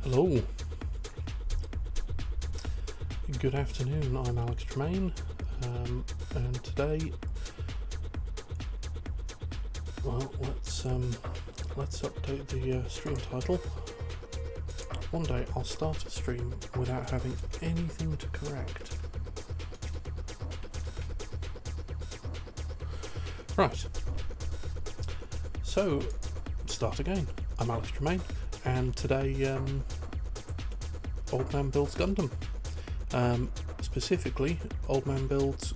Hello, good afternoon, I'm Alex Tremaine, and today, well, let's update the stream title. One day I'll start a stream without having anything to correct. Right, so, start again. I'm Alex Tremaine, and today, Old Man builds Gundam. Specifically, Old Man builds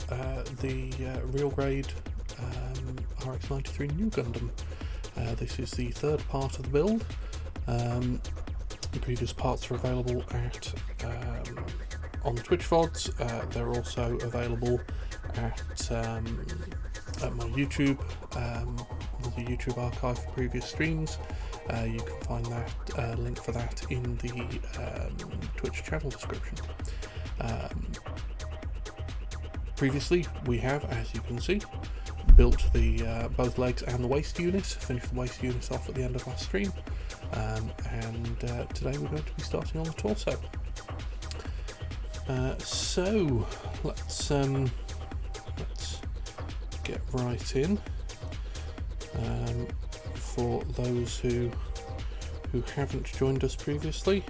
the real grade RX-93 new Gundam. This is the third part of the build. The previous parts are available at on Twitch VODs. They're also available at my YouTube. There's a YouTube archive for previous streams. You can find that link for that in the Twitch channel description. Previously, we have, as you can see, built the both legs and the waist unit. Finished the waist unit off at the end of last stream, and today we're going to be starting on the torso. So let's get right in. For those who haven't joined us previously,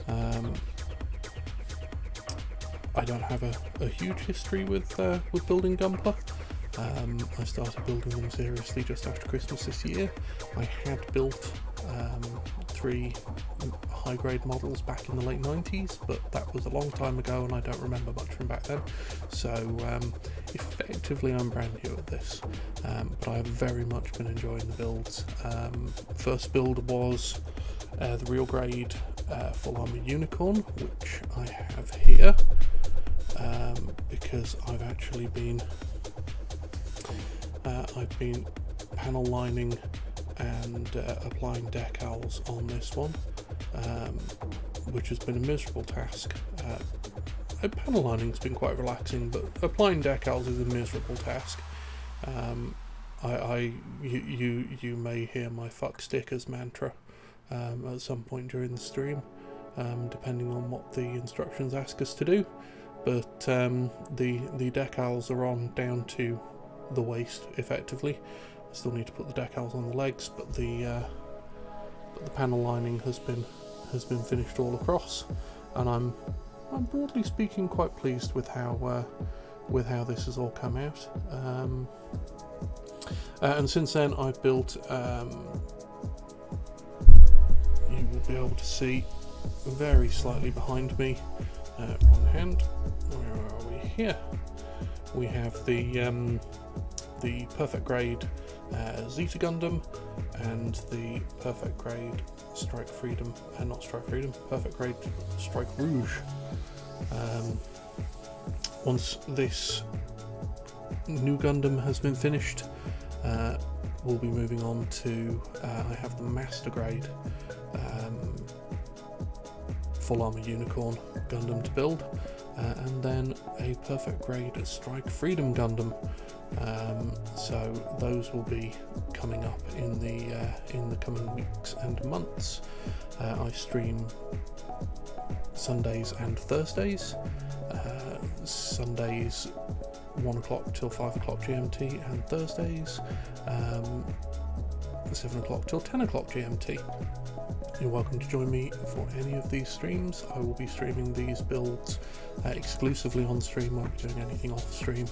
I don't have a huge history with building Gunpla. I started building them seriously just after Christmas this year. I had built 3 high-grade models back in the late 90s, but that was a long time ago and I don't remember much from back then. So effectively I'm brand new at this, but I have very much been enjoying the builds. First build was the real grade full armor unicorn, which I have here, because I've actually been panel lining and applying decals on this one, which has been a miserable task. Panel lining's been quite relaxing, but applying decals is a miserable task. You may hear my fuck stickers mantra at some point during the stream, depending on what the instructions ask us to do. But the decals are on down to the waist effectively. I still need to put the decals on the legs, but the panel lining has been finished all across, and I'm broadly speaking quite pleased with how this has all come out. And since then I've built, you will be able to see very slightly behind me, wrong hand, where are we? Here we have the perfect grade Zeta Gundam and the perfect grade Strike Freedom, not Strike Freedom, perfect grade Strike Rouge. Once this new Gundam has been finished, we'll be moving on to, I have the master grade full armor unicorn Gundam to build, and then a perfect grade Strike Freedom Gundam. So those will be coming up in the coming weeks and months. I stream Sundays and Thursdays. Sundays 1 o'clock till 5 o'clock GMT, and Thursdays 7 o'clock till 10 o'clock GMT. You're welcome to join me for any of these streams. I will be streaming these builds exclusively on stream. I won't be doing anything off stream,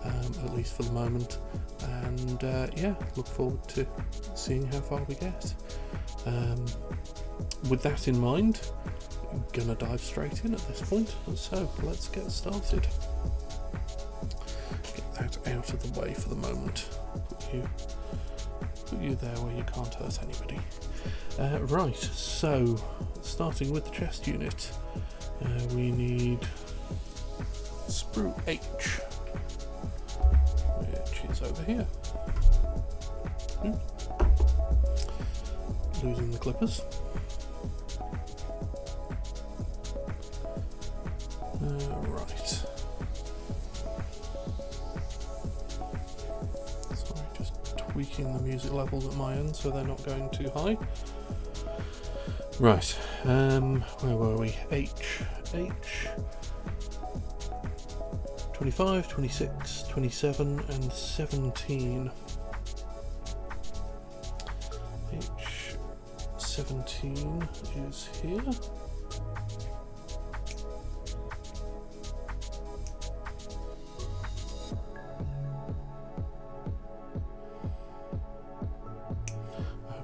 at least for the moment. And yeah, look forward to seeing how far we get. With that in mind, I'm gonna dive straight in at this point. So let's get started. Get that out of the way for the moment. Put you there where you can't hurt anybody. Right, so starting with the chest unit, we need sprue H, which is over here. Losing the clippers. Right. Sorry, just tweaking the music levels at my end so they're not going too high. Right, where were we? H, 25, 26, 27 and 17. H17 is here.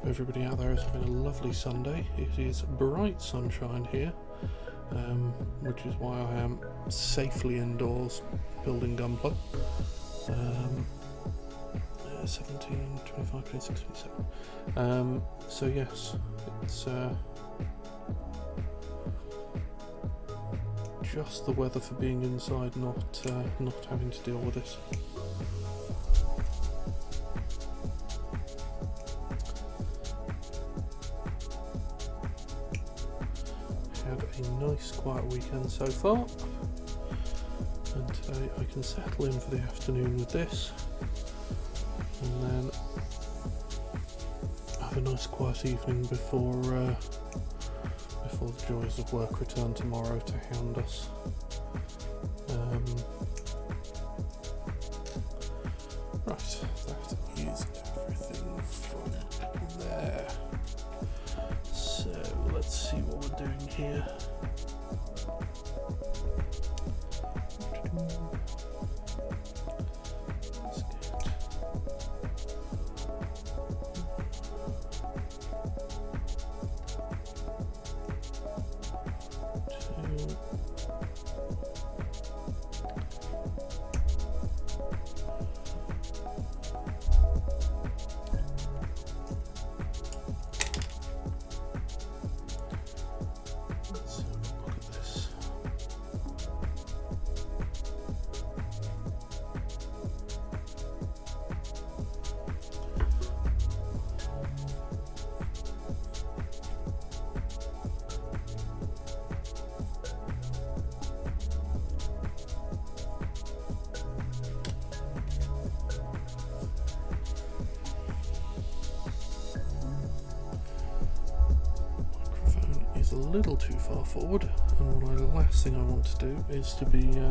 Everybody out there is having a lovely Sunday. It is bright sunshine here, which is why I am safely indoors building Gunpla. 17, 25, 26, 27. So yes, it's just the weather for being inside, not having to deal with it. A nice quiet weekend so far, and today I can settle in for the afternoon with this and then have a nice quiet evening before the joys of work return tomorrow to hound us. Right, that is everything from there. So let's see what we're doing here. A little too far forward, and the last thing I want to do is to be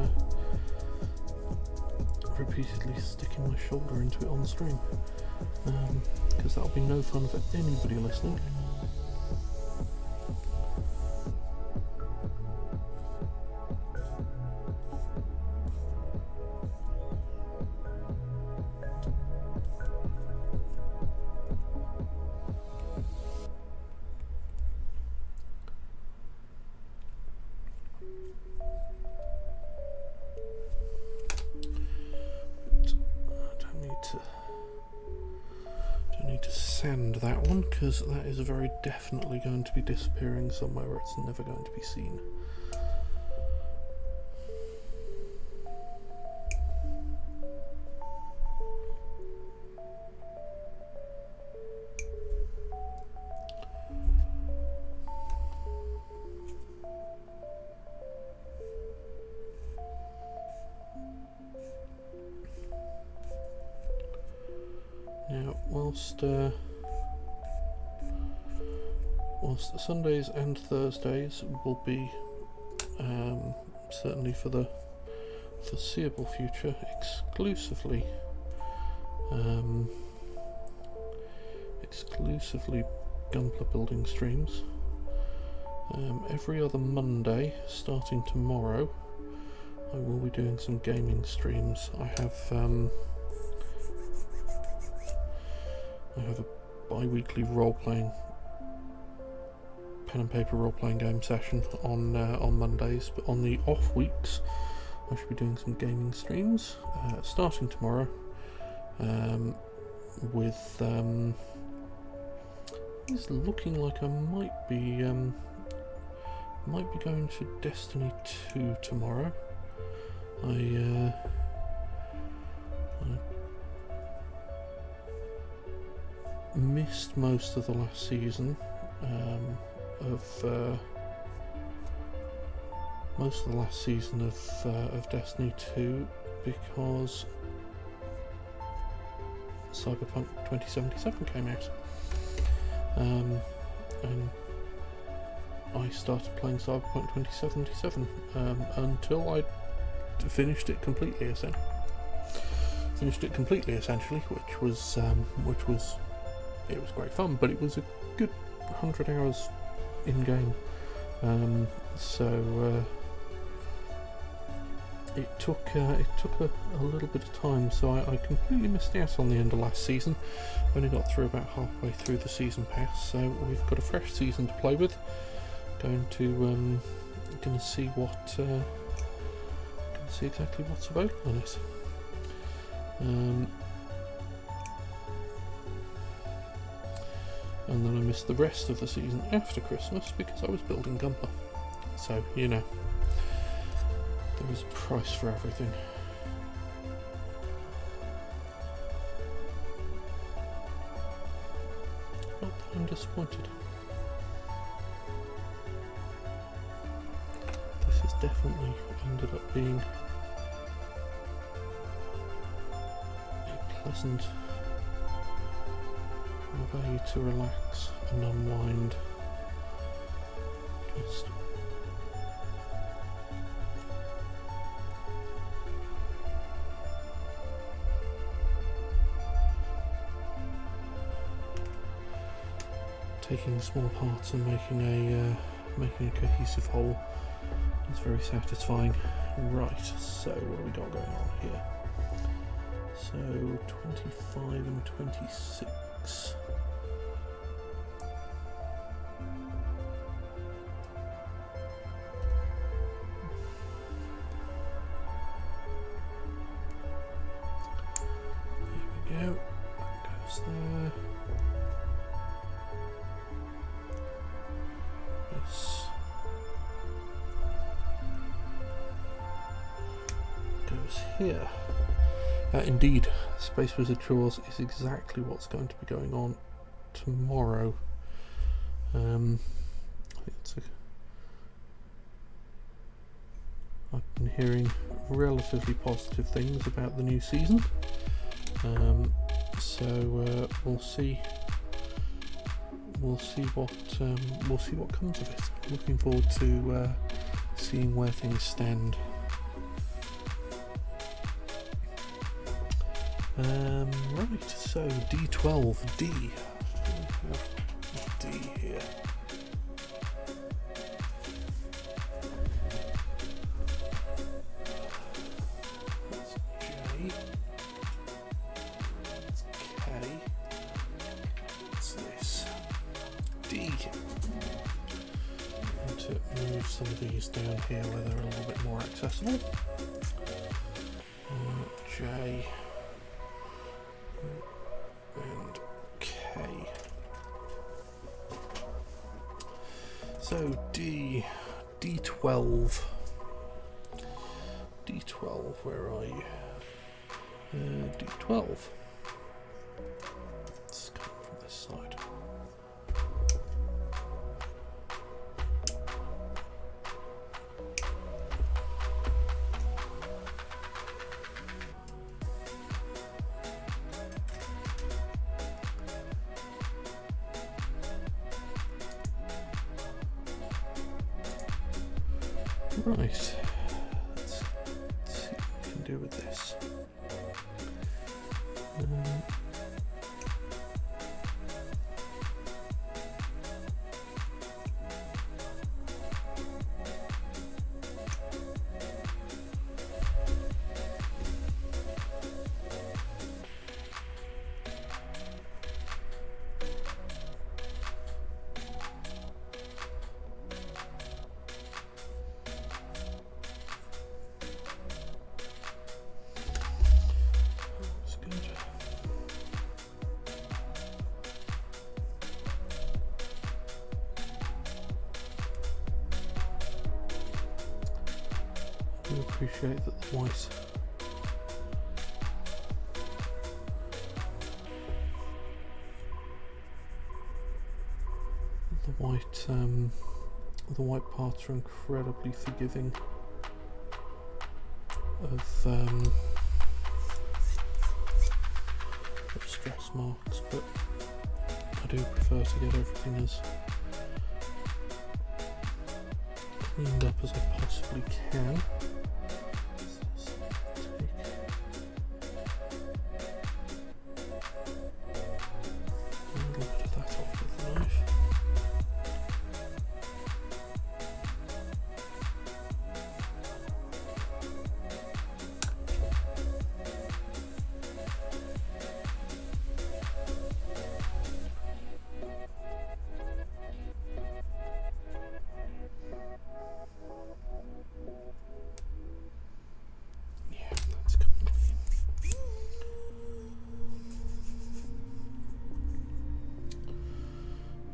repeatedly sticking my shoulder into it on stream, because that'll be no fun for anybody listening. Sand that one, because that is very definitely going to be disappearing somewhere where it's never going to be seen. Now, whilst Sundays and Thursdays will be, certainly for the foreseeable future, exclusively Gunpla building streams. Every other Monday, starting tomorrow, I will be doing some gaming streams. I have a bi-weekly role-playing pen and paper role-playing game session on Mondays, but on the off weeks I should be doing some gaming streams starting tomorrow, with it's looking like I might be going to Destiny 2 tomorrow. I missed most of the last season of Destiny 2 because Cyberpunk 2077 came out, and I started playing Cyberpunk 2077 until I finished it completely. Essentially, which was it was great fun, but it was a good 100 hours in game. It took a little bit of time, so I completely missed out on the end of last season. Only got through about halfway through the season pass, so we've got a fresh season to play with. Going to see exactly what's available in it. And then I missed the rest of the season after Christmas because I was building Gunpla. So, you know, there is a price for everything. Not that I'm disappointed. This has definitely ended up being a pleasant way to relax and unwind. Just taking small parts and making a cohesive whole is very satisfying. Right, so what have we got going on here? So 25 and 26. There we go. That goes there. This goes here. Indeed, Space Wizard Chores is exactly what's going to be going on tomorrow. I think I've been hearing relatively positive things about the new season, so we'll see what comes of it. Looking forward to seeing where things stand. Right, so D12, D. We have D here. That's J. That's K. What's this? D. I'm going to move some of these down here where they're a little bit more accessible. J. And K. So D12. D12, where are you? D12. Let's come from this side. Right, let's see what we can do with this. I appreciate that the white the white parts are incredibly forgiving of stress marks, but I do prefer to get everything as cleaned up as I possibly can.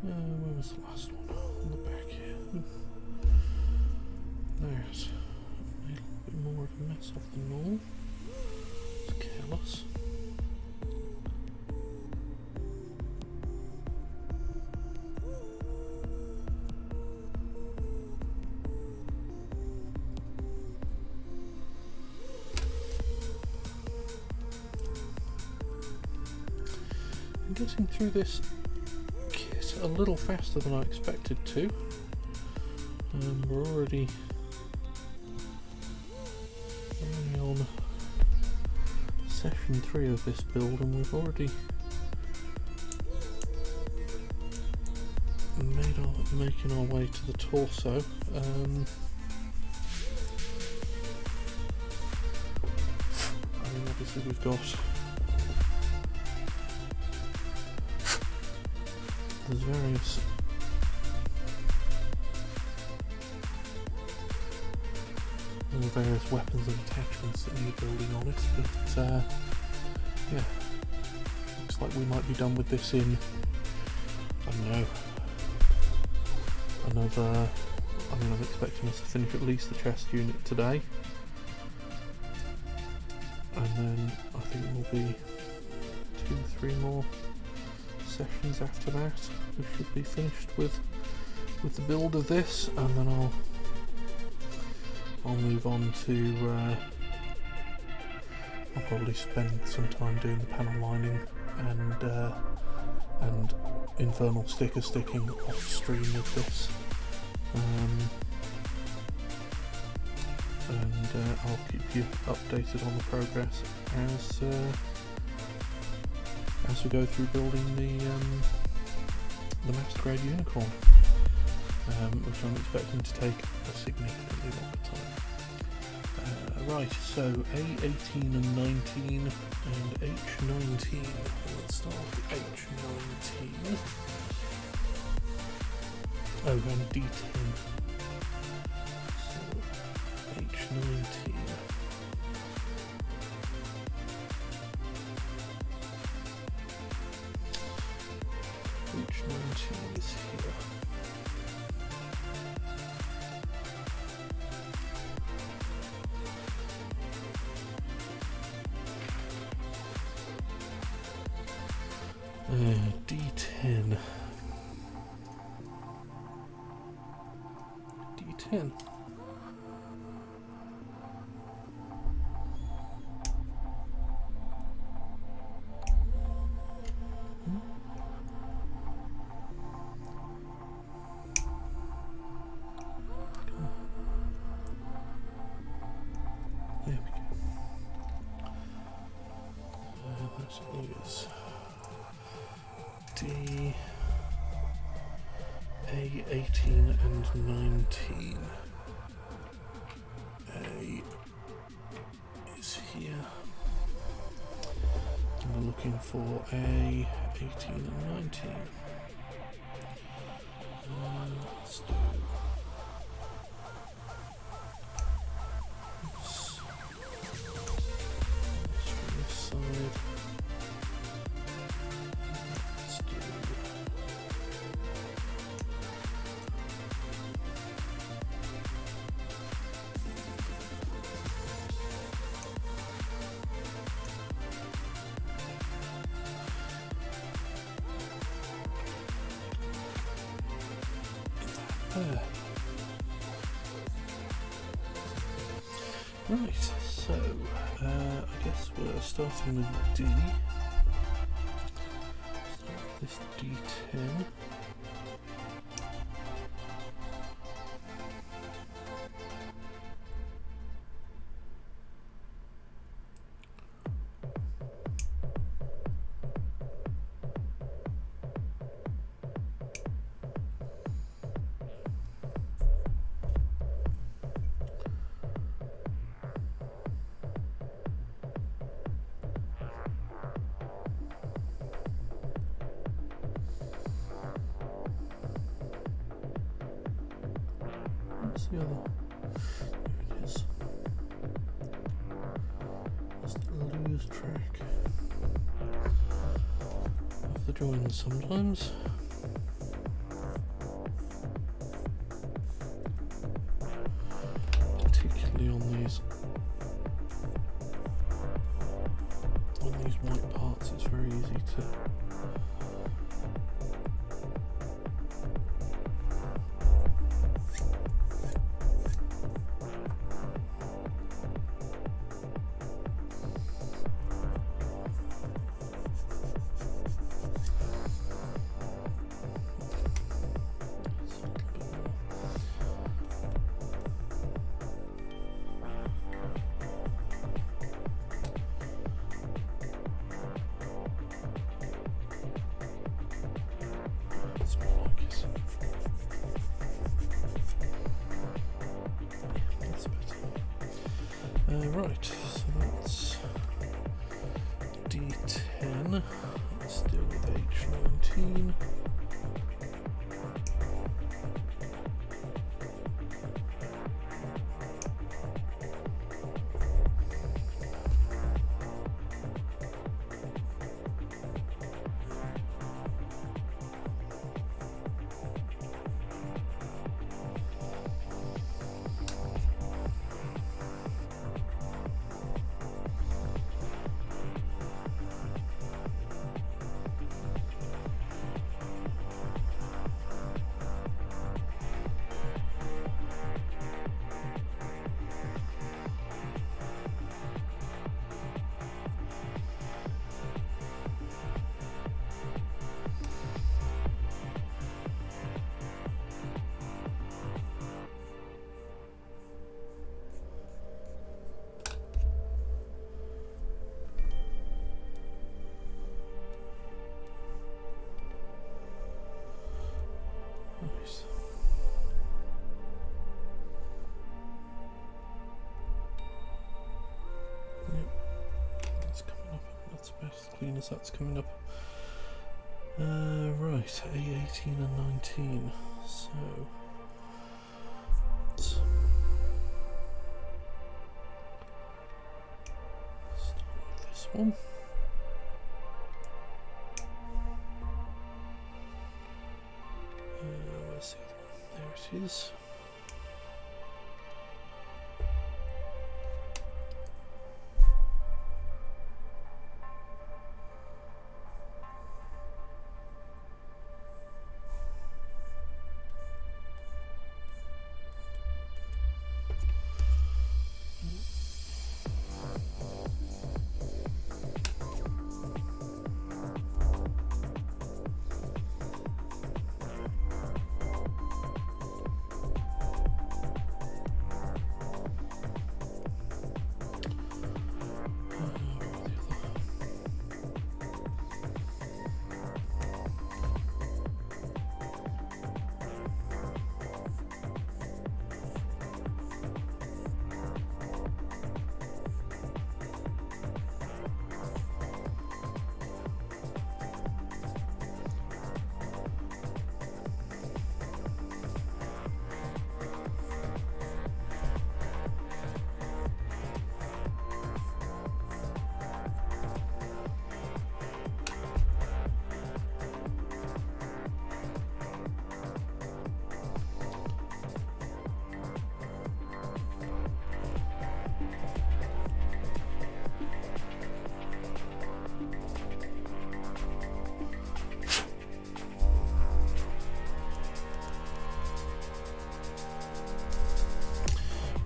Where was the last one? On the back here. There's made a little bit more of a mess of the normal. It's careless. I'm getting through this a little faster than I expected to. We're already on session 3 of this build, and we've already making our way to the torso. I mean, obviously we've got there's various weapons and attachments that need building on it, but yeah, looks like we might be done with this in, I don't know, another, I mean, I'm expecting us to finish at least the chest unit today, and then I think there'll be 2-3 more sessions after that. We should be finished with the build of this, and then I'll move on to I'll probably spend some time doing the panel lining and infernal sticker sticking off stream with this, and I'll keep you updated on the progress as we go through building the master grade unicorn, which I'm expecting to take a significantly longer time. Right, so A18 and 19 and H19. Let's start with H19. Oh, and D10. So H19. H19 is here. D10. D10. There we go. That is D, A18 and 19. A is here. And we're looking for A18 and 19. Let's do this from this side. Right, so I guess we're starting with D. Start with this D10. together. There it is. Just lose track of the joins sometimes. Particularly on these white parts, it's very easy to right, so that's D10. Let's deal with H19. Nice. Yep, that's coming up. That's about as clean as that's coming up. Right, A18 and 19. So let's start with this one. Where's the other one? There it is.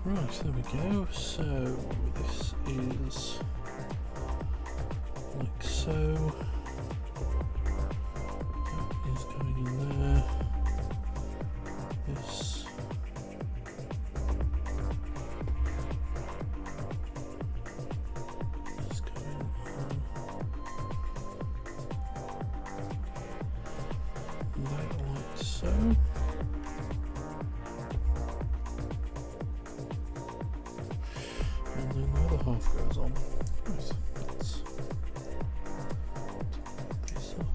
Right, there we go. So this is like so. That is going in there. This is going on that like so. And then the other half goes on. Right, let's take this up.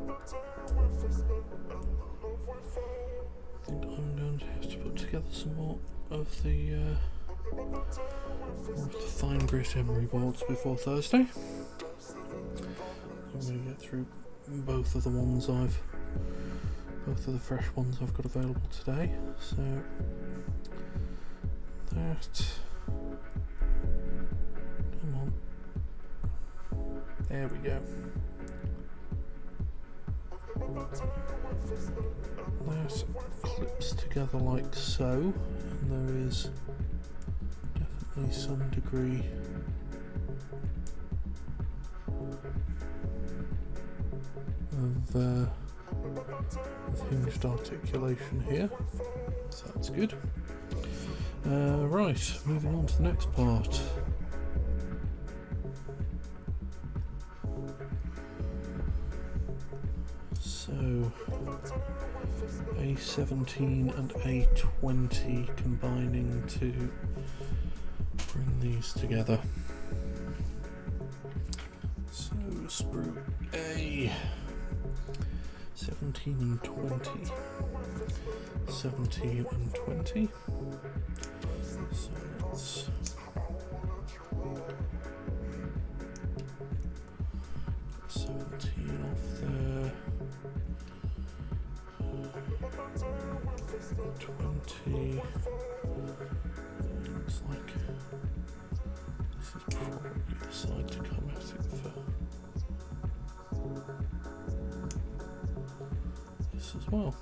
I think I'm going to have to put together some more of the fine grit emery boards before Thursday. I'm going to get through both of the fresh ones I've got available today. So that, come on, there we go. That clips together like so, and there is definitely some degree of hinged articulation here, so that's good. Right, moving on to the next part. So A17 and A20 combining to bring these together. So sprue A17 and 20. 17 and 20. So let's get 17 off there. 20. Looks like this is probably the side to come at it for this as well.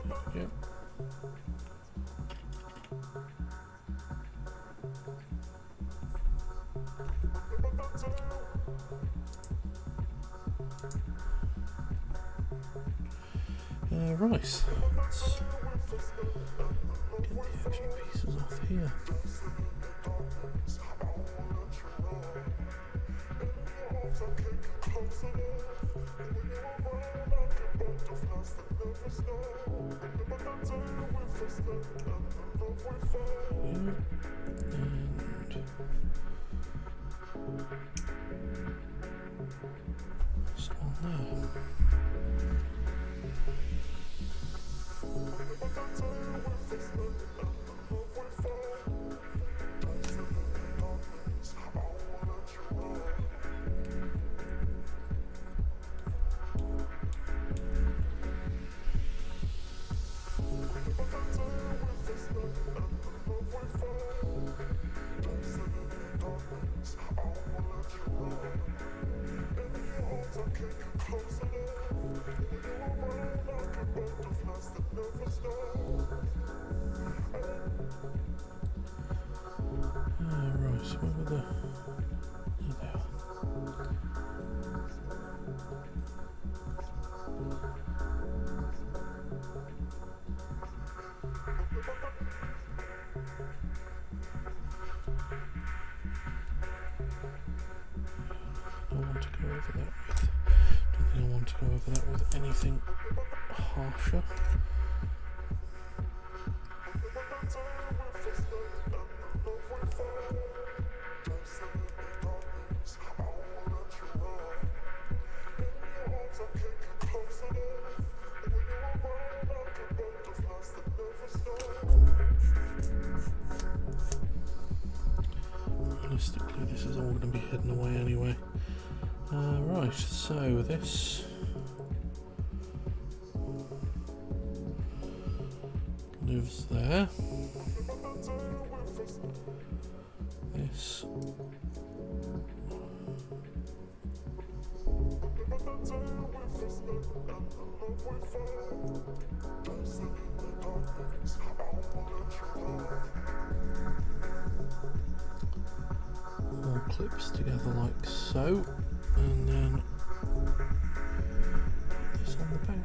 There we go. Right, let's get the extra pieces off here. And this one there. Right, so where were the... There they are. I want to go over that with... Don't think I want to go over that with anything harsher. Realistically, this is all going to be hidden away anyway. Right, so this lives there. This all clips together like so, and then this on the back.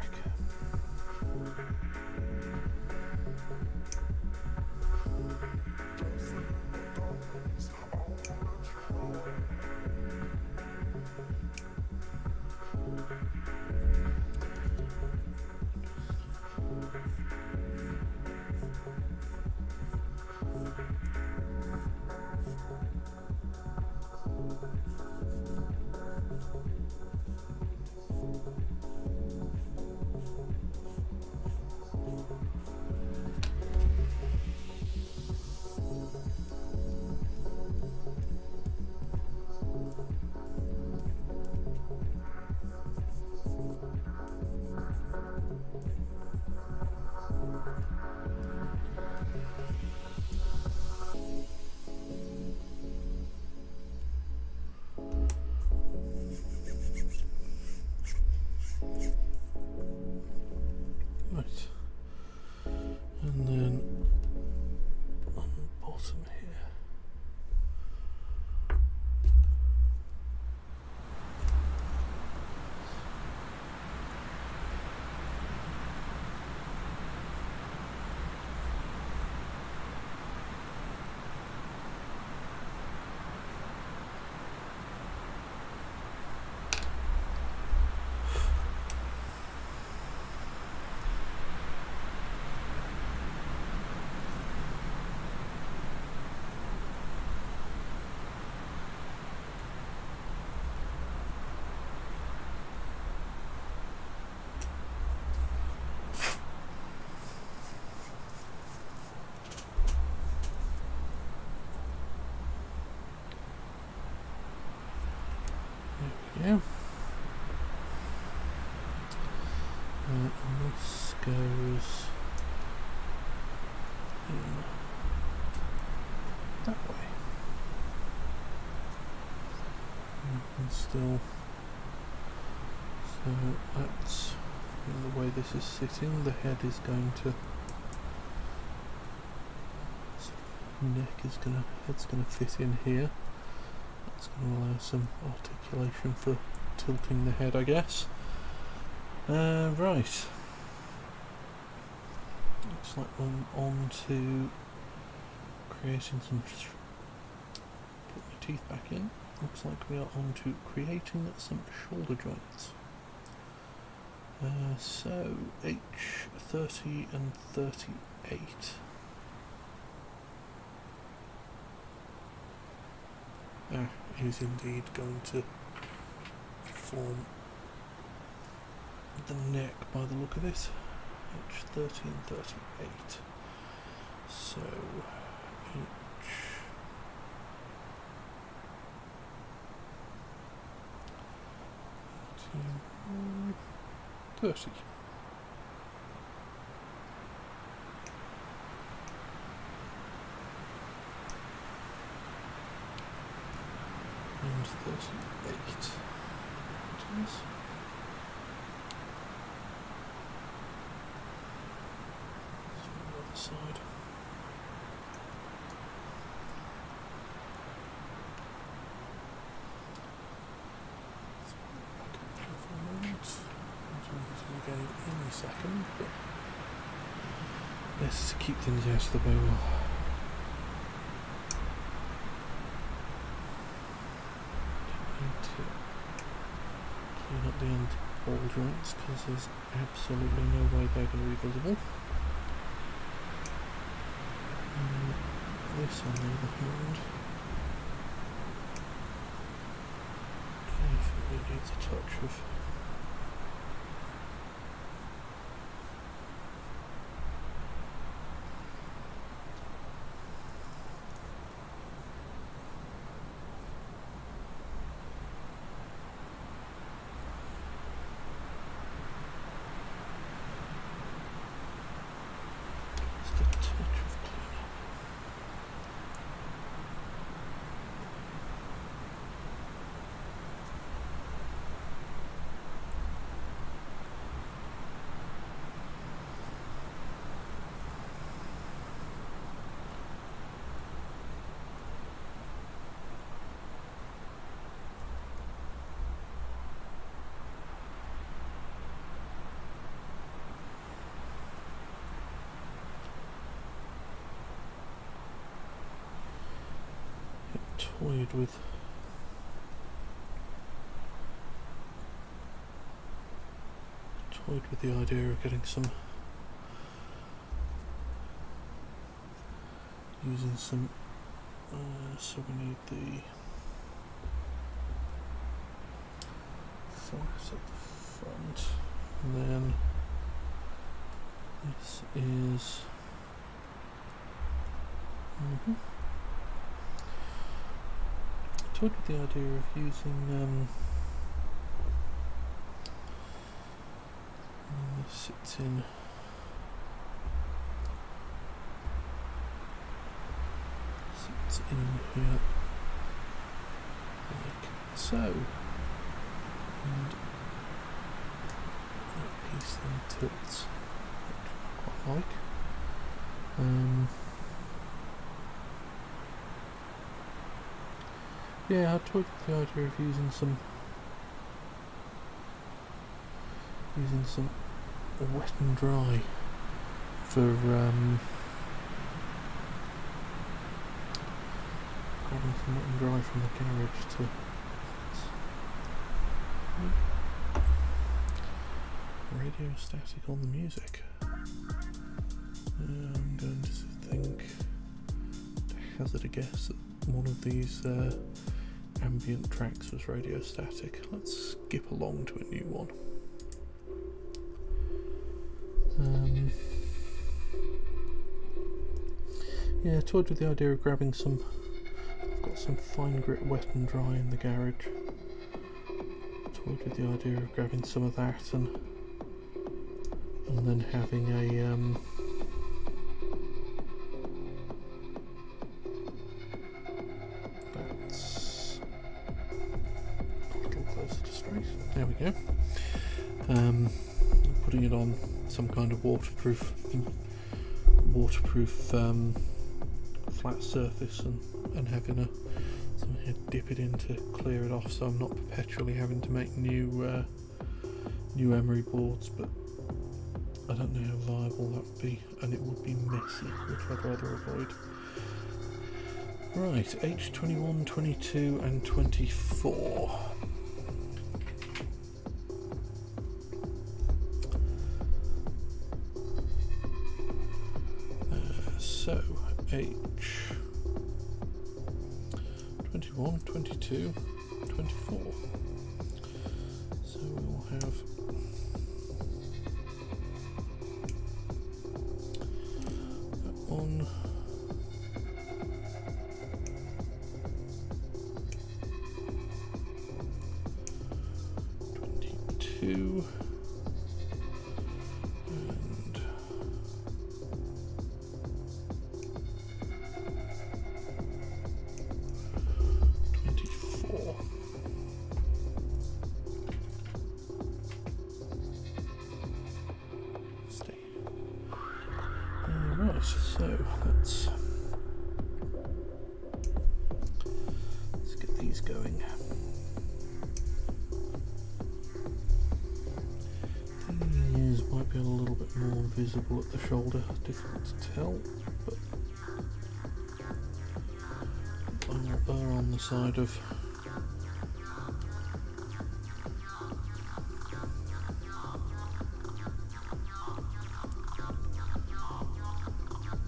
go. And this goes in that way. And still, so that's the way this is sitting. The head is going to, head's gonna fit in here. That's going to allow some articulation for tilting the head, I guess. Right. Looks like we're on to creating some. Put my teeth back in. Looks like we are on to creating some shoulder joints. So H30 and 38. Is indeed going to form the neck by the look of it. H30 and 38. So H30. And 38. It is. The other side. Back up here for a moment. Again any second, but let's keep things out of the way. Clean up the end ball joints because there's absolutely no way they're going to be visible. This on the other hand definitely needs a touch of toyed with the idea of getting some using some so we need the flat at the front, and then this is toyed with the idea of using this sits in here like so, and that piece then tilts, which I quite like. Yeah, I toyed with the idea of using some wet and dry for grabbing some wet and dry from the garage to radio static on the music. I'm going to think, to hazard a guess that one of these ambient tracks was radio static. Let's skip along to a new one. Yeah, I toyed with the idea of grabbing some. I've got some fine grit wet and dry in the garage. toyed with the idea of grabbing some of that and then having a that's a little closer to straight. There we go. Putting it on some kind of waterproof flat surface and having something to dip it in to clear it off, so I'm not perpetually having to make new emery boards. But I don't know how viable that would be, and it would be messy, which I'd rather avoid. Right, H21, 22 and 24. So, H21, 22, 24. So we'll have that one. Two and 24. Stay. Right, so let's get these going. These might be a little bit more visible at the shoulder, difficult to tell, but I'll err on the side of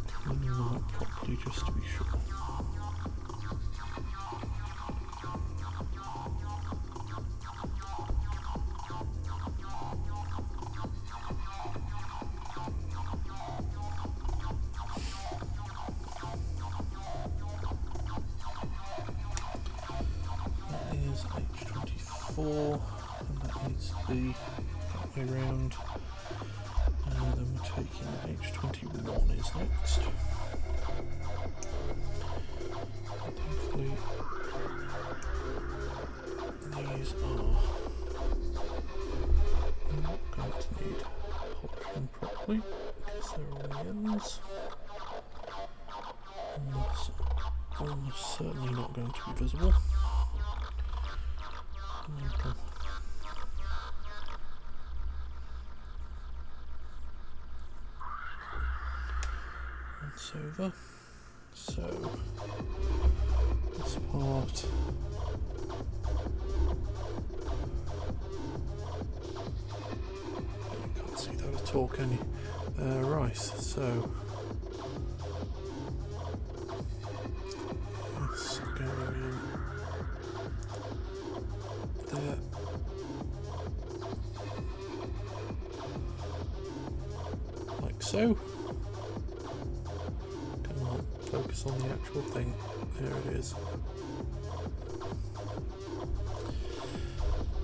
cleaning them up properly just to be sure. H24, and that needs to be that way round, and then we're taking H21 is next. And thankfully these are not going to need polishing properly because they're on the ends, and that's almost certainly not going to be visible. Once over. So this part you can't see that at all, can you? Right, so it's going in there. Like so. Come on, focus on the actual thing. There it is.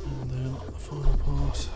And then the final part.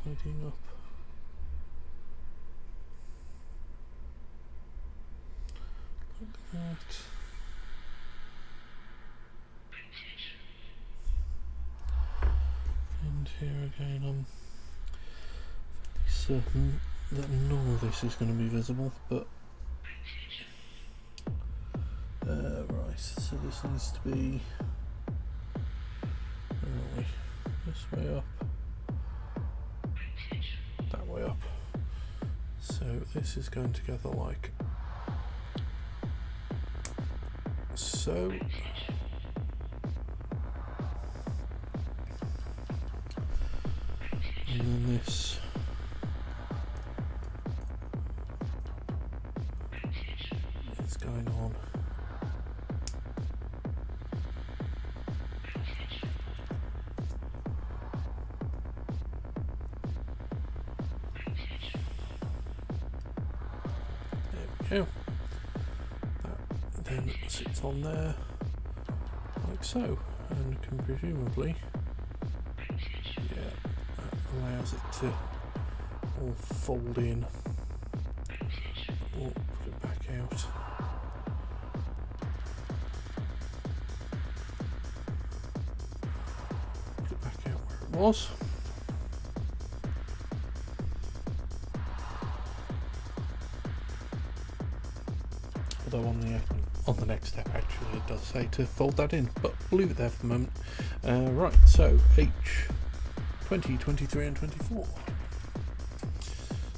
Tidying up. Like that. here again, I'm certain that none of this is going to be visible, but right, so this needs to be, where are we? This way up, that way up. So this is going together like so. And then this is going on there we go. That then sits on there like so, and can presumably, yeah, that allows it to all fold in or put it back out. Put it back out where it was. Although on the next step actually it does say to fold that in, but we'll leave it there for the moment. Right, so H20, 23 and 24.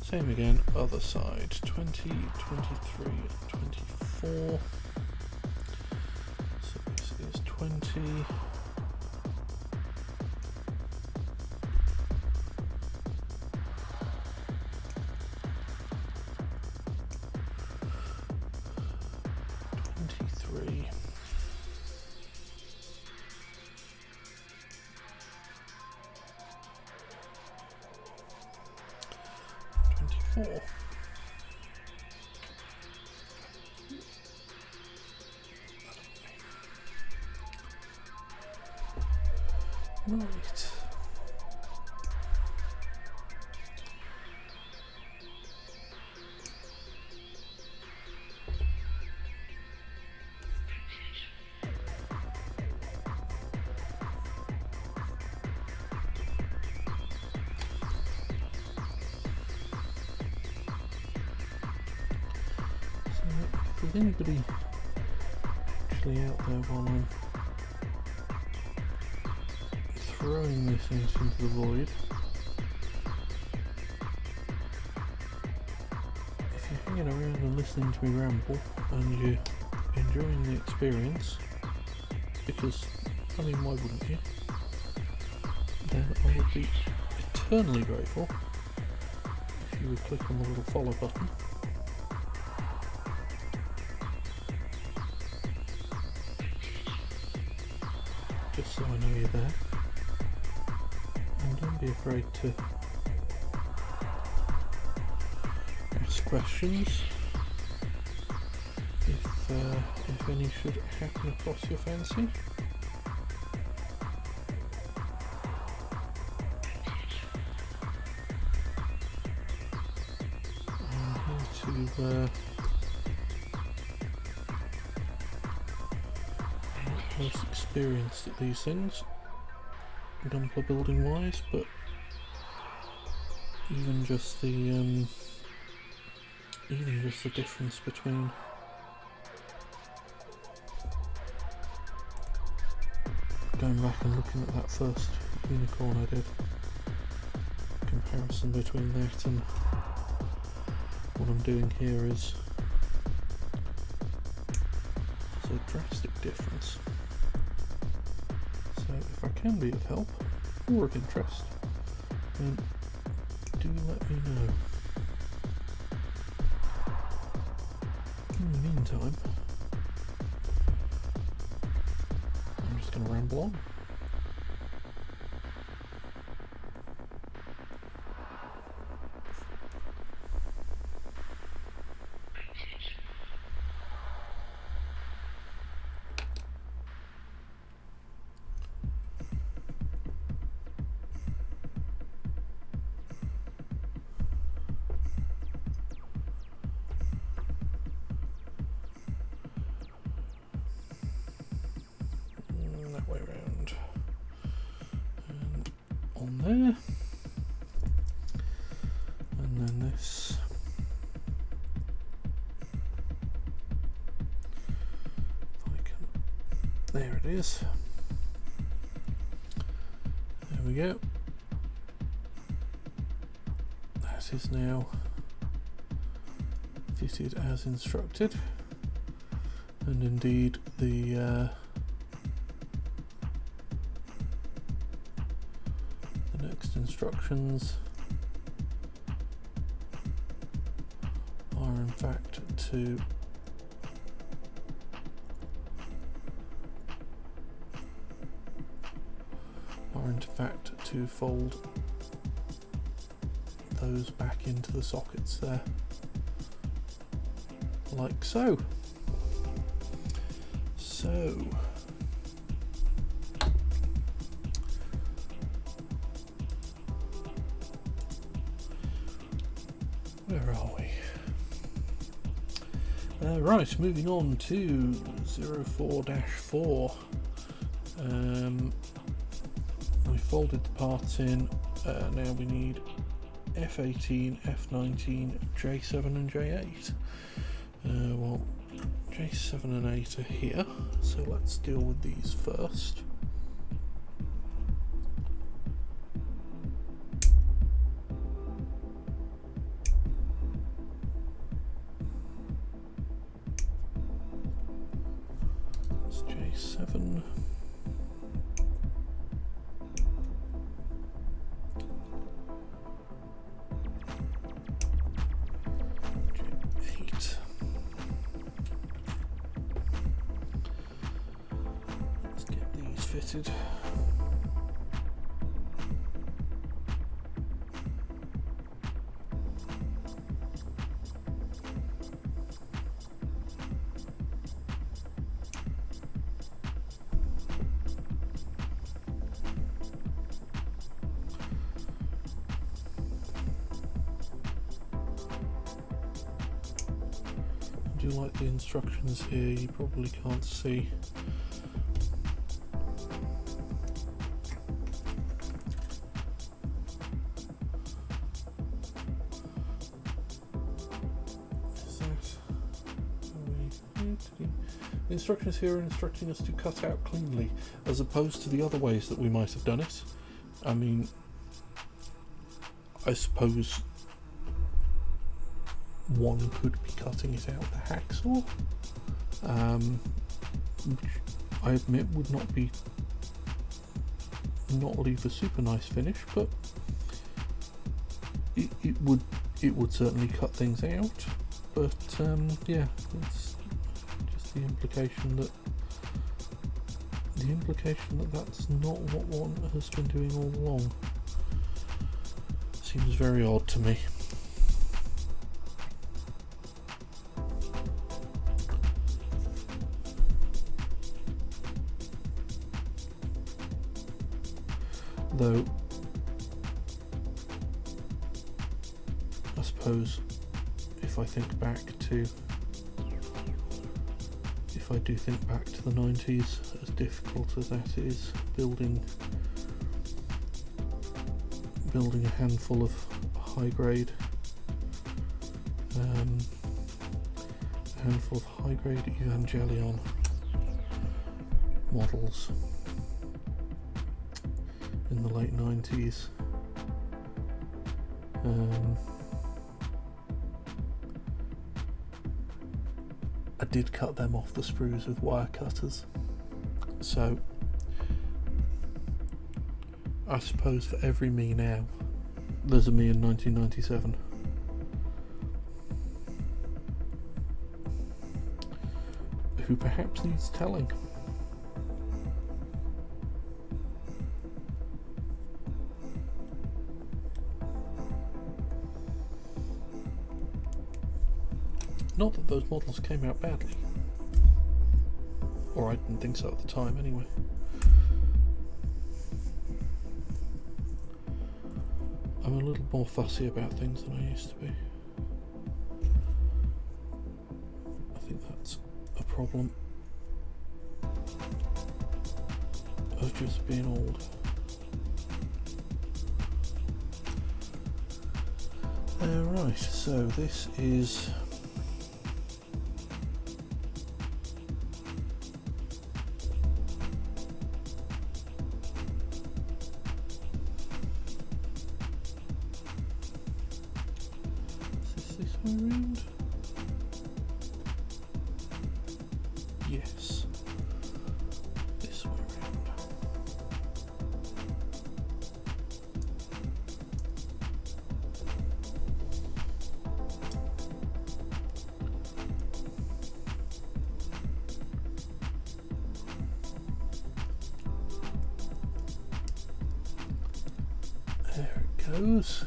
Same again, other side, 20, 23 and 24. So this is 20. Right. So if there's anybody actually out there while I'm throwing this into the void, if you're hanging around and listening to me ramble and you're enjoying the experience, because I mean why wouldn't you, then I would be eternally grateful if you would click on the little follow button. Just so I know you're there. And don't be afraid to ask questions if any should happen across your fancy. I'm here to most experienced at these things, Gunpla building wise, but even just the difference between going back and looking at that first unicorn I did, comparison between that and what I'm doing here is a drastic difference. So if I can be of help or of interest, then do let me know. In the meantime, I'm just going to ramble on. That way around. And then this. There it is. There we go. That is now fitted as instructed, and indeed the next instructions are in fact to fold those back into the sockets there, like so. Where are we? Right, moving on to 04-4. We folded the parts in. Now we need F18, F19, J7 and J8. Well, J7 and 8 are here, so let's deal with these first. That's J7. Fitted. I do like the instructions here. You probably can't see. The instructions here are instructing us to cut out cleanly, as opposed to the other ways that we might have done it. I mean, I suppose one could be cutting it out with a hacksaw, which I admit would not leave a super nice finish, but it would certainly cut things out. But yeah, it's the implication that that's not what one has been doing all along. Seems very odd to me. Though I suppose if I do think back to the 90s, as difficult as that is, building a handful of high grade Evangelion models in the late 90s. I did cut them off the sprues with wire cutters, so I suppose for every me now, there's a me in 1997. Who perhaps needs telling. Not that those models came out badly, or I didn't think so at the time anyway. I'm a little more fussy about things than I used to be. I think that's a problem of just being old. Right, so this is this way around? Yes, this way around. There it goes.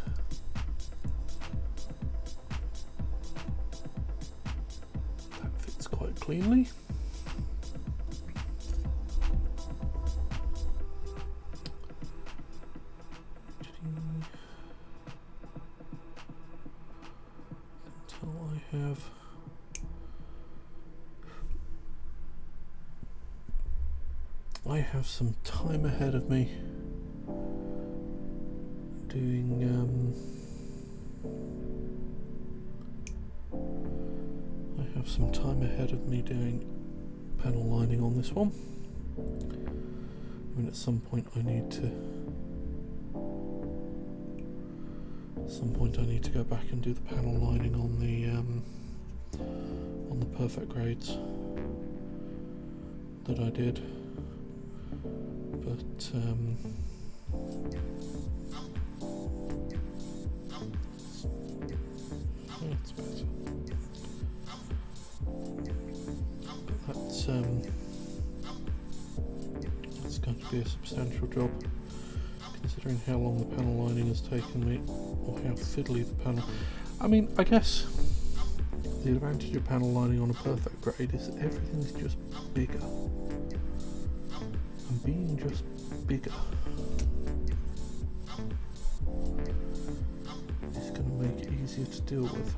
That fits quite cleanly. Until I have some time ahead of me doing panel lining on this one. I mean, at some point I need to go back and do the panel lining on the perfect grades that I did, but that's better. But that's going to be a substantial job, considering how long the panel lining has taken me, or how fiddly the panel. I mean, I guess the advantage of panel lining on a perfect grade is that everything's just bigger. And being just bigger is going to make it easier to deal with.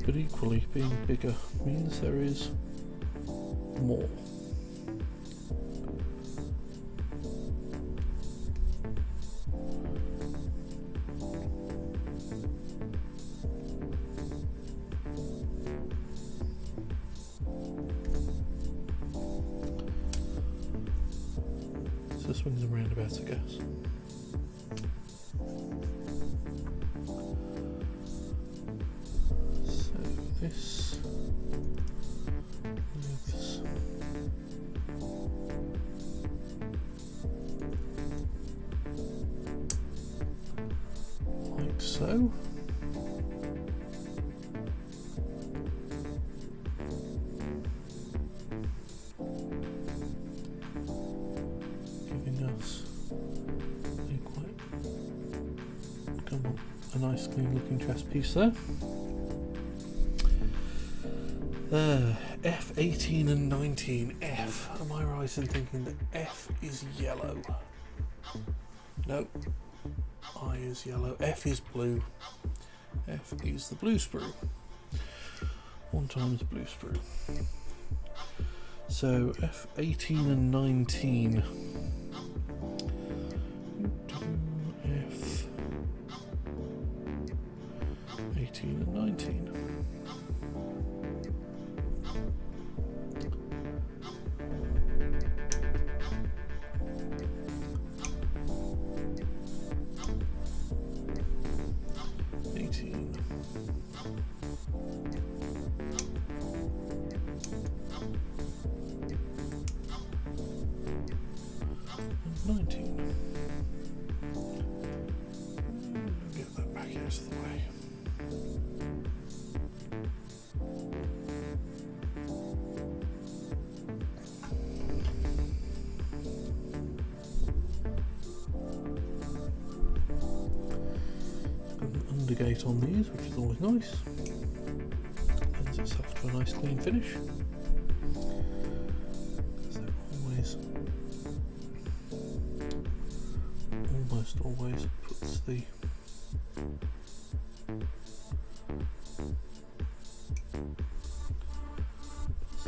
But equally, being bigger means there is more. So swings and roundabouts, I guess. This moves like so. Giving us a nice clean looking chest piece there. F 18 and 19. F. Am I right in thinking that F is yellow? No. I is yellow. F is blue. F is the blue sprue. 1 times blue sprue. So F 18 and 19. F 18 and 19. Get that back out of the way. Got an undergate on these, which is always nice. Lends itself to a nice clean finish. Always puts the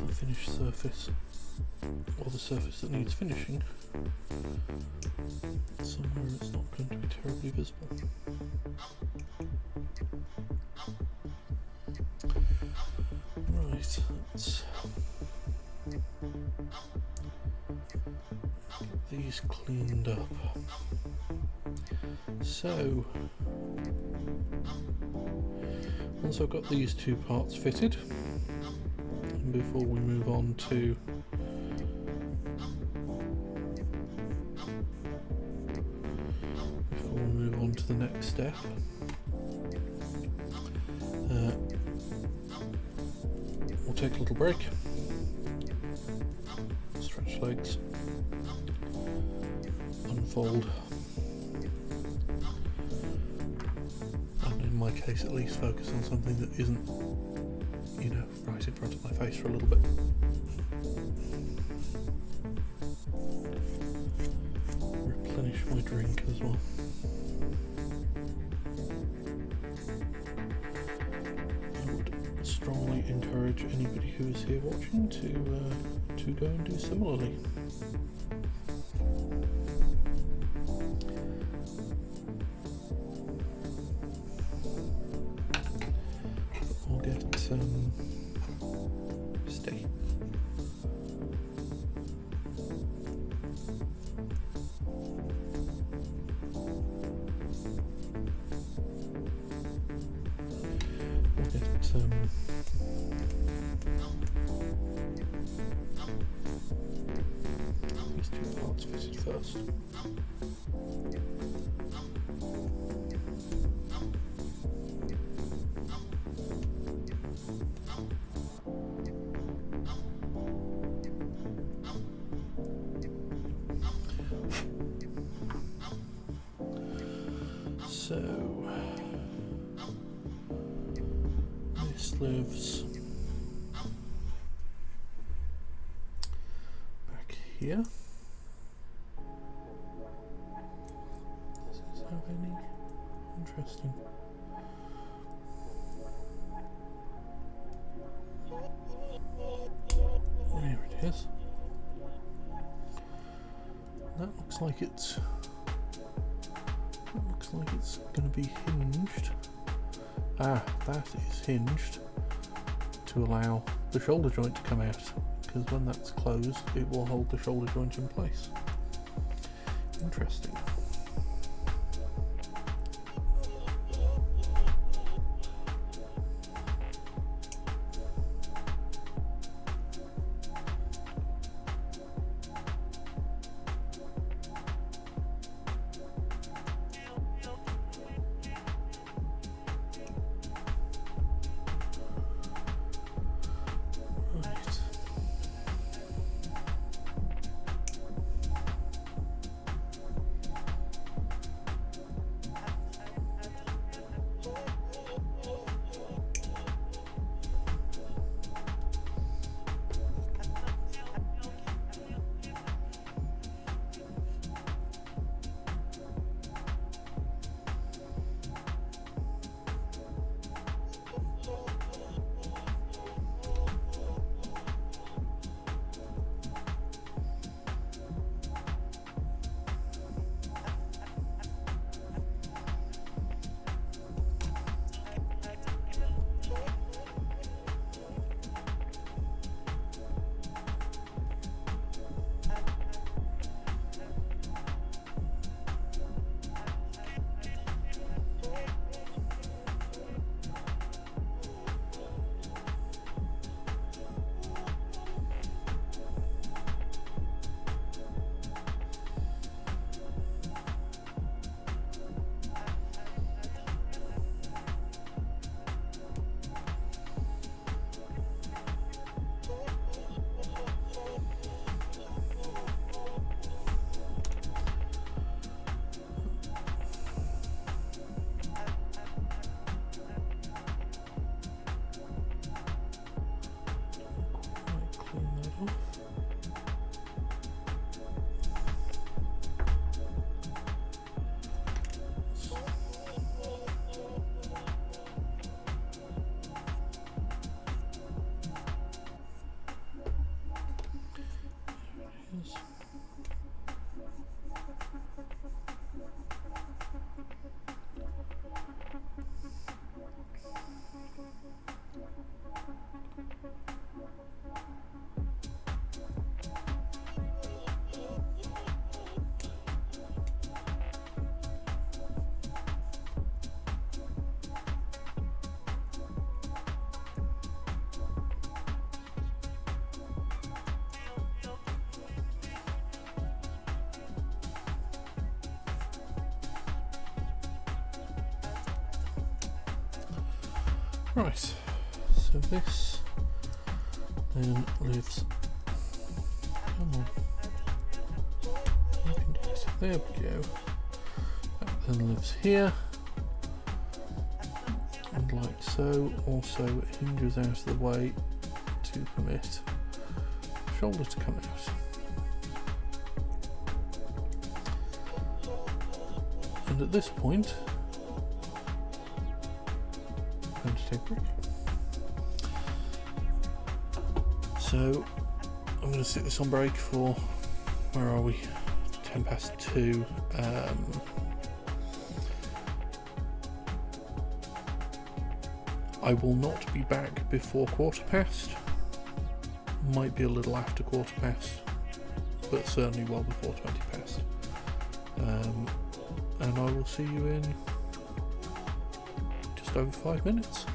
the finished surface, or the surface that needs finishing, somewhere it's not going to be terribly visible. Right, let's get these cleaned up. So, once I've got these two parts fitted, and before we move on to the next step, we'll take a little break, stretch legs, unfold, and in my case at least focus on something that isn't, you know, right in front of my face for a little bit. Replenish my drink as well. Strongly encourage anybody who is here watching to go and do similarly. I'll get stay. We'll get these two parts fitted first. So this lives back here. Does this have any? Interesting. There it is. That looks like it's going to be hinged. Ah, that is hinged to allow the shoulder joint to come out, because when that's closed it will hold the shoulder joint in place. Interesting. Right, so this then lives, come on, you can do it, there we go, that then lives here, and like so, also hinges out of the way to permit shoulder to come out. And at this point, I'm going to take a break. So I'm going to sit this on break for, where are we, 2:10. I will not be back before 1:15, might be a little after 1:15, but certainly well before 20 past. And I will see you in just over 5 minutes.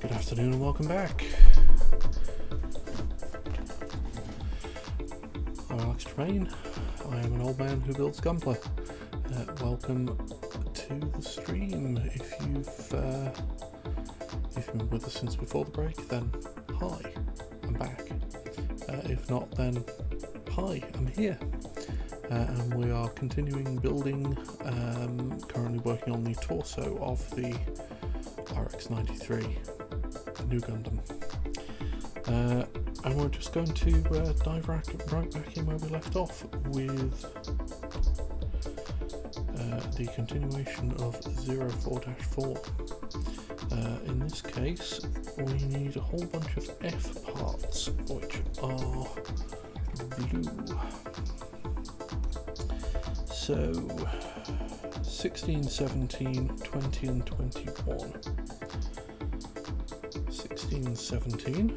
Good afternoon and welcome back. I'm Alex Tremaine. I am an old man who builds Gunpla. Welcome to the stream. If you've been with us since before the break, then hi, I'm back. If not, then hi, I'm here. And we are continuing building, currently working on the torso of the RX-93. New Gundam, and we're just going to dive right back in where we left off with the continuation of 04-4. In this case, we need a whole bunch of F parts, which are blue. So 16, 17, 20 and 21. 16, 17.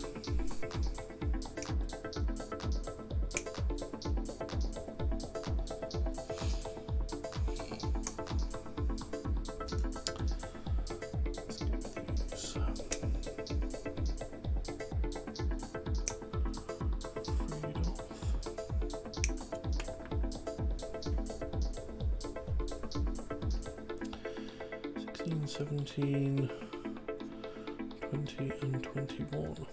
Let's get these freed off. 16, 17. 20 and 21.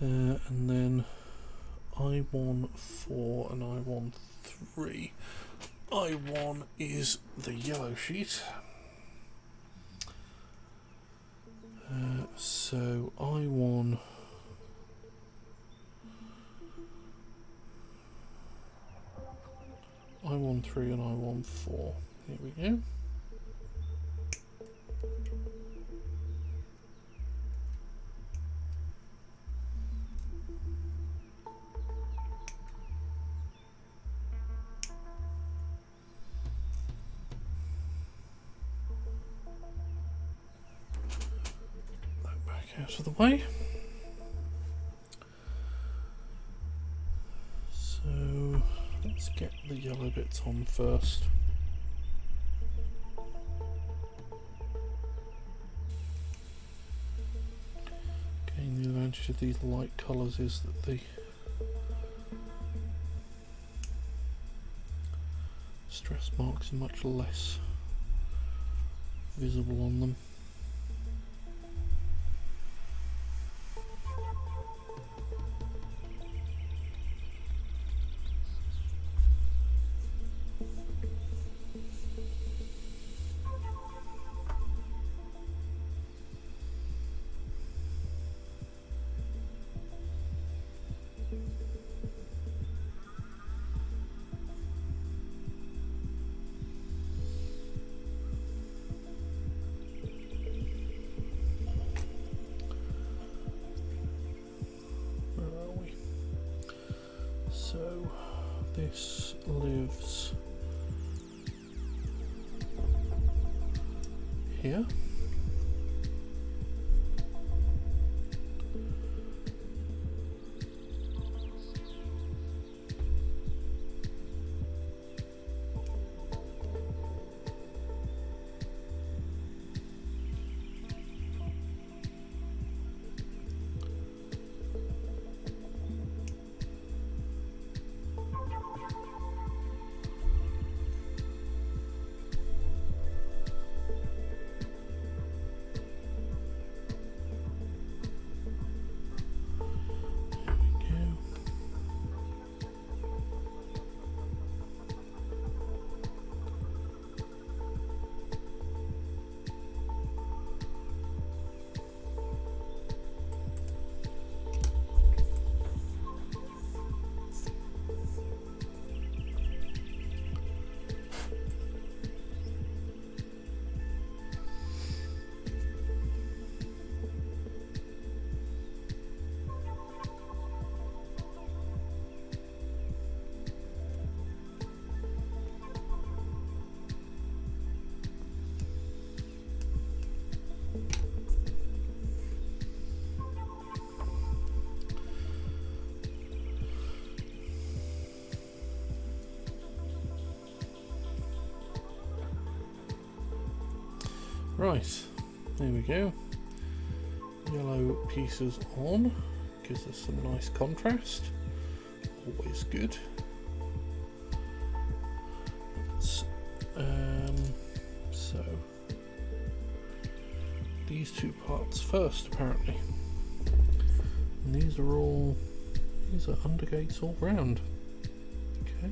And then I1 4 and I1 3. I1 is the yellow sheet. So I1 3 and I1 4. Here we go. Out of the way. So let's get the yellow bits on first. Again, the advantage of these light colours is that the stress marks are much less visible on them. So this lives here. Right, there we go. Yellow pieces on, gives us some nice contrast. Always good. So these two parts first, apparently. And these are undergates all round. Okay.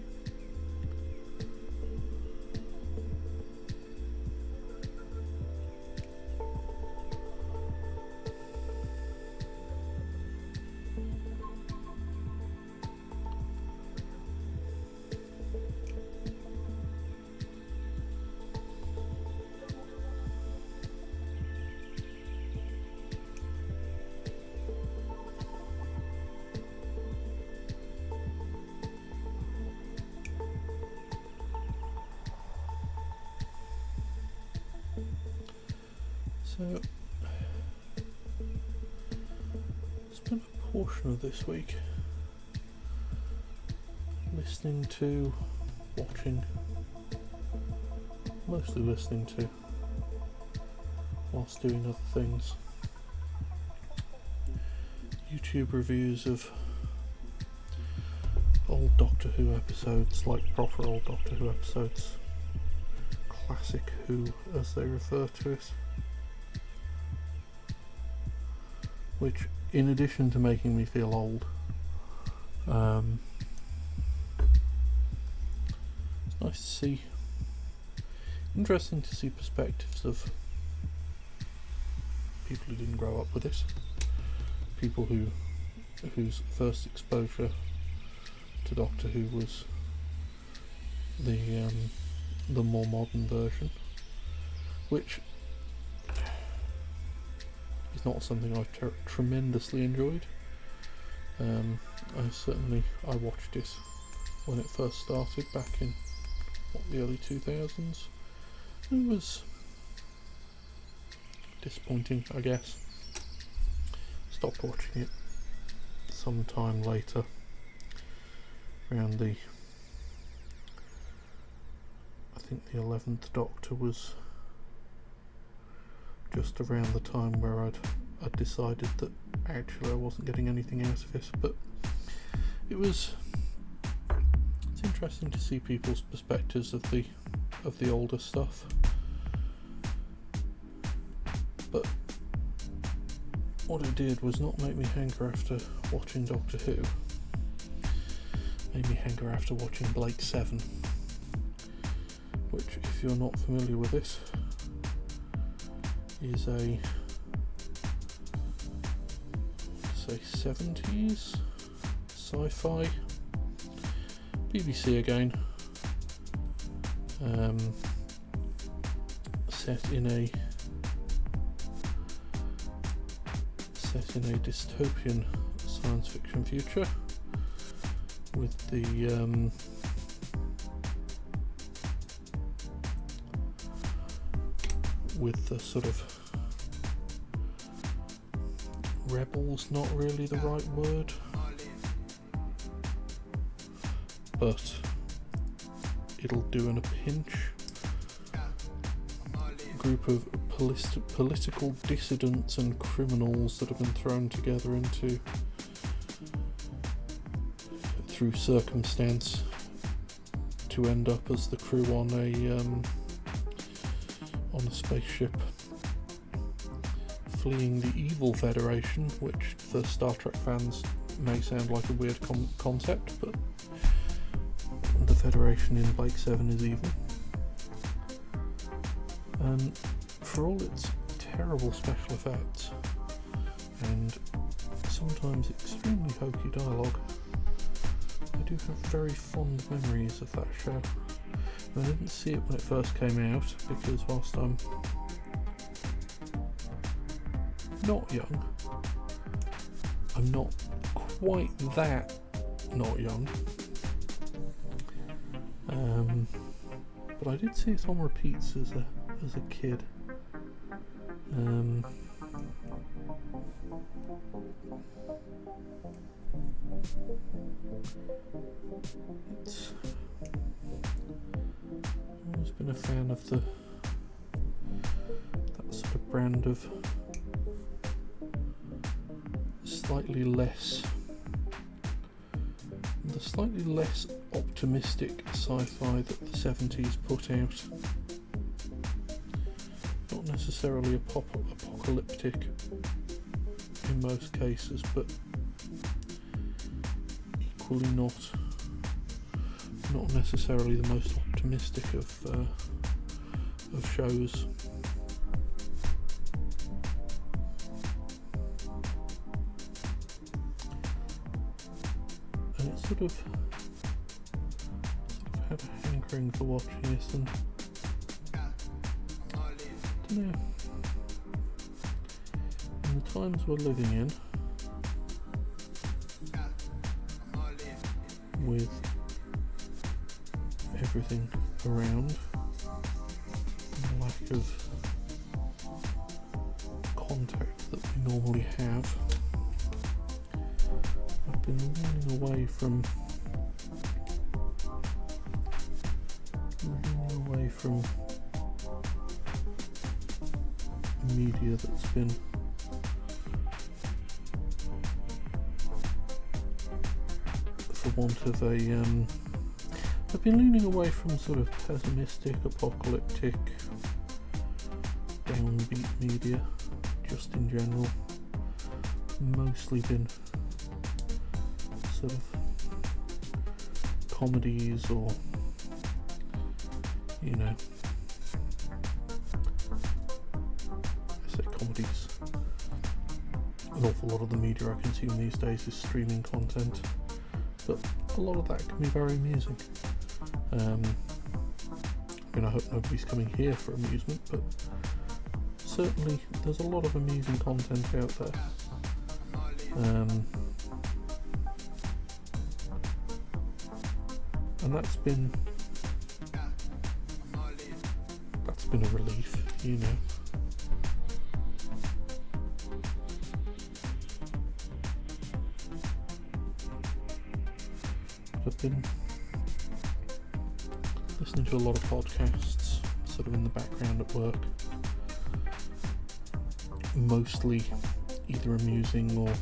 So, spent a portion of this week mostly listening to, whilst doing other things, YouTube reviews of old Doctor Who episodes, like proper old Doctor Who episodes, classic Who as they refer to it. Which, in addition to making me feel old, it's nice to see, interesting to see perspectives of people who didn't grow up with it, people whose first exposure to Doctor Who was the more modern version, which is not something I've tremendously enjoyed. I watched it when it first started back in the early 2000s. It was disappointing, I guess. Stopped watching it sometime later, around I think the 11th Doctor was just around the time where I'd decided that actually I wasn't getting anything out of it, but it's interesting to see people's perspectives of the older stuff. But what it did was not make me hanker after watching Doctor Who. It made me hanker after watching Blake 7, which, if you're not familiar with it, is a 70s sci-fi, BBC again, set in a dystopian science fiction future with the sort of rebels, not really the right word, but it'll do in a pinch, group of political dissidents and criminals that have been thrown together through circumstance to end up as the crew on a spaceship fleeing the evil Federation, which for Star Trek fans may sound like a weird concept, but the Federation in Blake 7 is evil. And for all its terrible special effects and sometimes extremely hokey dialogue, I do have very fond memories of that show. I didn't see it when it first came out, because whilst I'm not young, I'm not quite that not young, but I did see it on repeats as a kid. I've always been a fan of that brand of slightly less optimistic sci-fi that the 70s put out. Not necessarily apocalyptic in most cases, but equally not necessarily the most optimistic of shows. And it sort of had a hankering for watching it, and I don't know, in the times we're living in, with everything around, and the lack of contact that we normally have, I've been leaning away from media that's been for want of a I've been leaning away from sort of pessimistic, apocalyptic, downbeat media, just in general. Mostly been sort of comedies, or, you know, I say comedies. An awful lot of the media I consume these days is streaming content, but a lot of that can be very amusing. I mean, I hope nobody's coming here for amusement, but certainly there's a lot of amusing content out there. And that's been a relief, you know. I've been listening to a lot of podcasts sort of in the background at work, mostly either amusing or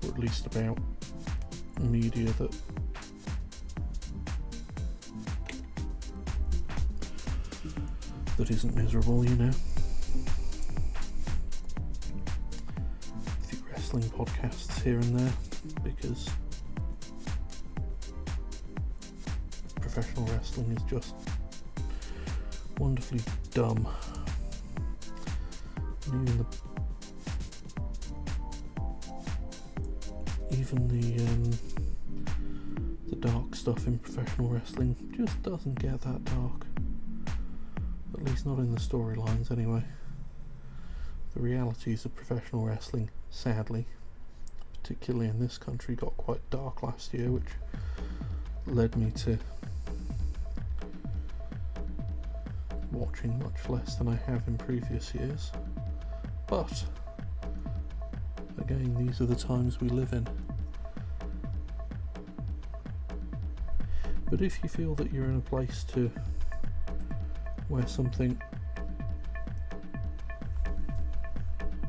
at least about media that isn't miserable, you know. A few wrestling podcasts here and there, because professional wrestling is just wonderfully dumb. And even the dark stuff in professional wrestling just doesn't get that dark. At least not in the storylines, anyway. The realities of professional wrestling, sadly, particularly in this country, got quite dark last year, which led me to watching much less than I have in previous years. But again, these are the times we live in. But if you feel that you're in a place to where something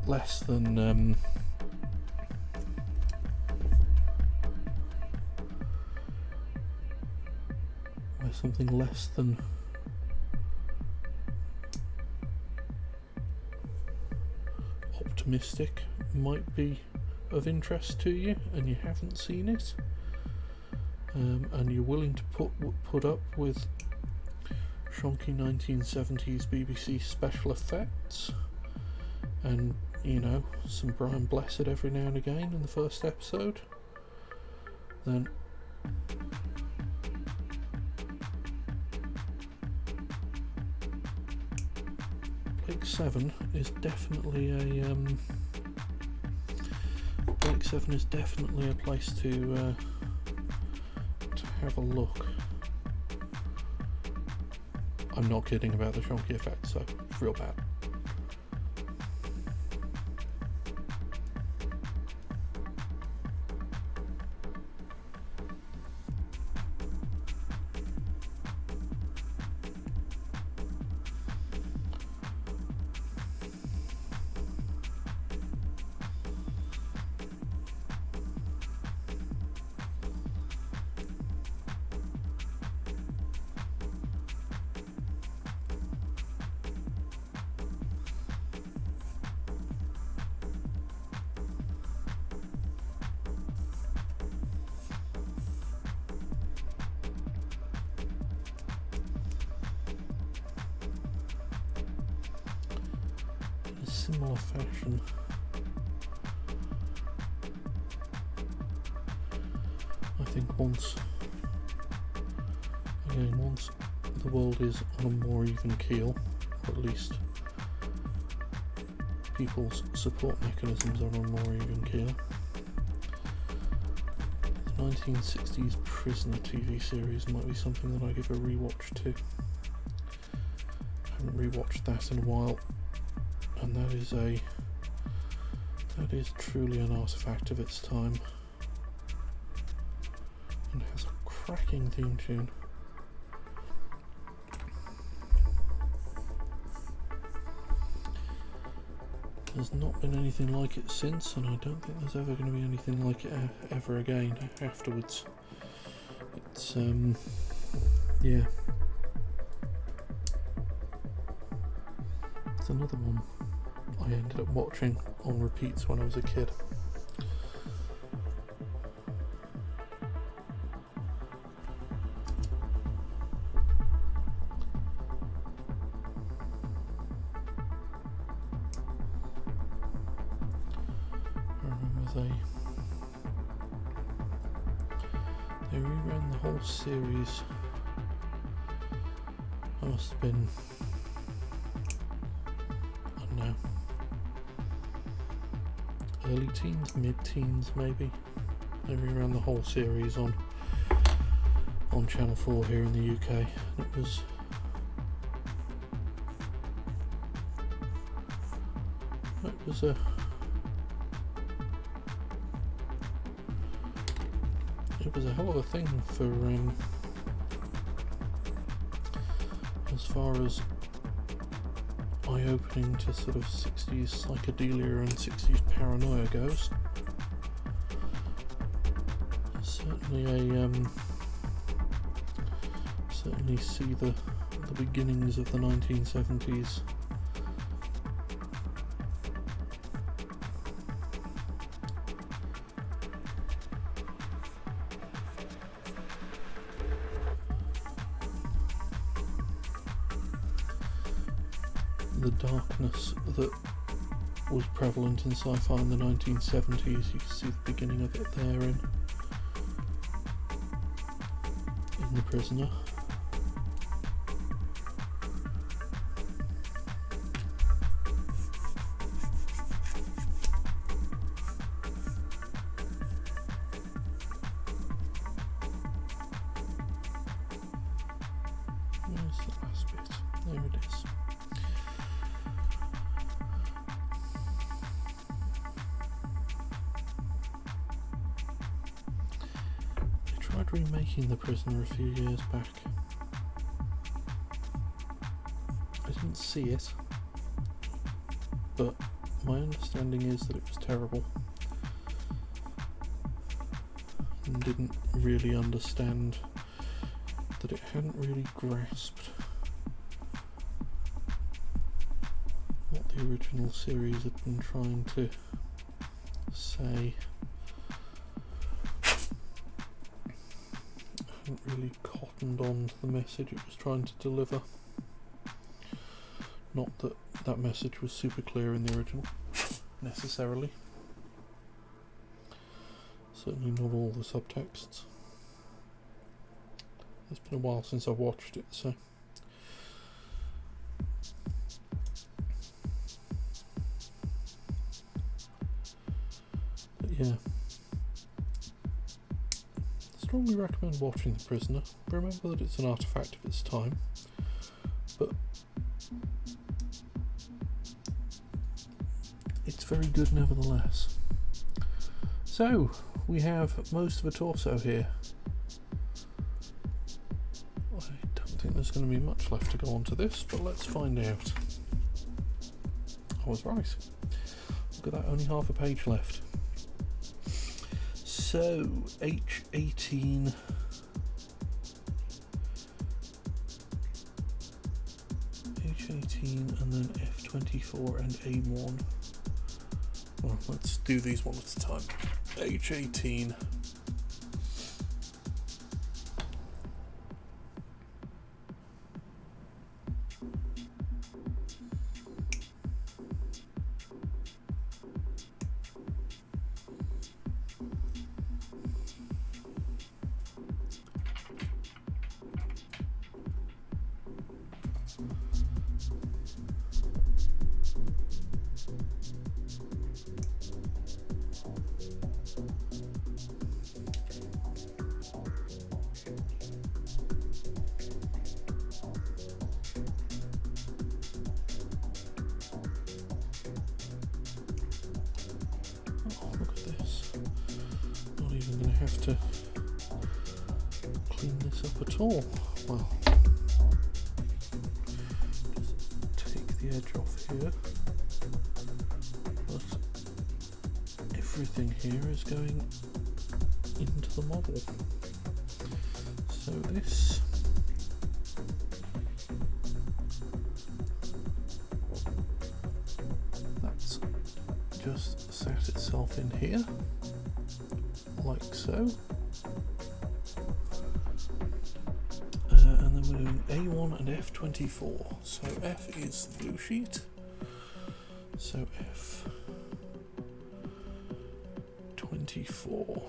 less than optimistic might be of interest to you, and you haven't seen it, and you're willing to put up with shonky 1970s BBC special effects, and, you know, some Brian Blessed every now and again in the first episode, then Blake 7 is definitely a place to have a look. I'm not kidding about the shonky effects, so it's real bad. similar fashion. I think once the world is on a more even keel, or at least people's support mechanisms are on a more even keel, the 1960s Prisoner TV series might be something that I give a rewatch to. I haven't rewatched that in a while, and that is truly an artifact of its time, and has a cracking theme tune. There's not been anything like it since, and I don't think there's ever going to be anything like it ever again afterwards. It's yeah. It's another one I ended up watching on repeats when I was a kid. They reran the whole series. I must have been, I don't know, early teens, mid-teens maybe. They reran the whole series on Channel 4 here in the UK. And it was a hell of a thing for as far as eye-opening to sort of 60s psychedelia and 60s paranoia goes. Certainly see the beginnings of the 1970s. The darkness that was prevalent in sci-fi in the 1970s, you can see the beginning of it there in The Prisoner. Where's the last bit? There it is. Remaking The Prisoner a few years back. I didn't see it, but my understanding is that it was terrible and didn't really understand that it hadn't really grasped what the original series had been trying to say. Really cottoned on to the message it was trying to deliver. Not that that message was super clear in the original, necessarily. Certainly not all the subtexts. It's been a while since I've watched it, so. But yeah. Strongly recommend watching The Prisoner. Remember that it's an artifact of its time, but it's very good nevertheless. So, we have most of a torso here. I don't think there's going to be much left to go on to this, but let's find out. I was right. Look at that, only half a page left. So, H18 and then F24 and A1. Well, let's do these one at a time. H18. I'm going to have to clean this up at all. Well, just take the edge off here, but everything here is going into the model. So this that's just sat itself in here like so. And then we're doing A1 and F24. So F is the blue sheet. So F24.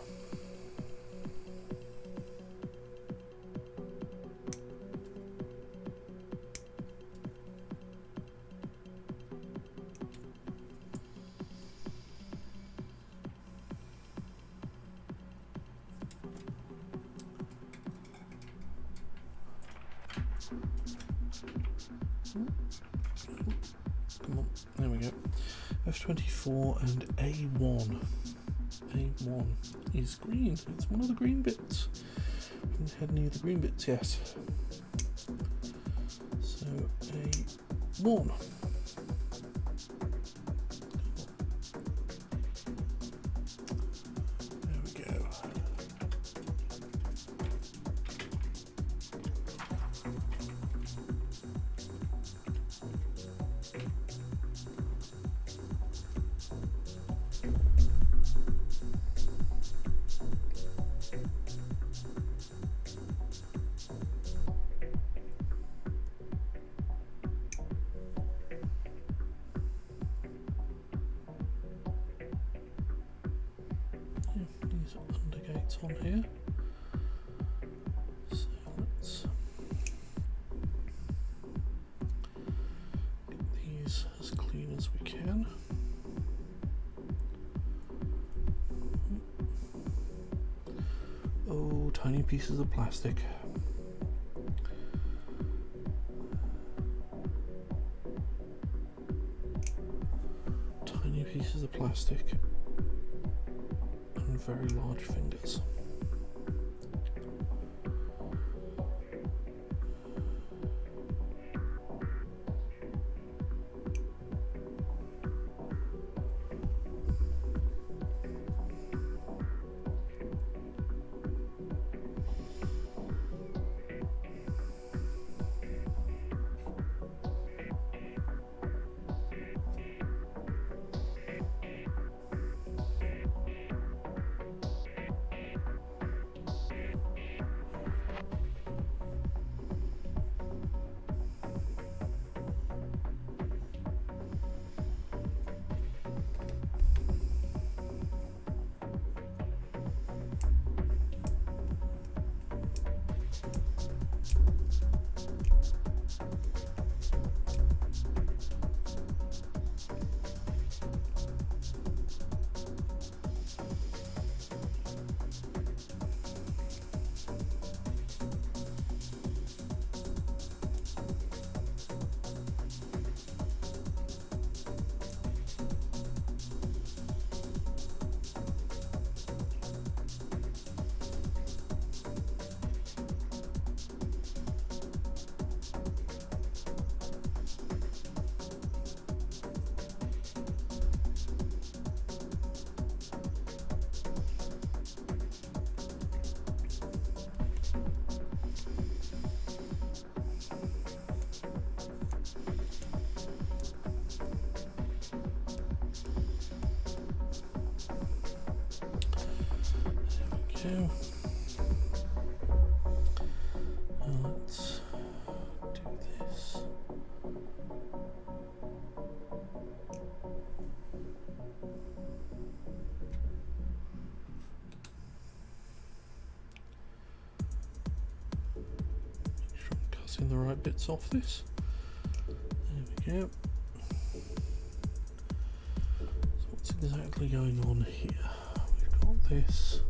Come on, there we go. F24 and A1. A1 is green. It's one of the green bits. Haven't had any of the green bits yet. So A1. There we go. These undergates on here. So let's get these as clean as we can. Oh, tiny pieces of plastic. Tiny pieces of plastic. And very large fingers. Now let's do this. Make sure I'm cutting the right bits off this. There we go. So what's exactly going on here? We've got this.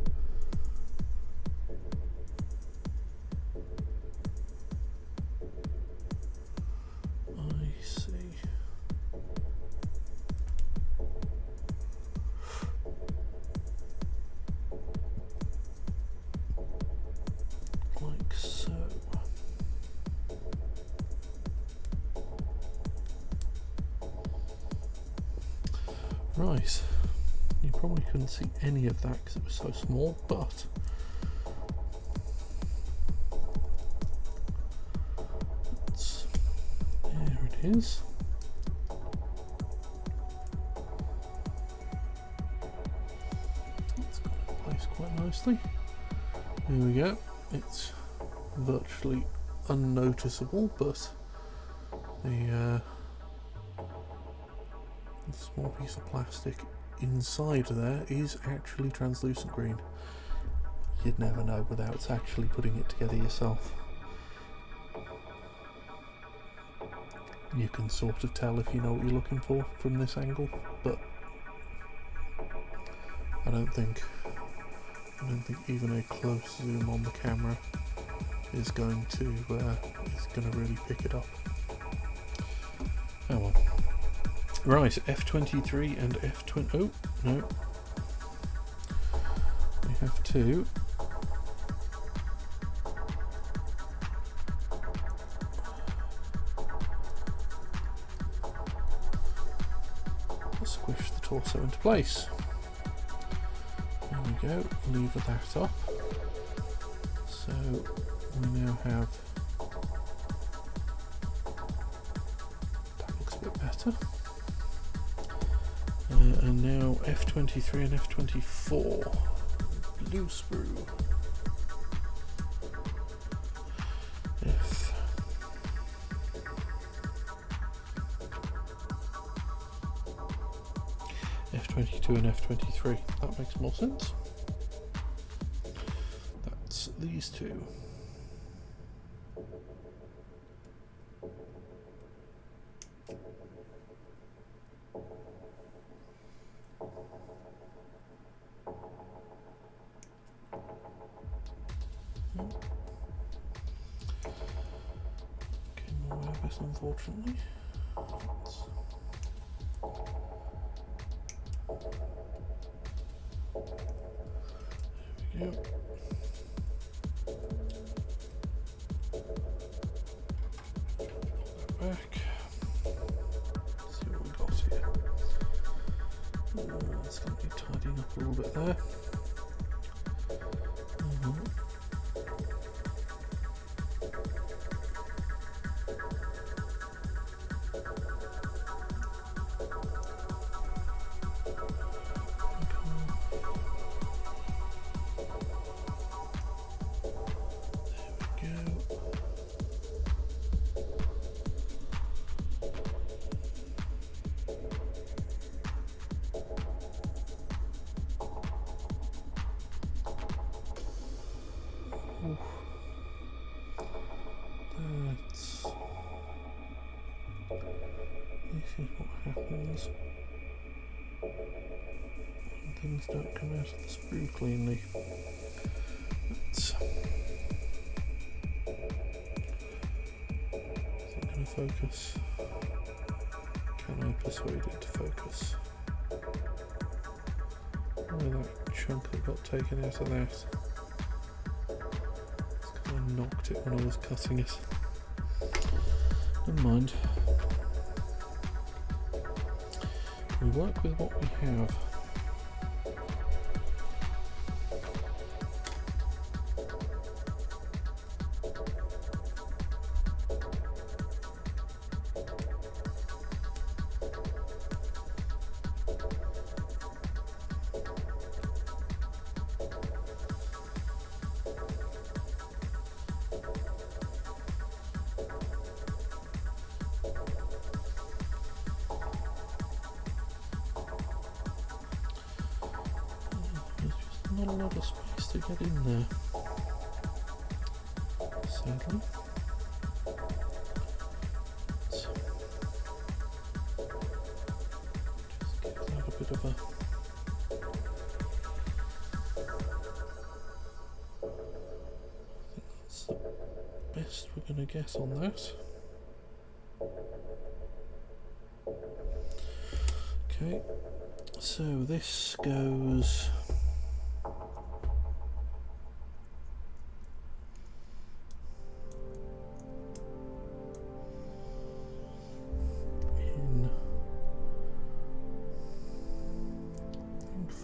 Right, you probably couldn't see any of that because it was so small, but there it is. It's got in place quite nicely. There we go. It's virtually unnoticeable, but the small piece of plastic inside there is actually translucent green. You'd never know without actually putting it together yourself. You can sort of tell if you know what you're looking for from this angle, but I don't think even a close zoom on the camera is going to really pick it up. Oh well. Right, F23 and F20. Oh no, we have two. Squish the torso into place. There we go. Lever that up. So we now have. That looks a bit better. And now F23 and F24. Blue sprue. F22 and F23. That makes more sense. That's these two. Unfortunately. There we go. Pull that back. See what we got here. It's going to be tidying up a little bit there. This is what happens when things don't come out of the sprue cleanly. Is it going to focus? Can I persuade it to focus? Oh, that chunk that got taken out of that. It's because I knocked it when I was cutting it. Never mind. We work with what we have. Not a lot of space to get in there, sadly. So, just give that a bit of a... I think that's the best we're going to get on that. Okay, so this goes...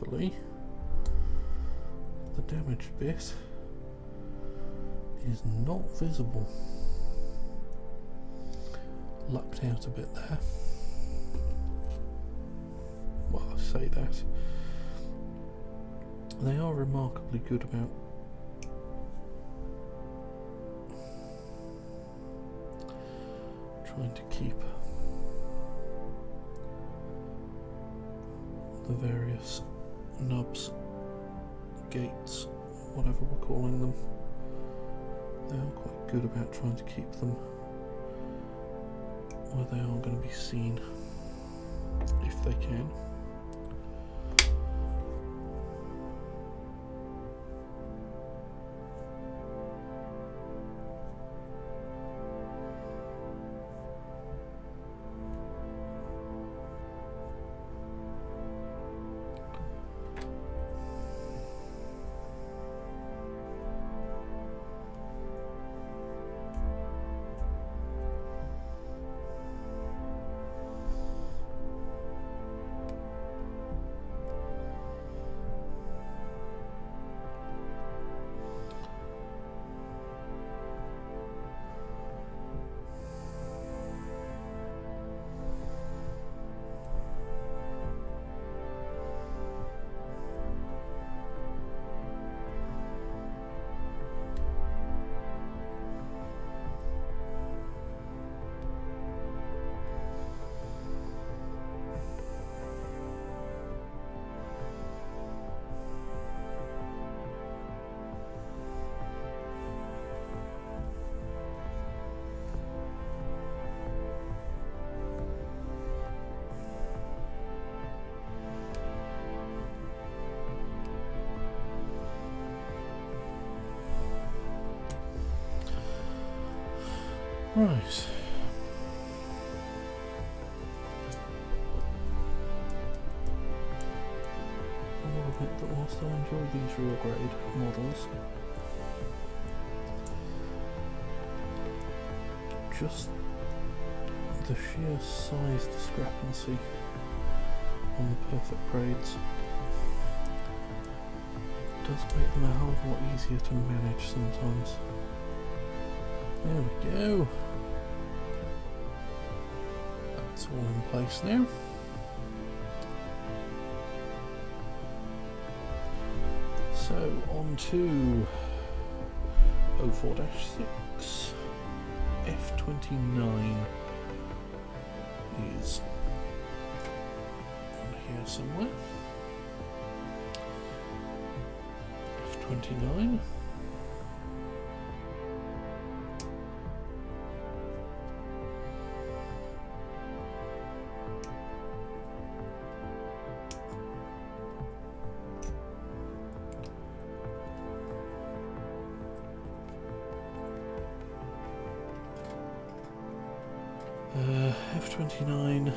thankfully the damaged bit is not visible. Lucked out a bit there. Well, I say that. They are remarkably good about trying to keep the various nubs, gates, whatever we're calling them. They are quite good about trying to keep them where they are going to be seen if they can. Right. I will admit that whilst I enjoy these real grade models, just the sheer size discrepancy on the perfect grades does make them a hell of a lot easier to manage sometimes. There we go. That's all in place now. So on to 04-6. F29 is on here somewhere. F29. F29,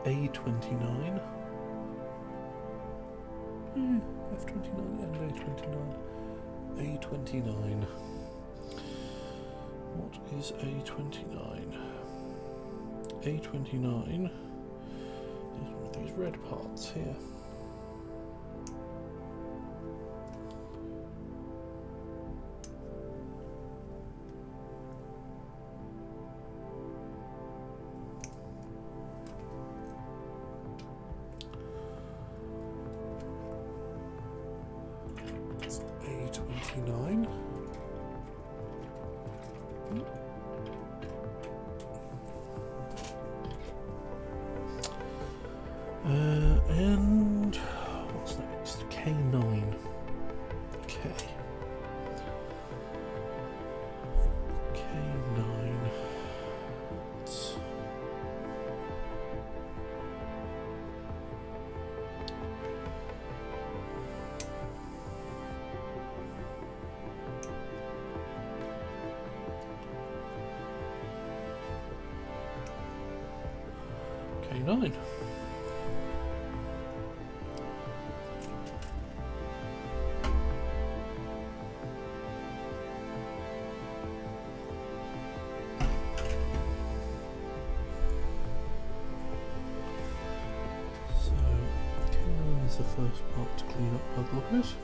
A29. F29 and A29. A29. What is A29? A29 is one of these red parts here. A29. And what's next? K9. Okay. K9. It's K9. the first part to clean up bug loggers.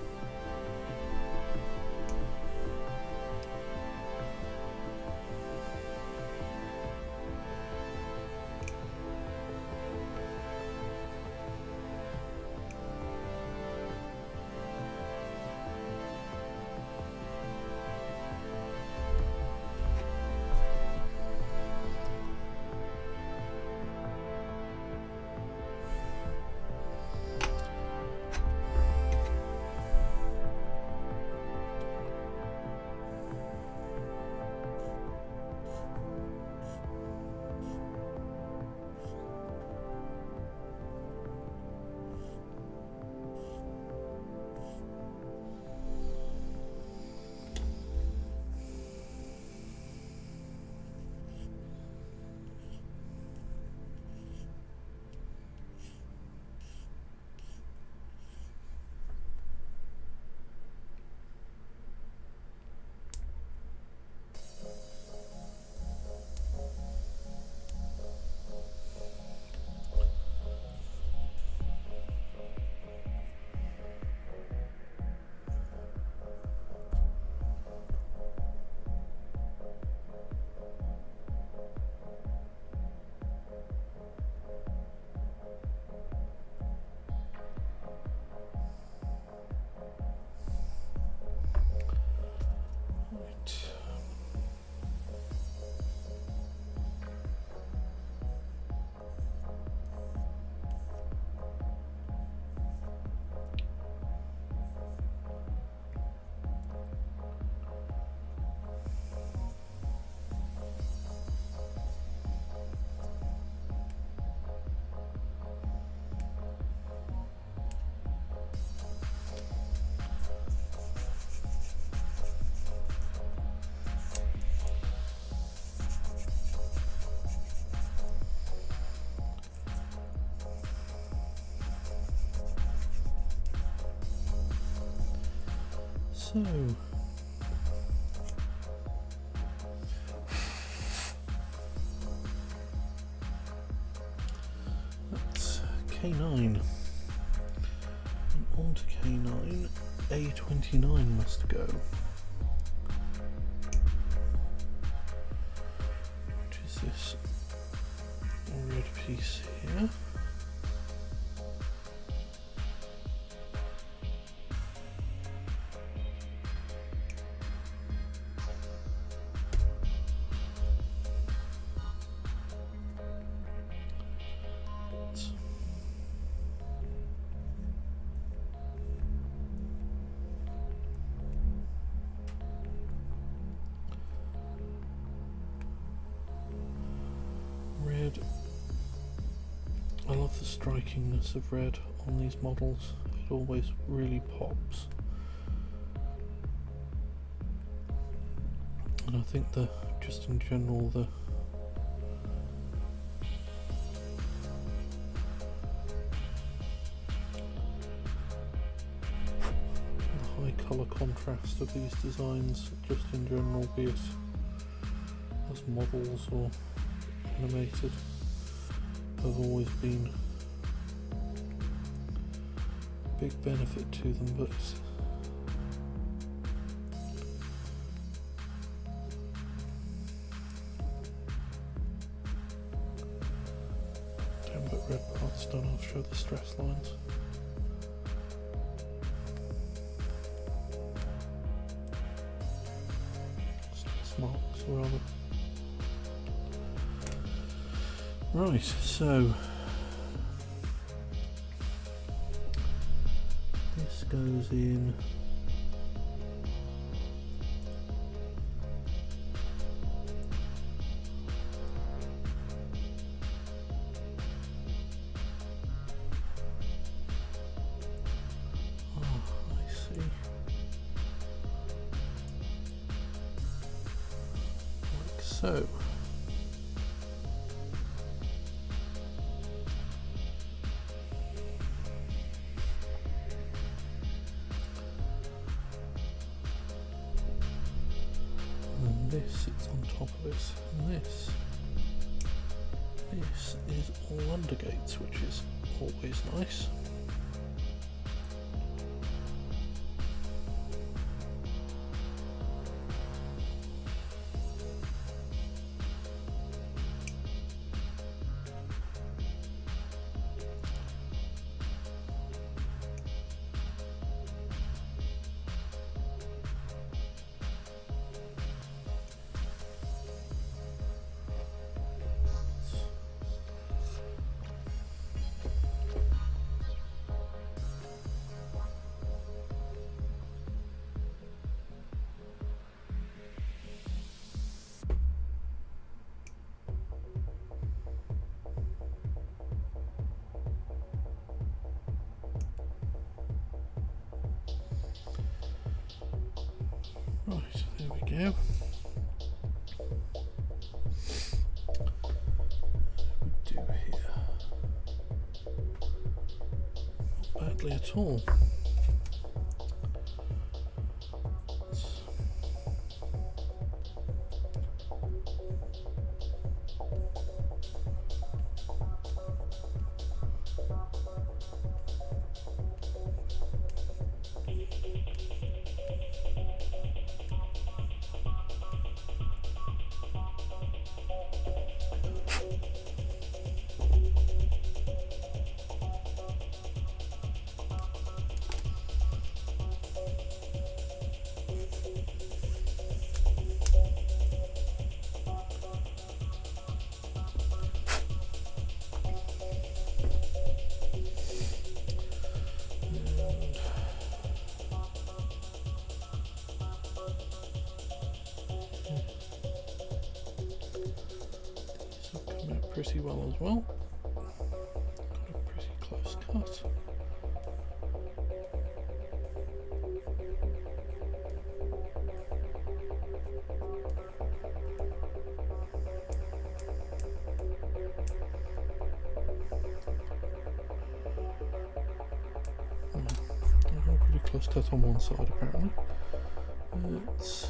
So, that's K9, and on to K9, A29 must go, which is this red piece here. I love the strikingness of red on these models, it always really pops. And I think just in general, the high colour contrast of these designs, just in general, be it as models or animated, have always been a big benefit to them, but red parts don't have to show the stress lines. Stress marks, rather. Right, so this goes in so. And this sits on top of this, and this is all undergates, which is always nice. Right, there we go. What do we do here? Not badly at all. Pretty well as well. Got a pretty close cut. Pretty close cut on one side apparently. Let's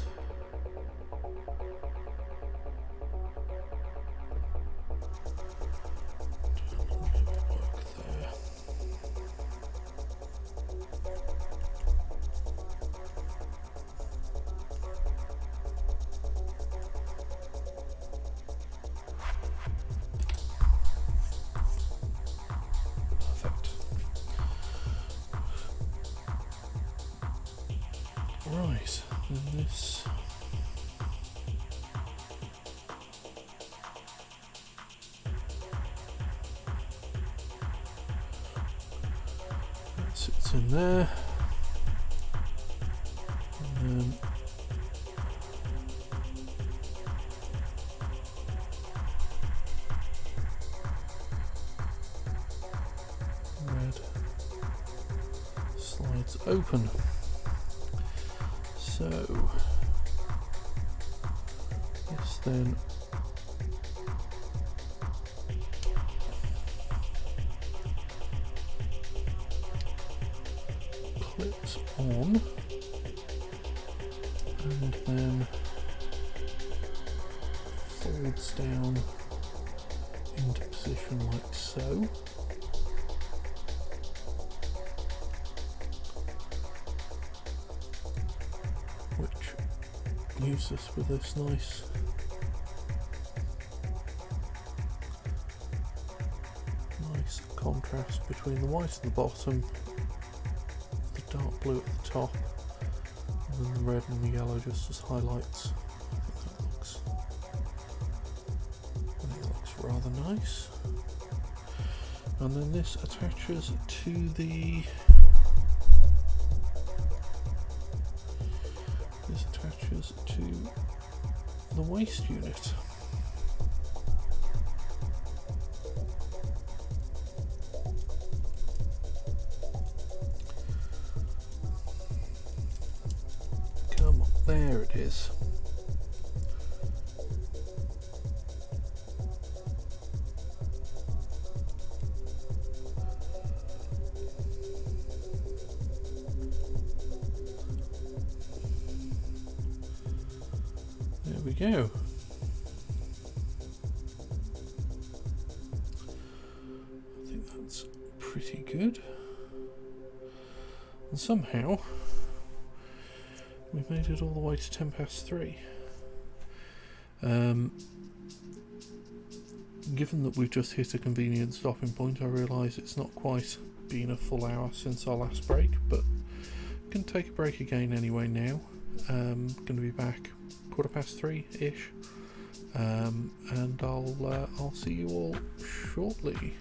right, and this that sits in there, and then red slides open. So this then clips on and then folds down into position like so. Leaves us with this nice contrast between the white at the bottom, the dark blue at the top, and then the red and the yellow just as highlights. I think that looks rather nice. And then this attaches to the waist unit. Come on, there it is. There we go. I think that's pretty good. And somehow we've made it all the way to 3:10. Given that we've just hit a convenient stopping point, I realise it's not quite been a full hour since our last break, but I'm going to take a break again anyway now. Going to be back 3:15-ish, and I'll see you all shortly.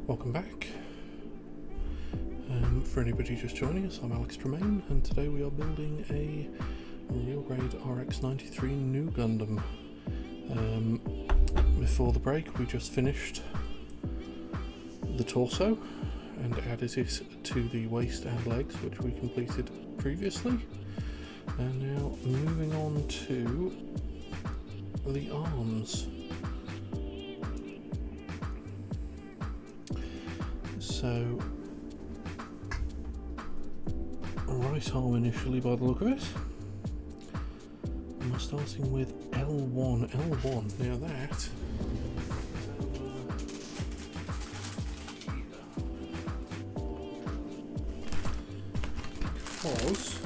Welcome back. For anybody just joining us, I'm Alex Tremaine, and today we are building a real grade RX-93 new Gundam. Before the break, we just finished the torso and added it to the waist and legs, which we completed previously. And now moving on to the arms. So, right arm initially by the look of it. And we're starting with L1. L1, now that because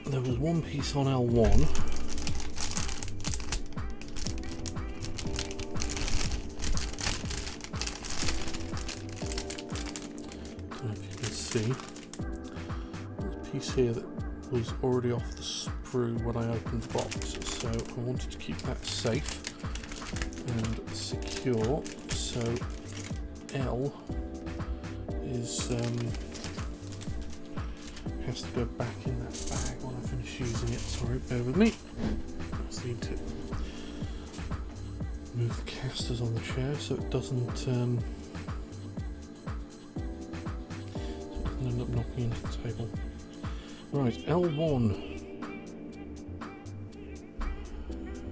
there was one piece on L1 I don't know if you can see, there's a piece here that was already off the sprue when I opened the box, so I wanted to keep that safe and secure, so L is has to go back in that bag when I finish using it. Sorry, bear with me. I just need to move the casters on the chair so it doesn't end up knocking into the table. Right, L1.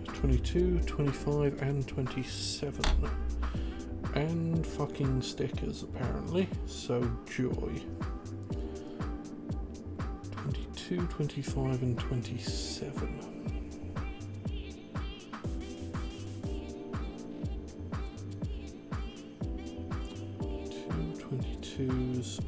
22, 25 and 27. And fucking stickers apparently, so joy. 22, 25 and 27. Two 22s.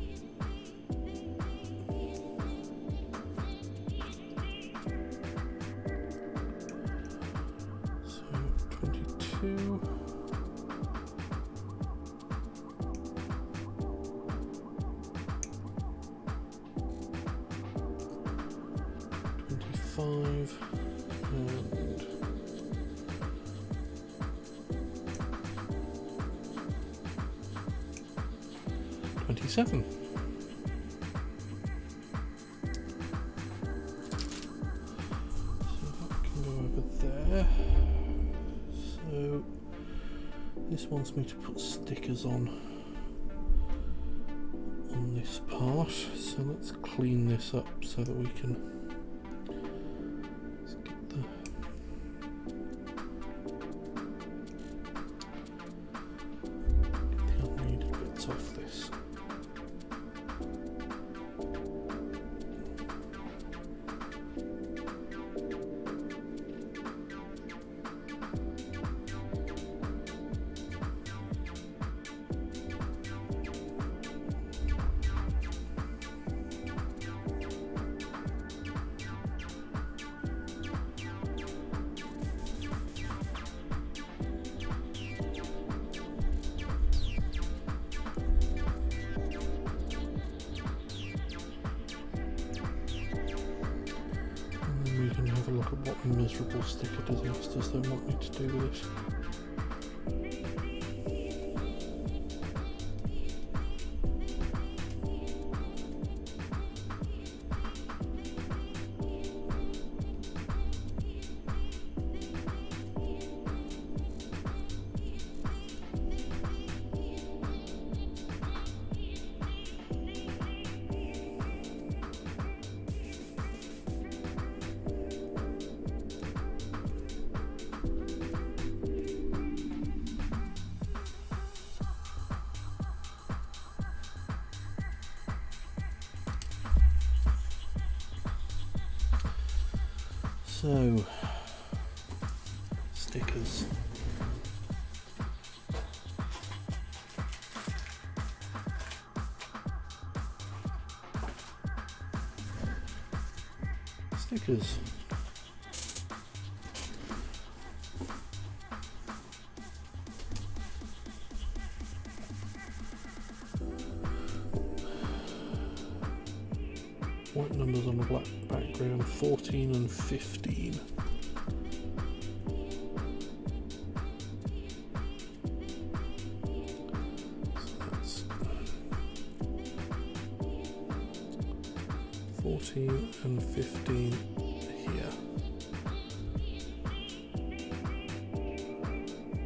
So 22. 25 and 27. So that can go over there. So this wants me to put stickers on this part. So let's clean this up so that we can off this. We can have a look at what miserable sticker disasters they want me to do with it. So, stickers. Stickers. white numbers on a black background, 14 and 15. So that's 14 and 15 here,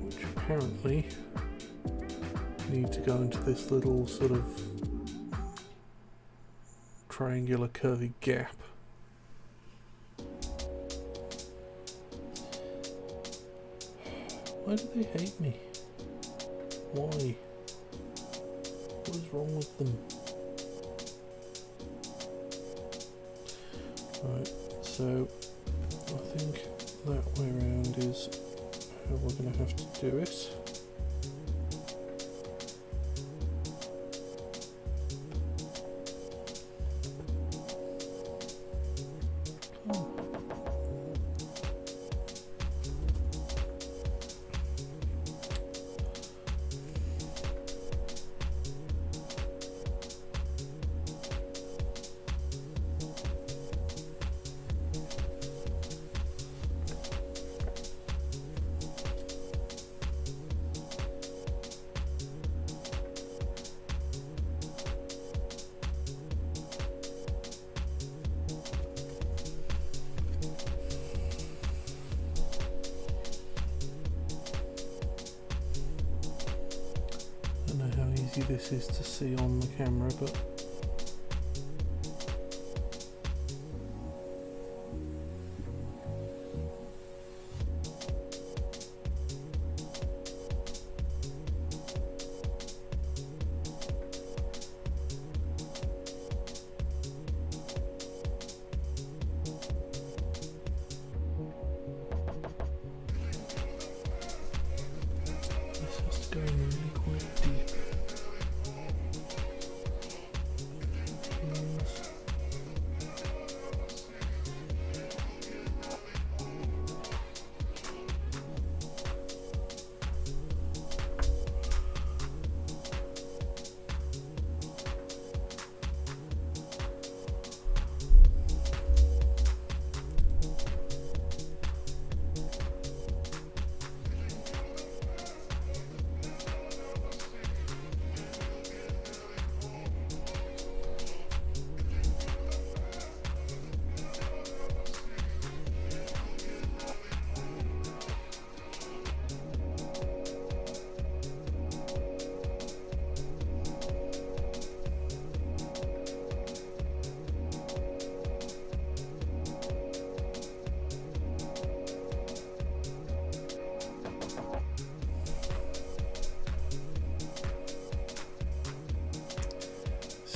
which apparently need to go into this little sort of triangular curvy gap. Why do they hate me? Why? What is wrong with them? Right, so I think that way around is how we're going to have to do it. This is to see on the camera, but this has to go in really quite deep.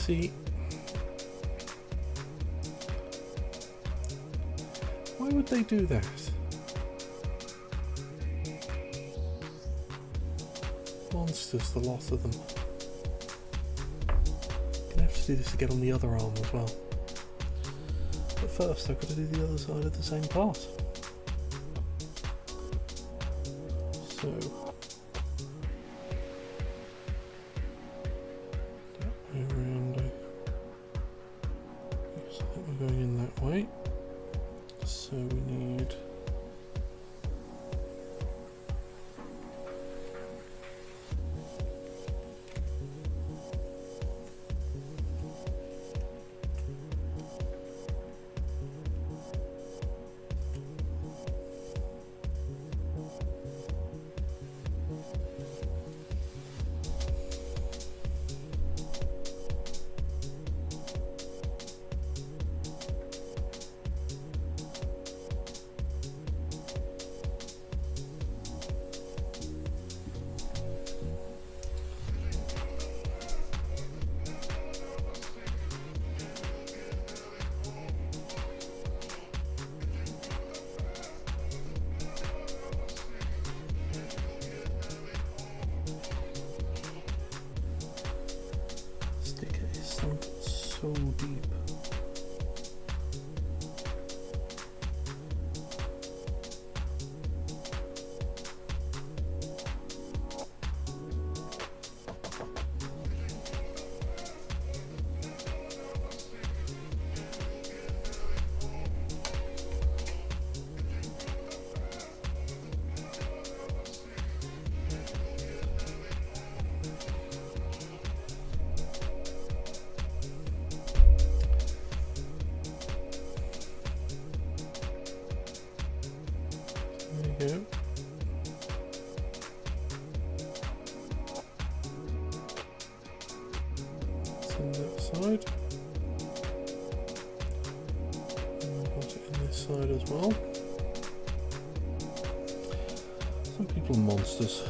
See, why would they do that? Monsters, the lot of them. Gonna have to do this again on the other arm as well. But first, I've got to do the other side of the same part. So. Going in that way, so we need so deep. it in that side. And put it in this side as well. Some people are monsters.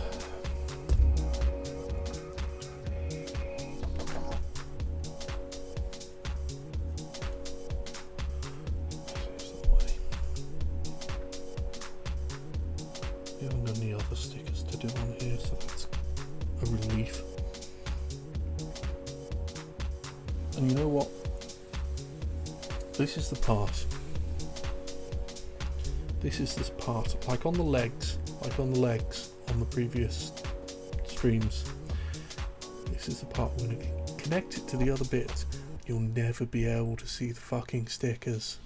We haven't got any other stickers to do on here, so that's a relief. And you know what? This is the part. This is this part, like on the legs on the previous streams. This is the part when you connect it to the other bits, you'll never be able to see the fucking stickers.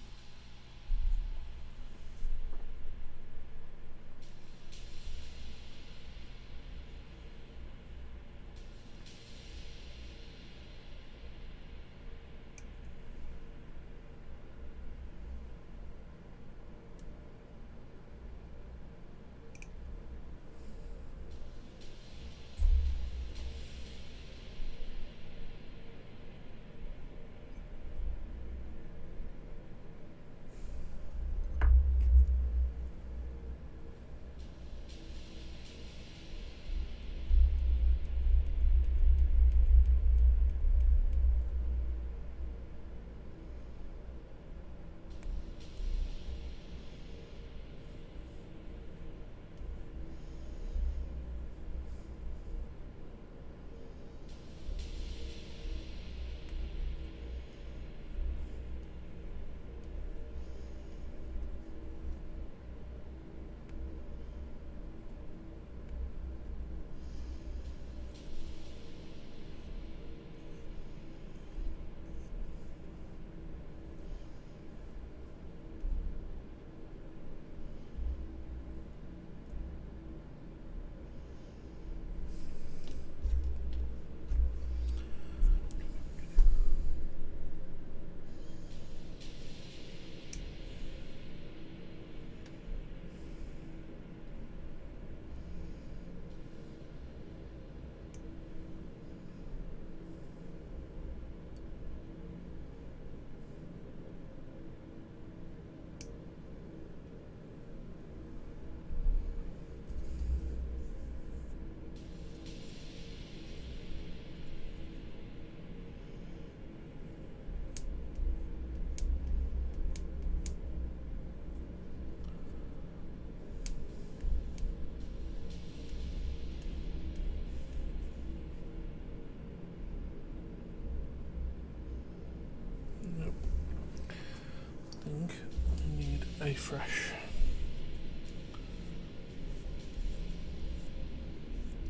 I need a fresh.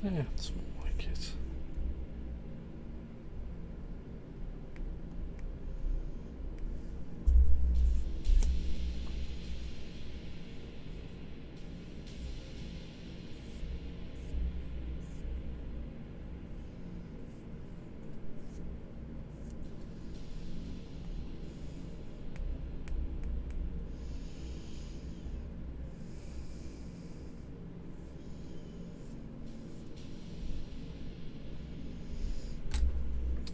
Yeah, it's more like it.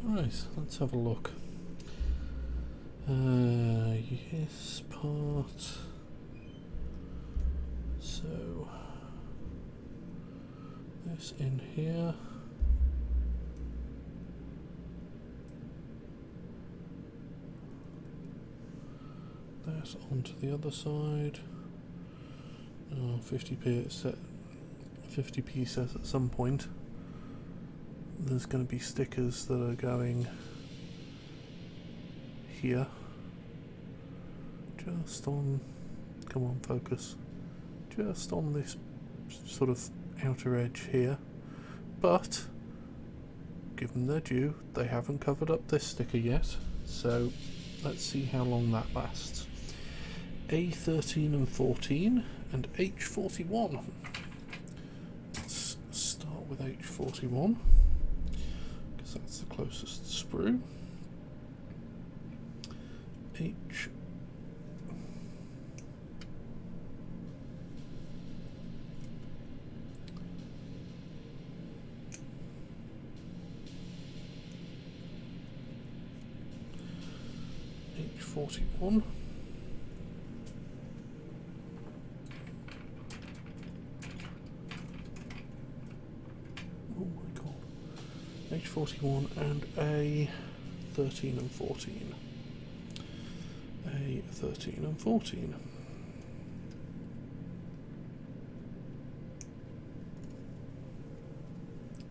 Right, let's have a look. Yes, part. So this in here. That onto the other side. 50p set. 50p says at some point there's going to be stickers that are going here, just on, come on focus, just on this sort of outer edge here, but give them their due, they haven't covered up this sticker yet, so let's see how long that lasts. A13 and 14 and H41. Let's start with H41 because that's the closest sprue. H. H41. Oh my god. H41 and a 13 and 14. A 13 and 14.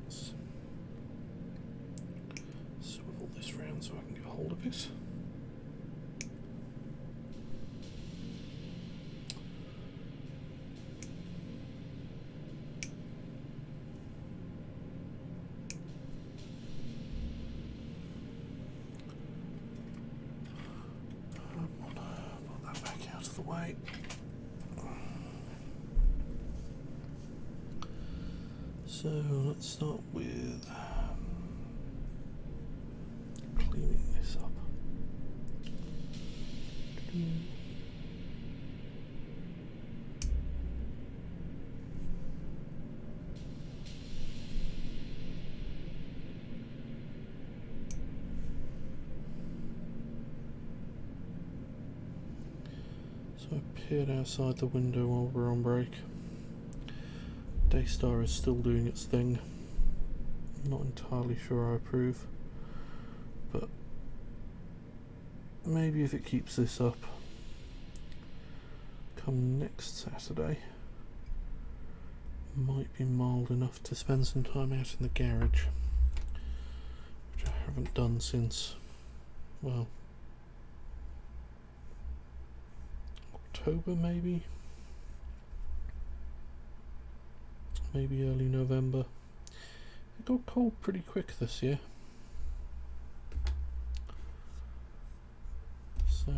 Let's swivel this round so I can get a hold of it. The way. So let's start with cleaning this up. So I peered outside the window while we're on break. Daystar is still doing its thing. I'm not entirely sure I approve, but maybe if it keeps this up, come next Saturday, might be mild enough to spend some time out in the garage, which I haven't done since, well, October maybe early November. It got cold pretty quick this year, so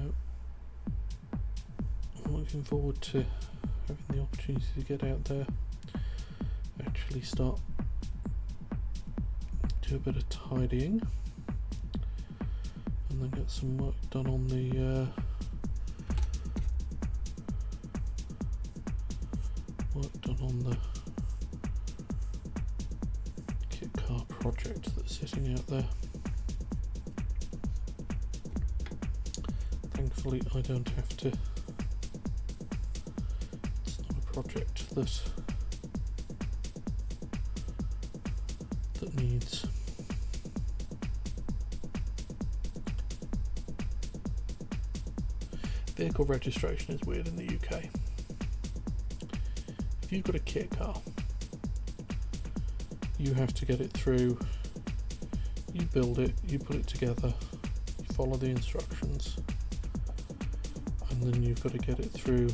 I'm looking forward to having the opportunity to get out there, actually start do a bit of tidying, and then get some work done on the kit car project that's sitting out there. Thankfully I don't have to, it's not a project that needs vehicle registration. Is weird in the UK. If you've got a kit car, you have to get it through, you build it, you put it together, you follow the instructions, and then you've got to get it through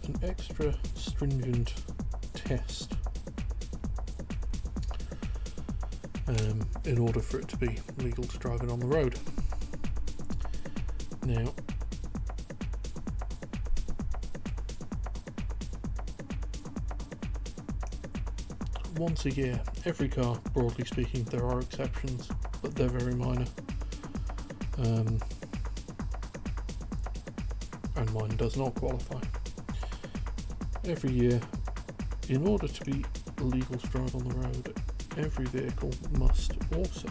an extra stringent test in order for it to be legal to drive it on the road. Now, once a year, every car, broadly speaking, there are exceptions, but they're very minor. And mine does not qualify. Every year, in order to be legal to drive on the road, every vehicle must also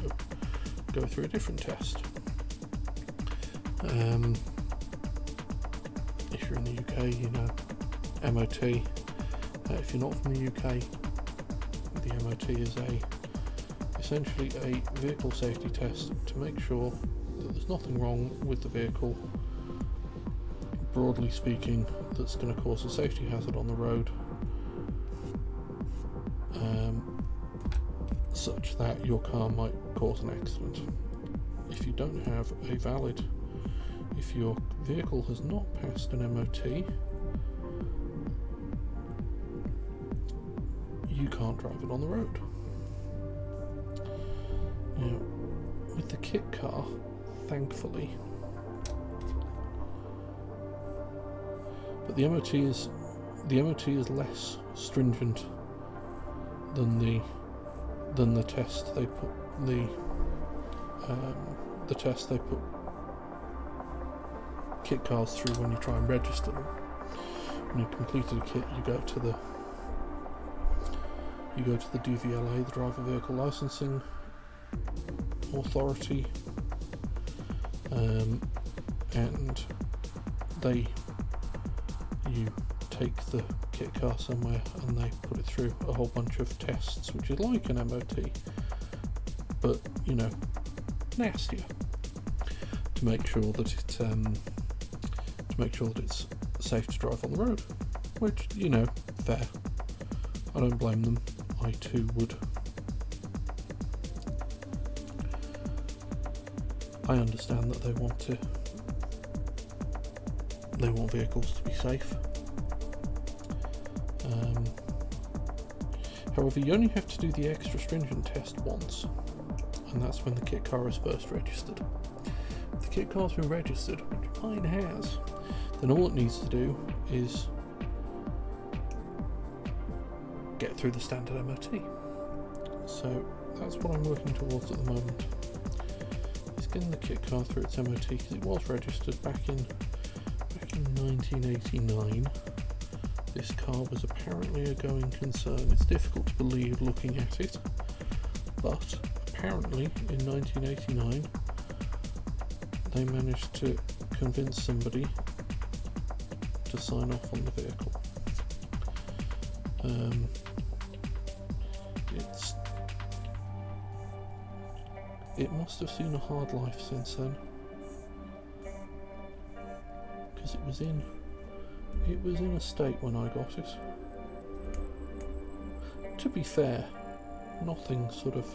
go through a different test. If you're in the UK, you know, MOT. If you're not from the UK, the MOT is essentially a vehicle safety test to make sure that there's nothing wrong with the vehicle, broadly speaking, that's going to cause a safety hazard on the road, such that your car might cause an accident. If you don't have a valid, if your vehicle has not passed an MOT, you can't drive it on the road. Now, with the kit car, thankfully, but the MOT is less stringent than the test they put the test they put kit cars through when you try and register them. When you've completed a kit, you go to the DVLA, the driver vehicle licensing authority, and you take the kit car somewhere and they put it through a whole bunch of tests, which is like an MOT, but you know, nastier, to make sure that it's safe to drive on the road. Which, you know, fair. I don't blame them. I too would. I understand that they want vehicles to be safe. However, you only have to do the extra stringent test once, and that's when the kit car is first registered. If the kit car's been registered, which mine has, then all it needs to do is get through the standard MOT. So that's what I'm working towards at the moment. Is getting the kit car through its MOT, because it was registered back in 1989. This car was apparently a going concern. It's difficult to believe looking at it, but apparently in 1989 they managed to convince somebody to sign off on the vehicle. It must have seen a hard life since then, because it was in a state when I got it. To be fair, nothing sort of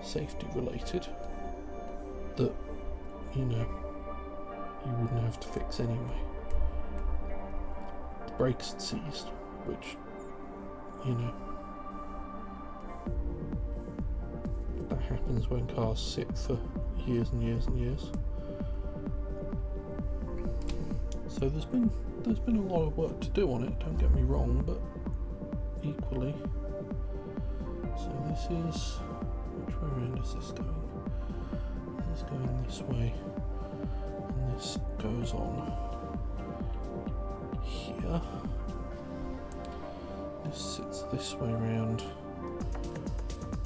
safety related that, you know, you wouldn't have to fix anyway. The brakes had seized, which, you know, that happens when cars sit for years and years and years. So there's been a lot of work to do on it, don't get me wrong, but equally. So this is, which way around is this going? This is going this way, and this goes on here. This sits this way around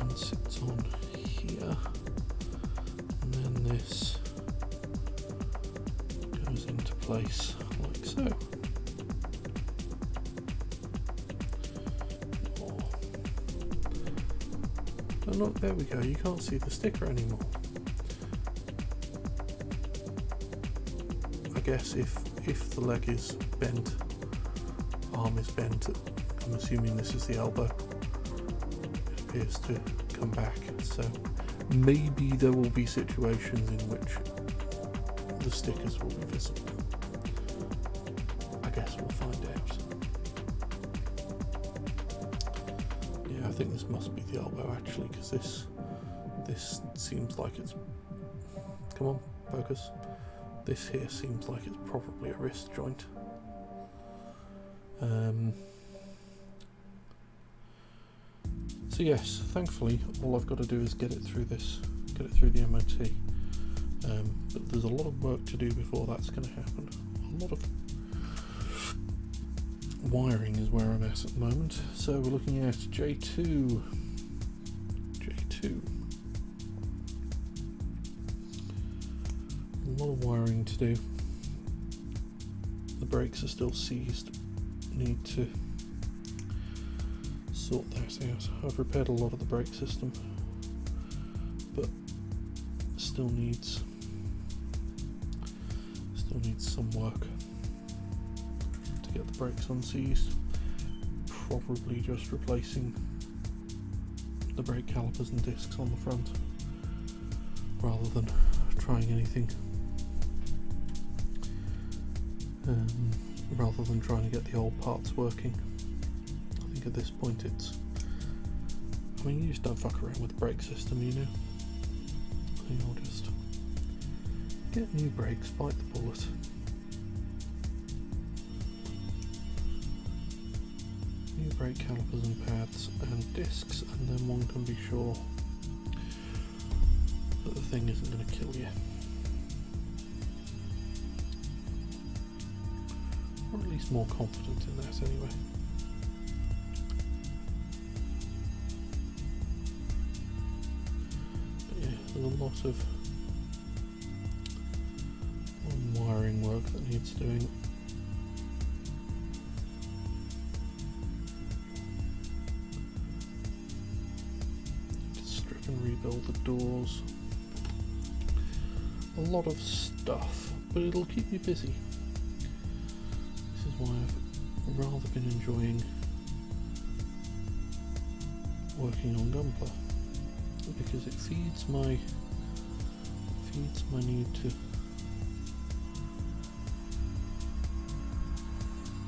and sits on here, and then this goes into place like so. Oh look, there we go, you can't see the sticker anymore. I guess if the leg is bent, arm is bent, I'm assuming this is the elbow, it appears to come back, so maybe there will be situations in which the stickers will be visible. I guess we'll find out. Yeah, I think this must be the elbow actually, because this seems like it's, come on, focus. This here seems like it's probably a wrist joint. So yes, thankfully all I've got to do is get it through the MOT. But there's a lot of work to do before that's going to happen. A lot of wiring is where I'm at the moment. So we're looking at J2. A lot of wiring to do. The brakes are still seized. Need to sort that out. I've repaired a lot of the brake system, but still needs some work to get the brakes unseized. Probably just replacing the brake calipers and discs on the front, rather than trying anything. Rather than trying to get the old parts working. I think at this point I mean, you just don't fuck around with the brake system, you know. You'll just get new brakes, bite the bullet. New brake calipers and pads and discs, and then one can be sure that the thing isn't going to kill you. Or at least more confident in that anyway. But yeah, lot of wiring work that needs doing. Strip and rebuild the doors. A lot of stuff, but it'll keep me busy. This is why I've rather been enjoying working on Gunpla, because it feeds my need to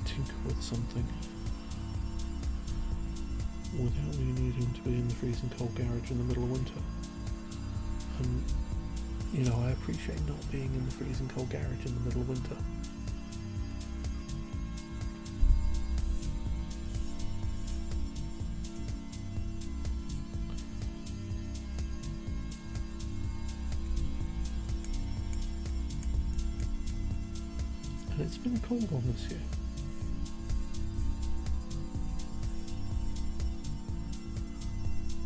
tinker with something without me needing to be in the freezing cold garage in the middle of winter. And you know, I appreciate not being in the freezing cold garage in the middle of winter. And it's been a cold one this year.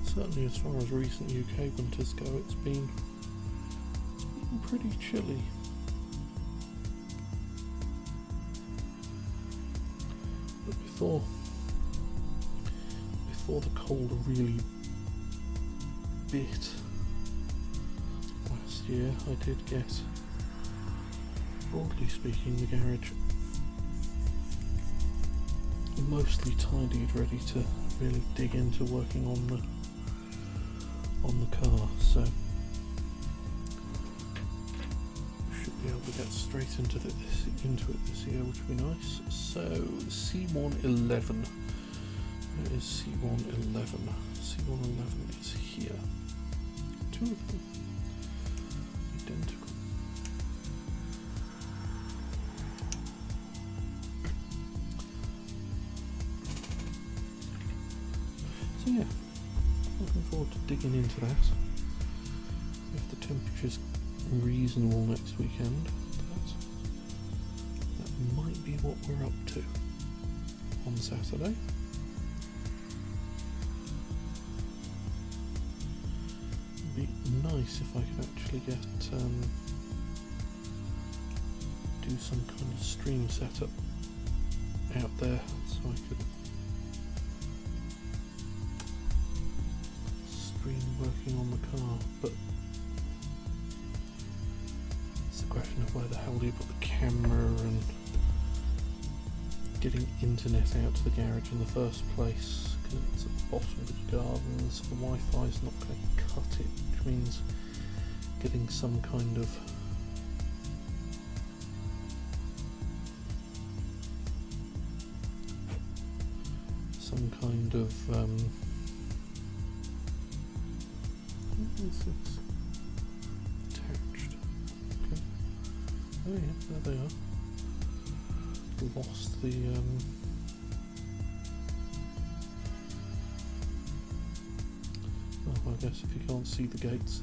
Certainly as far as recent UK winters go, it's been pretty chilly. But before the cold really bit last year, I did get, broadly speaking, the garage mostly tidied, ready to really dig into working on the car, so should be able to get straight into it this year, which would be nice. So C111, where is C111? C111 is here. Two of them, identical. So yeah, looking forward to digging into that. If the temperature's reasonable next weekend, that might be what we're up to on Saturday. It'd be nice if I could actually get do some kind of stream setup out there, so I could stream working on the car, but it's a question of where the hell do you put the camera and getting internet out to the garage in the first place, because it's at the bottom of the gardens. The Wi-Fi's not going to cut it, which means getting some kind of what is this? Attached. Okay. Oh yeah, there they are. Lost the oh, I guess if you can't see the gates,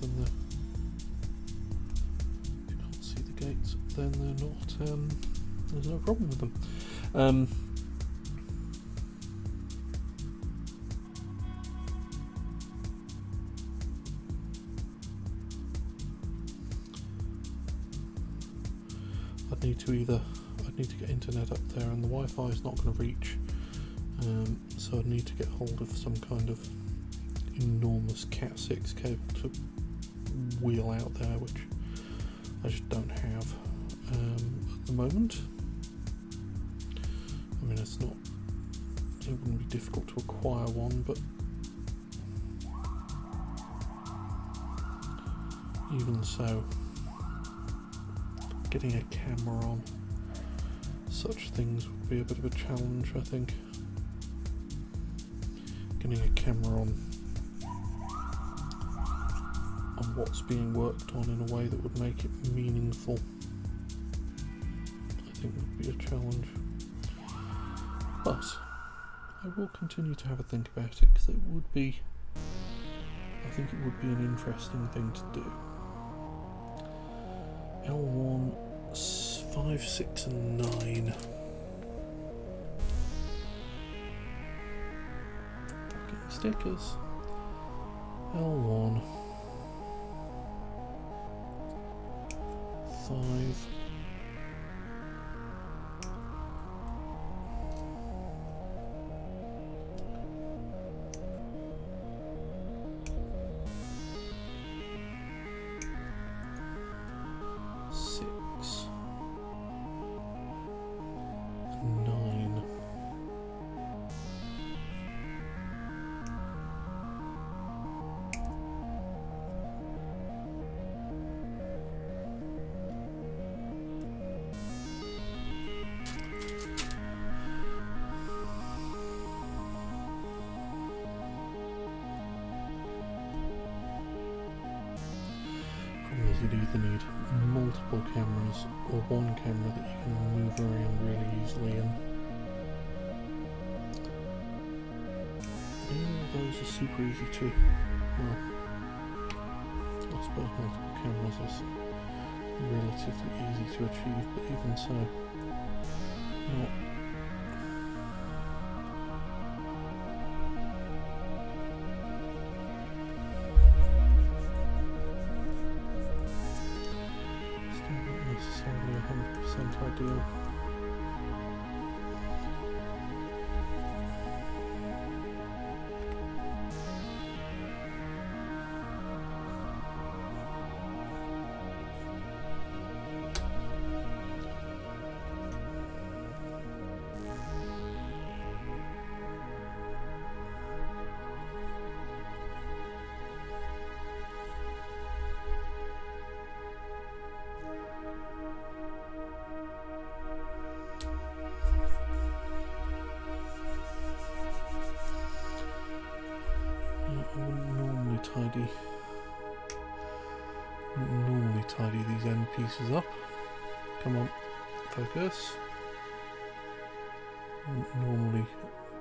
then they're not there's no problem with them. I'd need to get internet up there, and the Wi-Fi is not going to reach, so I'd need to get hold of some kind of enormous Cat 6 cable to wheel out there, which I just don't have at the moment. I mean, it wouldn't be difficult to acquire one, but even so, getting a camera on such things would be a bit of a challenge, I think. Getting a camera on what's being worked on in a way that would make it meaningful, I think would be a challenge. But I will continue to have a think about it, because I think it would be an interesting thing to do. L1, 5, 6 and 9. Fucking stickers. L1. 5. You'd either need multiple cameras or one camera that you can move around really easily in. Neither of those are super easy to, well, I suppose multiple cameras is relatively easy to achieve, but even so, not. Necessarily 100% ideal. I wouldn't normally tidy these end pieces up. Come on, focus. I wouldn't normally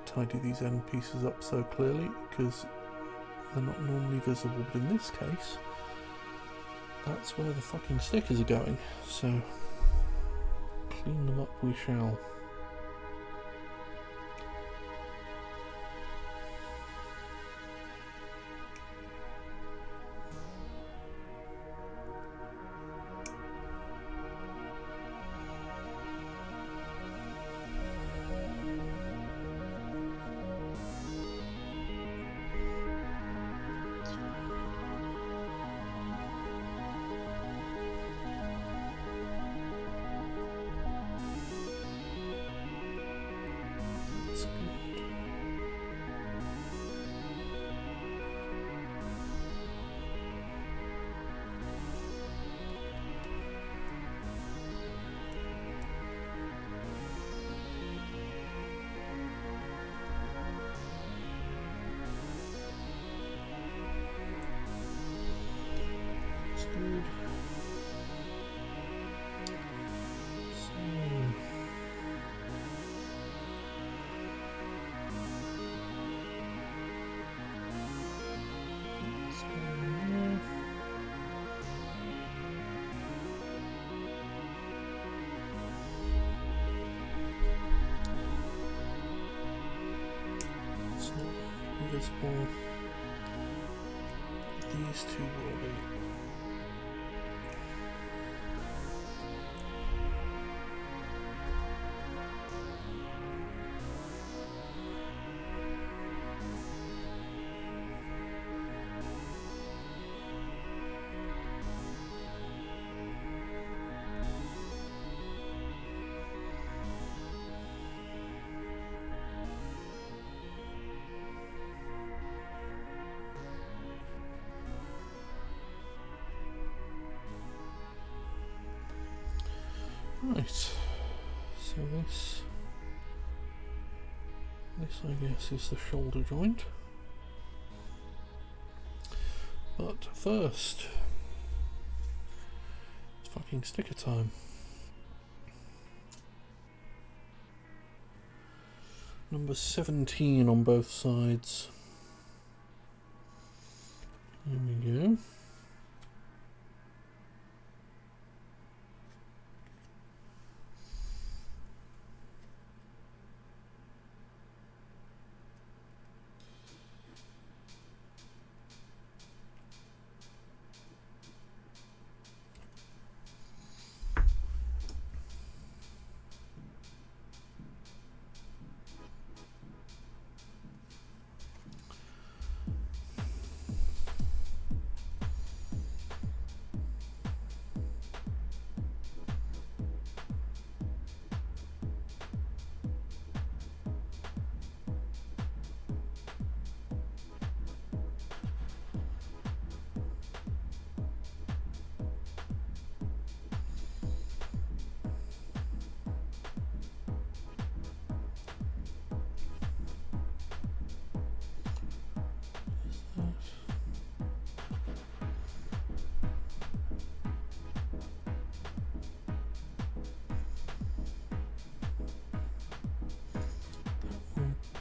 tidy these end pieces up so clearly because they're not normally visible, but in this case, that's where the fucking stickers are going, so clean them up we shall. Visible. These two will be. Right, so this I guess is the shoulder joint, but first, it's fucking sticker time. Number 17 on both sides. There we go.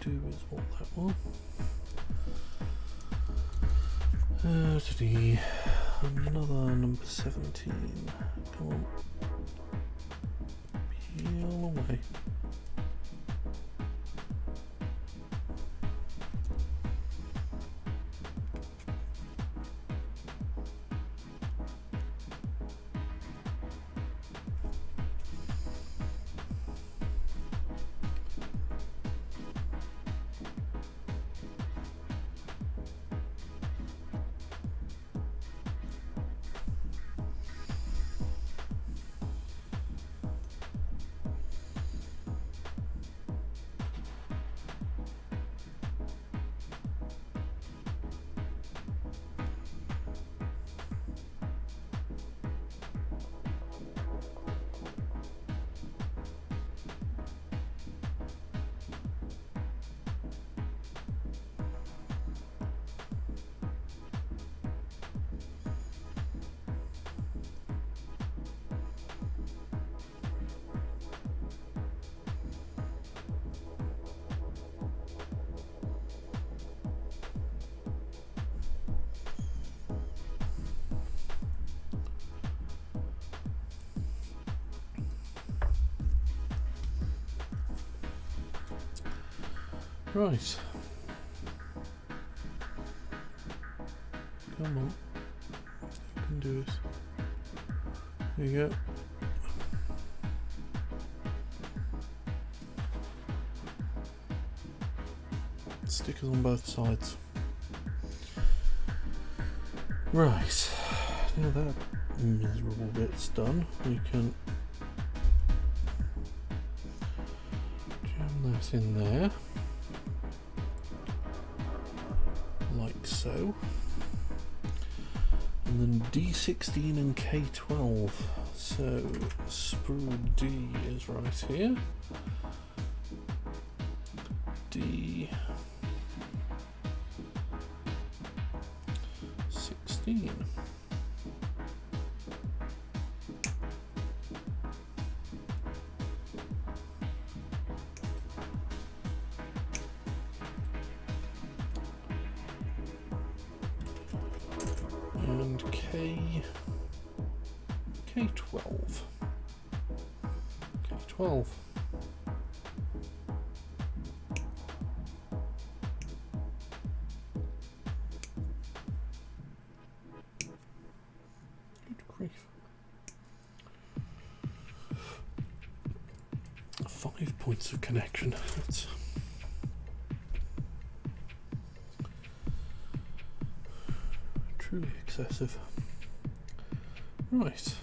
do is what that will. Another number 17. Come on. Peel away. Right. Come on. You can do this. There you go. Stickers on both sides. Right. Now that miserable bit's done, we can jam that in there. Like so. And then D16 and K12. So sprue D is right here. D16. And K12. K12. Good grief. 5 points of connection. That's truly excessive. Right.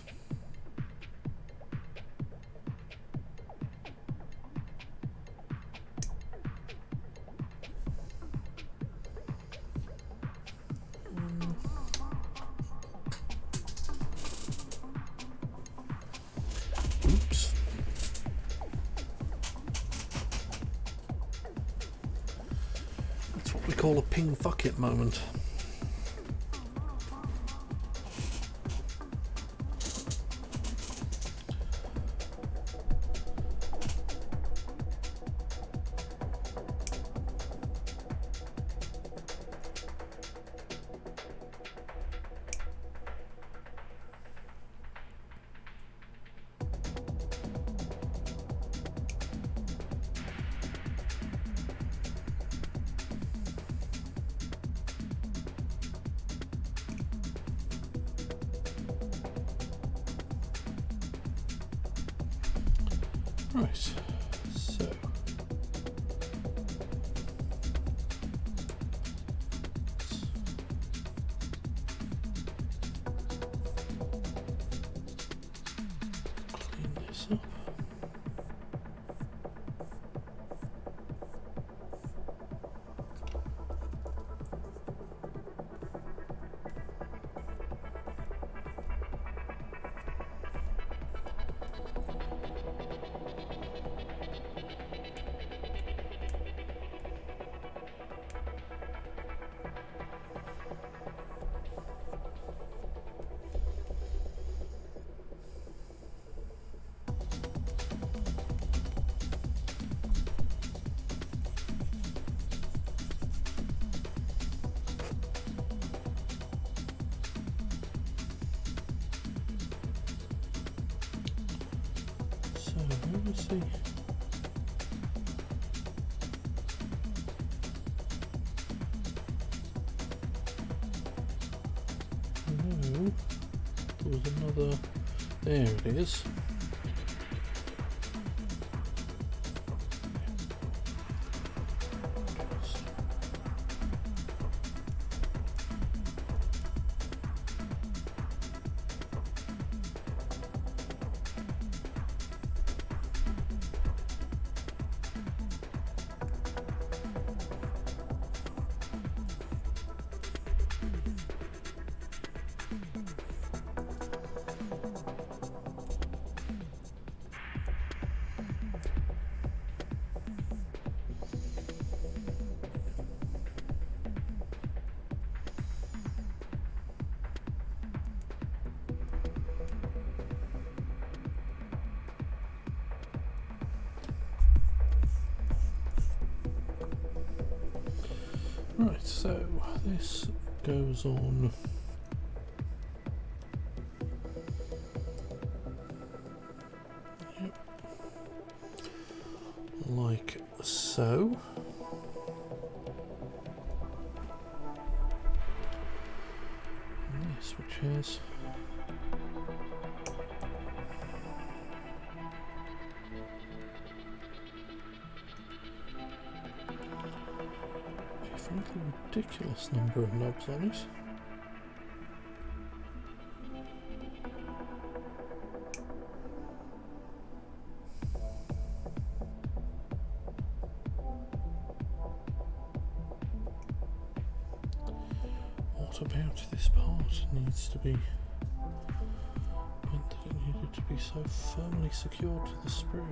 Oops. That's what we call a ping fuck it moment. Right, so clean this up. Let's see. No, there was another. There it is. Right, so this goes on like so. And this, which is a ridiculous number of knobs on it. What about this part needs to be meant that it needed to be so firmly secured to the sprue?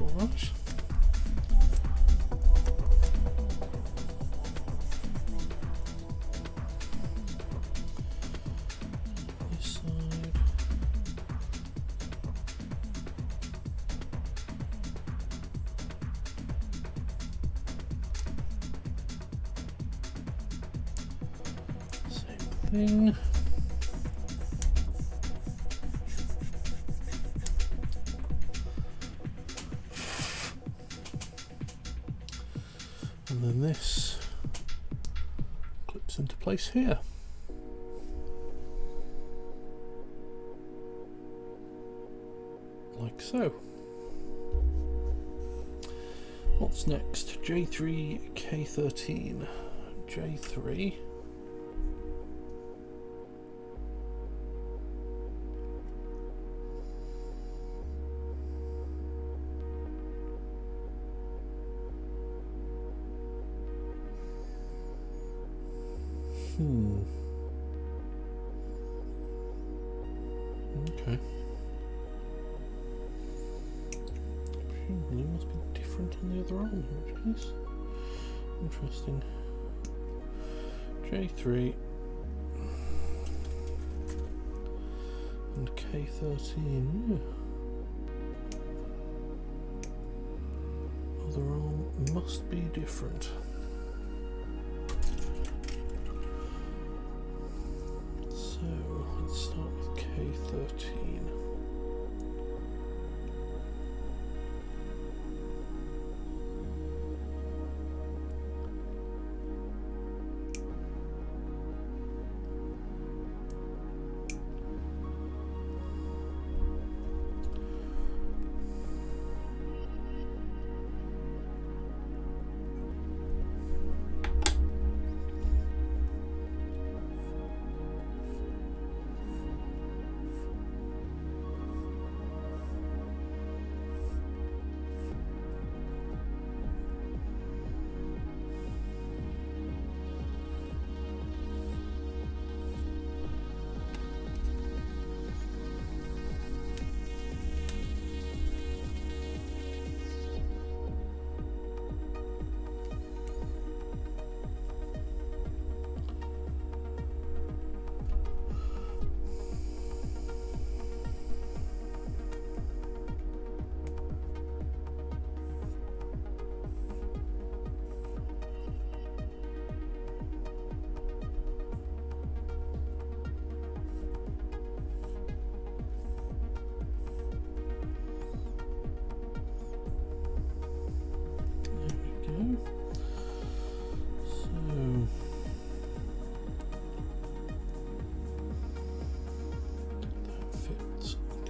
Alright. This side. Same thing. And then this clips into place here. Like so. What's next? J3, K13. J3. Okay. Presumably must be different on the other arm, in which case. Interesting. J3 and K13. Yeah. Other arm must be different. So let's start with K13.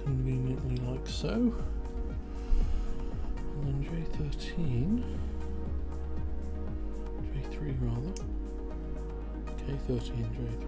conveniently like so. And then J13, J3 rather, K13, J3.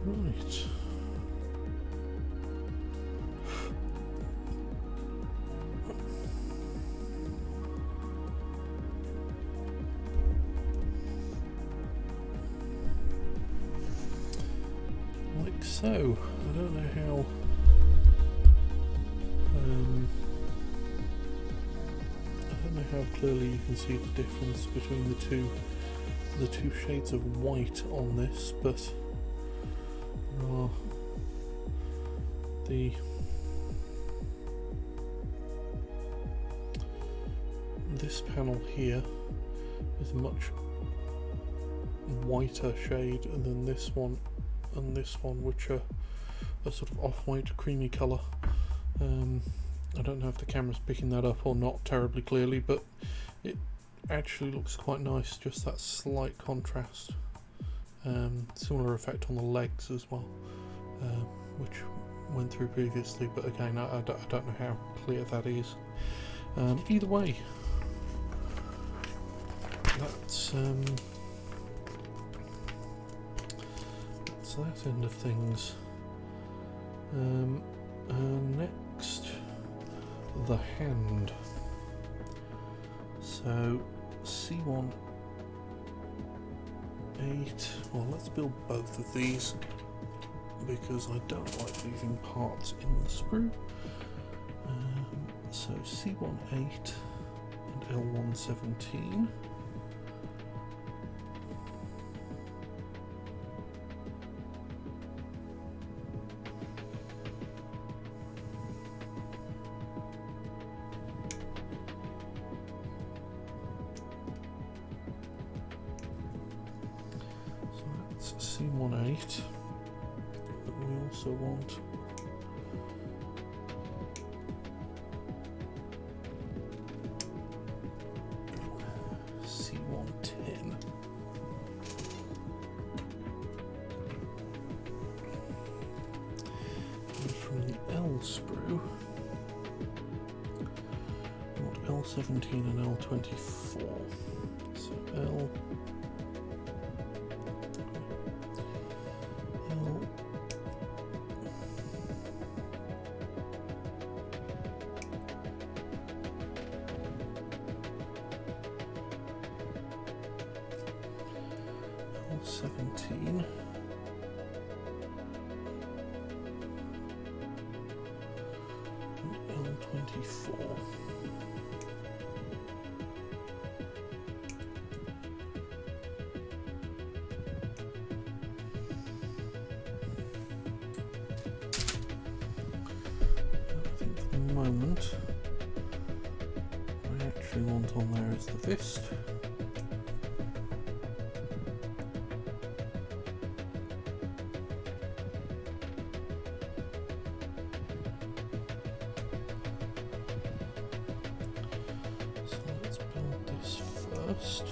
There it is. Right. Like so. I don't know how clearly you can see the difference between the two shades of white on this, but this panel here is a much whiter shade, and then this one and this one, which are a sort of off-white creamy colour. I don't know if the camera's picking that up or not terribly clearly, but it actually looks quite nice, just that slight contrast. Similar effect on the legs as well, which went through previously, but again I don't know how clear that is. Either way, that's that end of things. Next, the hand. So C18, well, let's build both of these because I don't like leaving parts in the sprue. So C18 and L117. C18, but we also want C110. And from the L sprue, we want L17 and L24. So L. L17 and L24. I think for the moment I actually want on there is the fist. First.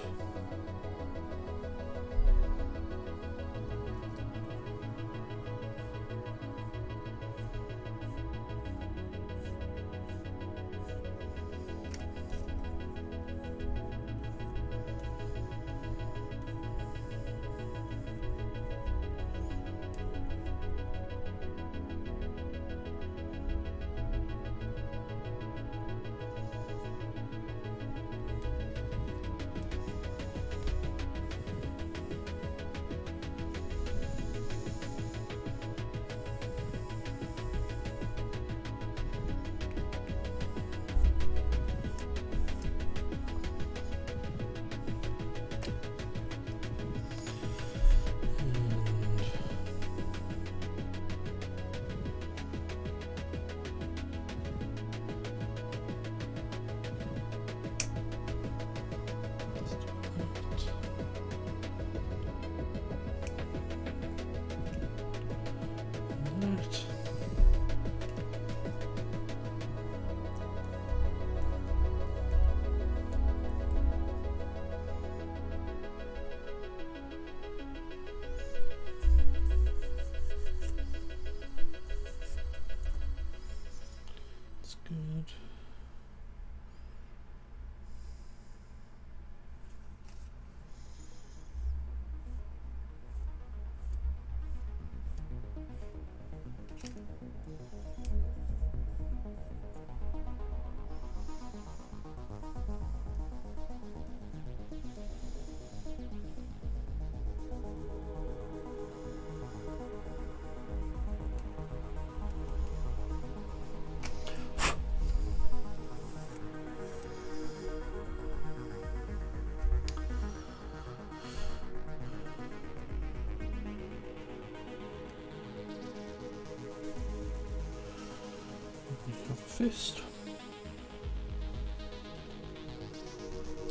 fist.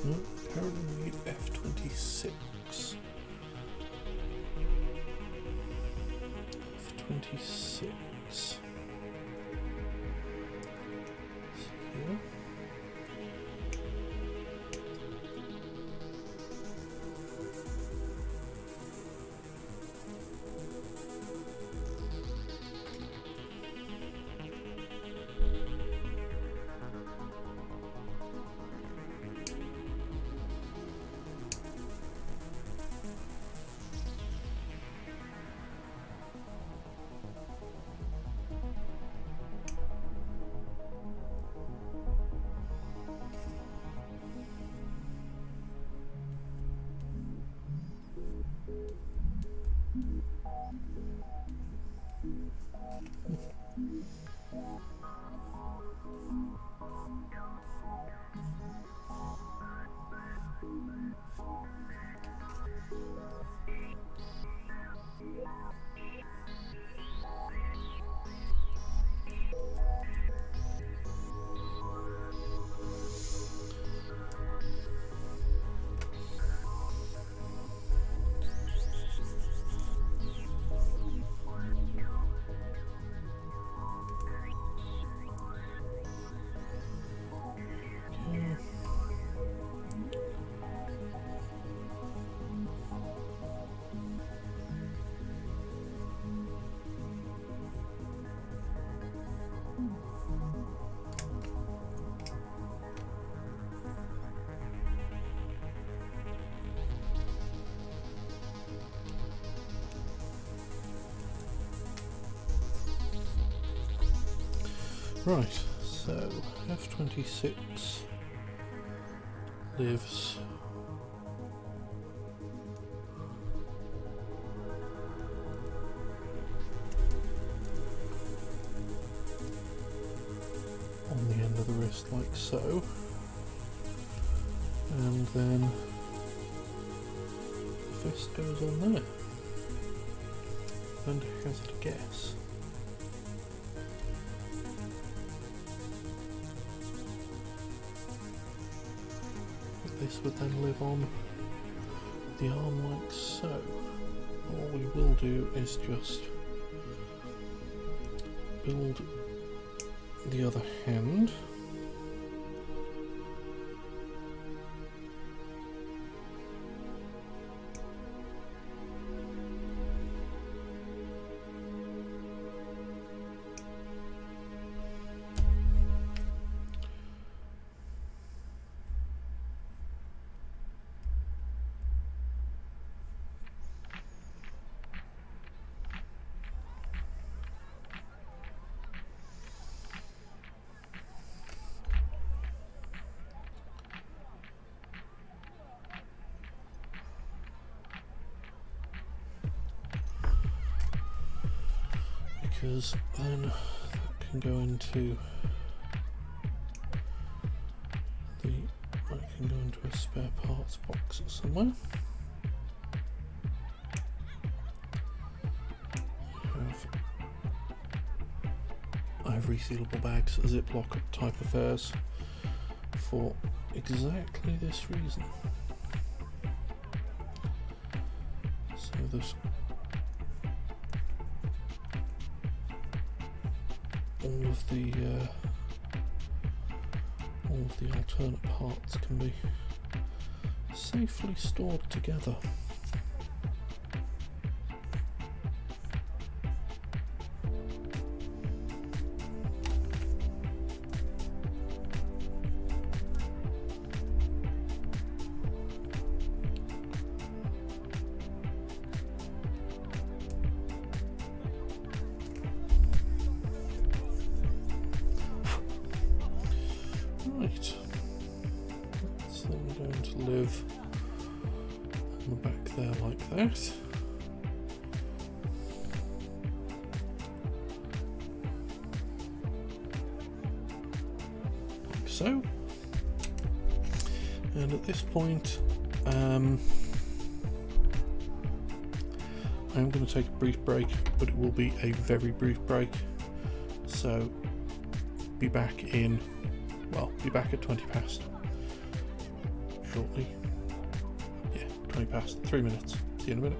No, apparently we need F26. F26. Here. Right, so F26 lives on the end of the wrist like so, and then the fist goes on there. And hazard a guess. This would then live on the arm like so. All we will do is just build the other hand. Because then that can go into a spare parts box somewhere. I have resealable bags, Ziploc type affairs, for exactly this reason. So there's all of the alternate parts can be safely stored together. Right, that's then going to live on the back there like that. Like so. And at this point, I'm going to take a brief break, but it will be a very brief break. So be back at 20 past shortly. Yeah, 20 past, 3 minutes. See you in a minute.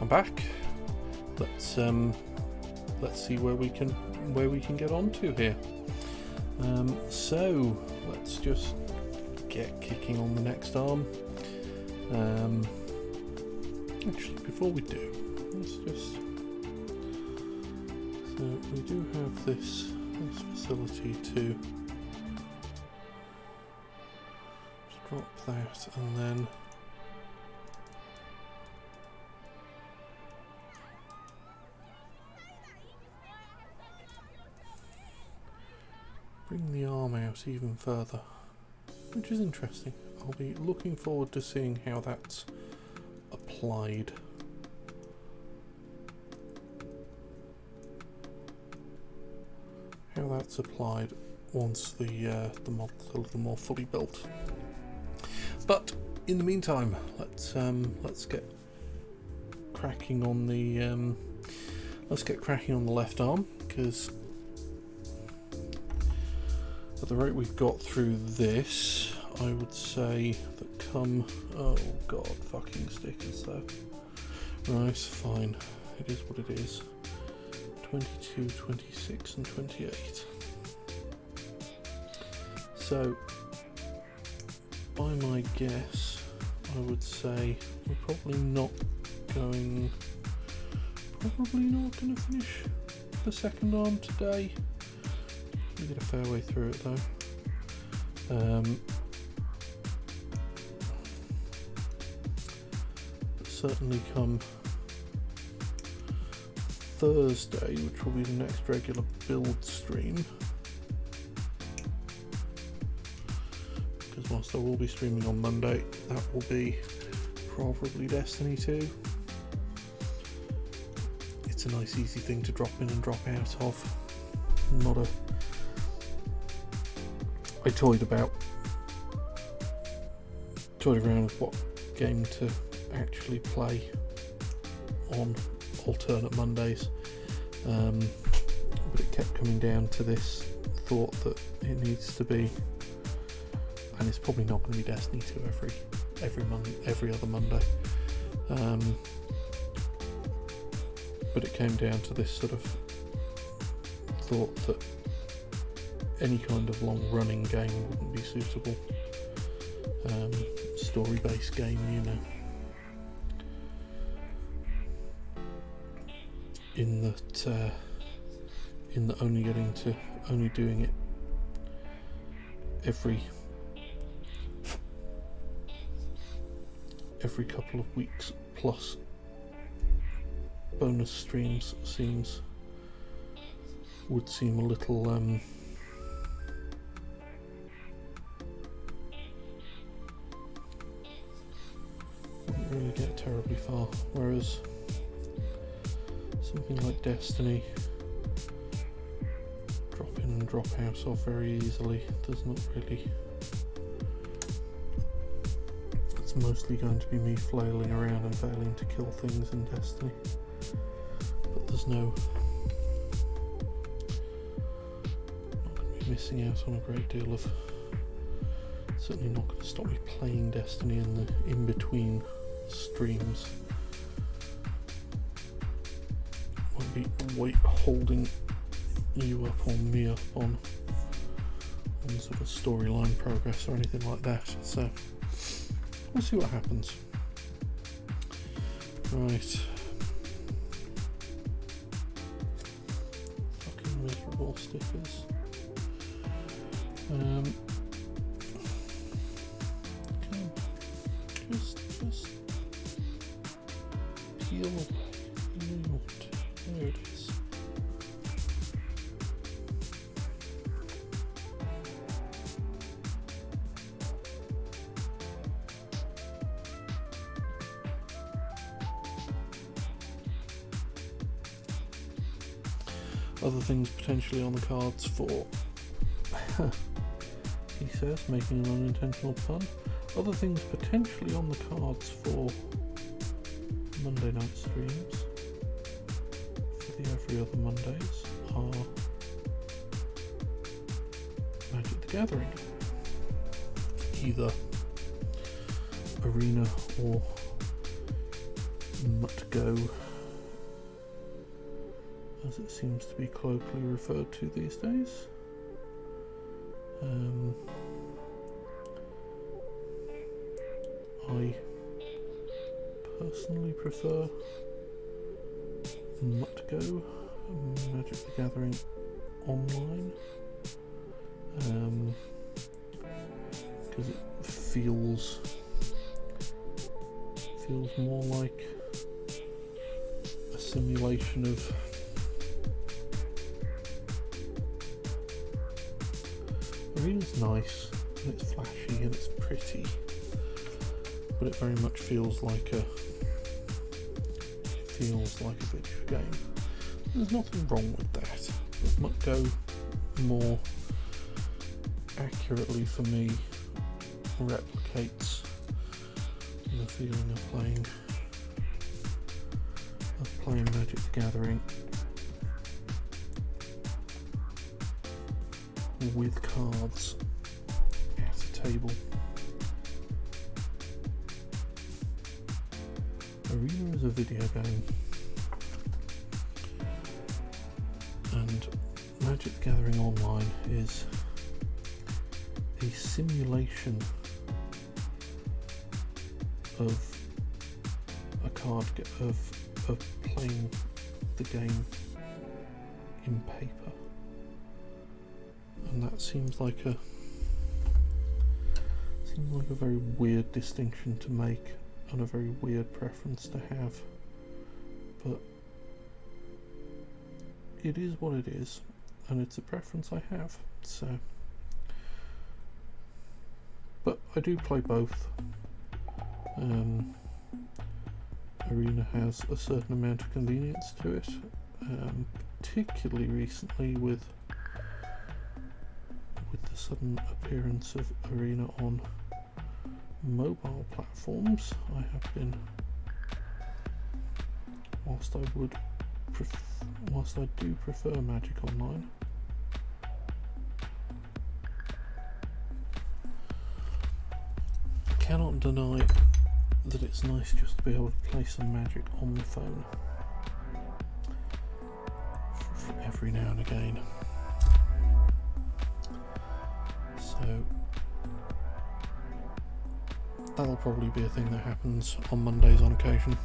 I'm back. Let's see where we can get on to here. So let's just get kicking on the next arm. Actually, before we do, let's just, so we do have this facility to just drop that, and then bring the arm out even further, which is interesting. I'll be looking forward to seeing how that's applied. How that's applied once the model's a little more fully built. But in the meantime, let's get cracking on the left arm, because At the rate we've got through this, I would say that come... oh god, fucking stickers though. Right, fine. It is what it is. 22, 26 and 28. So, by my guess, I would say we're probably not going to finish the second arm today. We get a fair way through it though. Certainly come Thursday, which will be the next regular build stream, because whilst I will be streaming on Monday, that will be probably Destiny 2. It's a nice easy thing to drop in and drop out of. I toyed around with what game to actually play on alternate Mondays, but it kept coming down to this thought that it needs to be, and it's probably not going to be Destiny 2 every other Monday, but it came down to this sort of thought that any kind of long running game wouldn't be suitable. Story based game, you know, in that only doing it every couple of weeks plus bonus streams would seem a little wouldn't really get terribly far, whereas something like Destiny, drop in and drop out of very easily. There's not really, it's mostly going to be me flailing around and failing to kill things in Destiny, but there's not going to be missing out on a great deal of, certainly not going to stop me playing Destiny in the in-between streams. Won't be holding you up or me up on sort of storyline progress or anything like that, so we'll see what happens. Right. Fucking miserable stickers. Just peel out. There it is. Other things potentially on the cards for, he says, making an unintentional pun. Other things potentially on the cards for Monday night streams, for the every other Mondays, are Magic the Gathering. Either Arena or Mutgo, as it seems to be colloquially referred to these days. I personally prefer Mutgo, Magic the Gathering online, because it feels more like a simulation of Arena's nice and it's flashy and it's pretty, but it very much feels like a video game. There's nothing wrong with that, but Mutgo more accurately for me replicates the feeling of playing Magic the Gathering with cards at a table. Arena is a video game, and Magic the Gathering Online is a simulation of a card of playing the game in paper, and that seems like a very weird distinction to make and a very weird preference to have, but it is what it is, and it's a preference I have. So, but I do play both. Arena has a certain amount of convenience to it, particularly recently with the sudden appearance of Arena on mobile platforms. I have been, whilst I do prefer Magic Online, cannot deny that it's nice just to be able to play some Magic on the phone for every now and again. So that'll probably be a thing that happens on Mondays on occasion.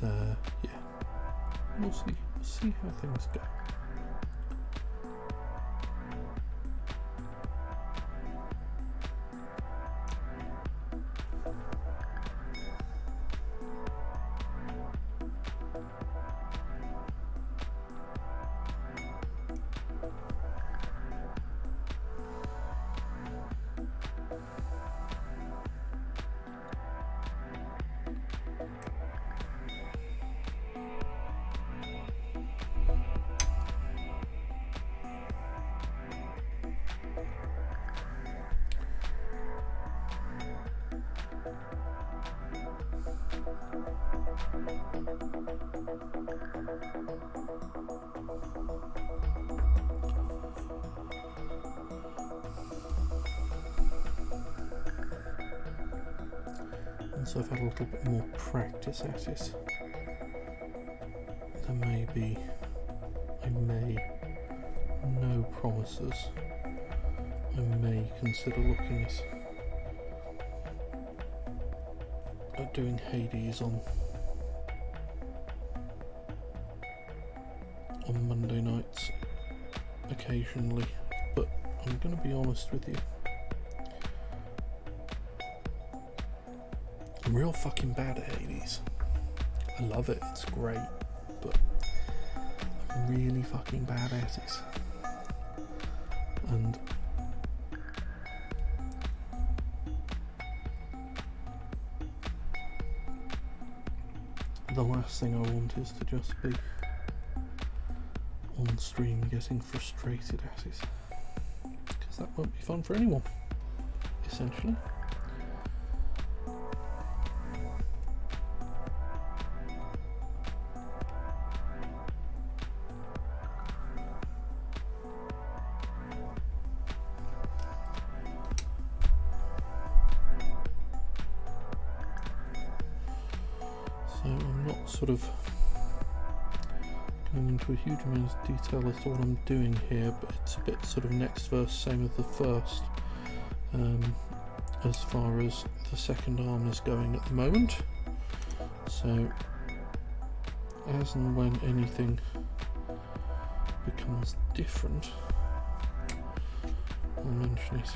Yeah, we'll see how things go. Once I've had a little bit more practice at it, there may be, no promises, I may consider looking at doing Hades on Monday nights occasionally, but I'm going to be honest with you, I'm real fucking bad at Hades. I love it, it's great, but I'm really fucking bad at it. And the last thing I want is to just be on stream getting frustrated at it, because that won't be fun for anyone, essentially. So I'm not sort of going into a huge amount of detail as to what I'm doing here, but it's a bit sort of next verse, same as the first, as far as the second arm is going at the moment. So as and when anything becomes different, I'll mention it.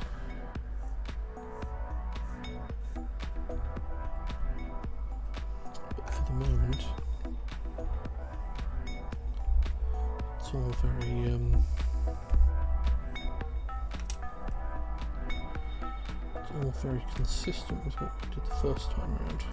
But for the moment, it's all very consistent with what we did the first time around.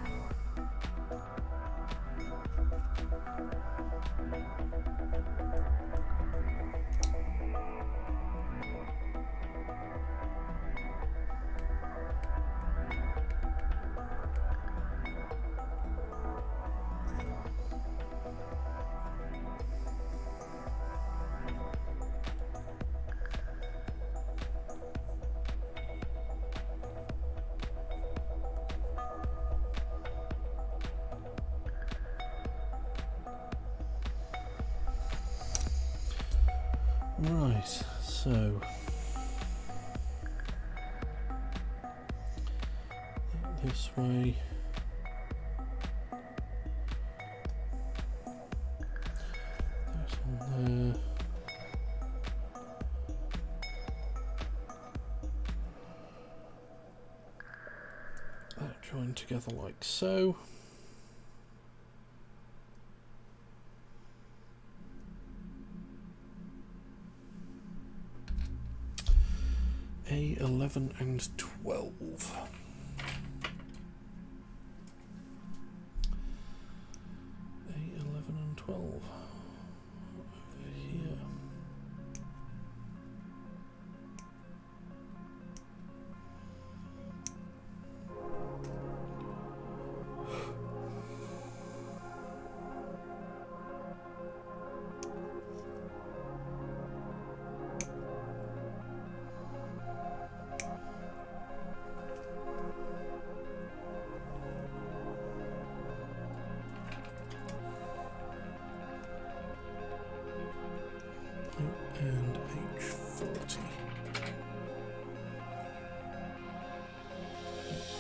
Right, so this way. There's one there. That joined together like so. A11 and 12. A11 and 12 over here. And H40.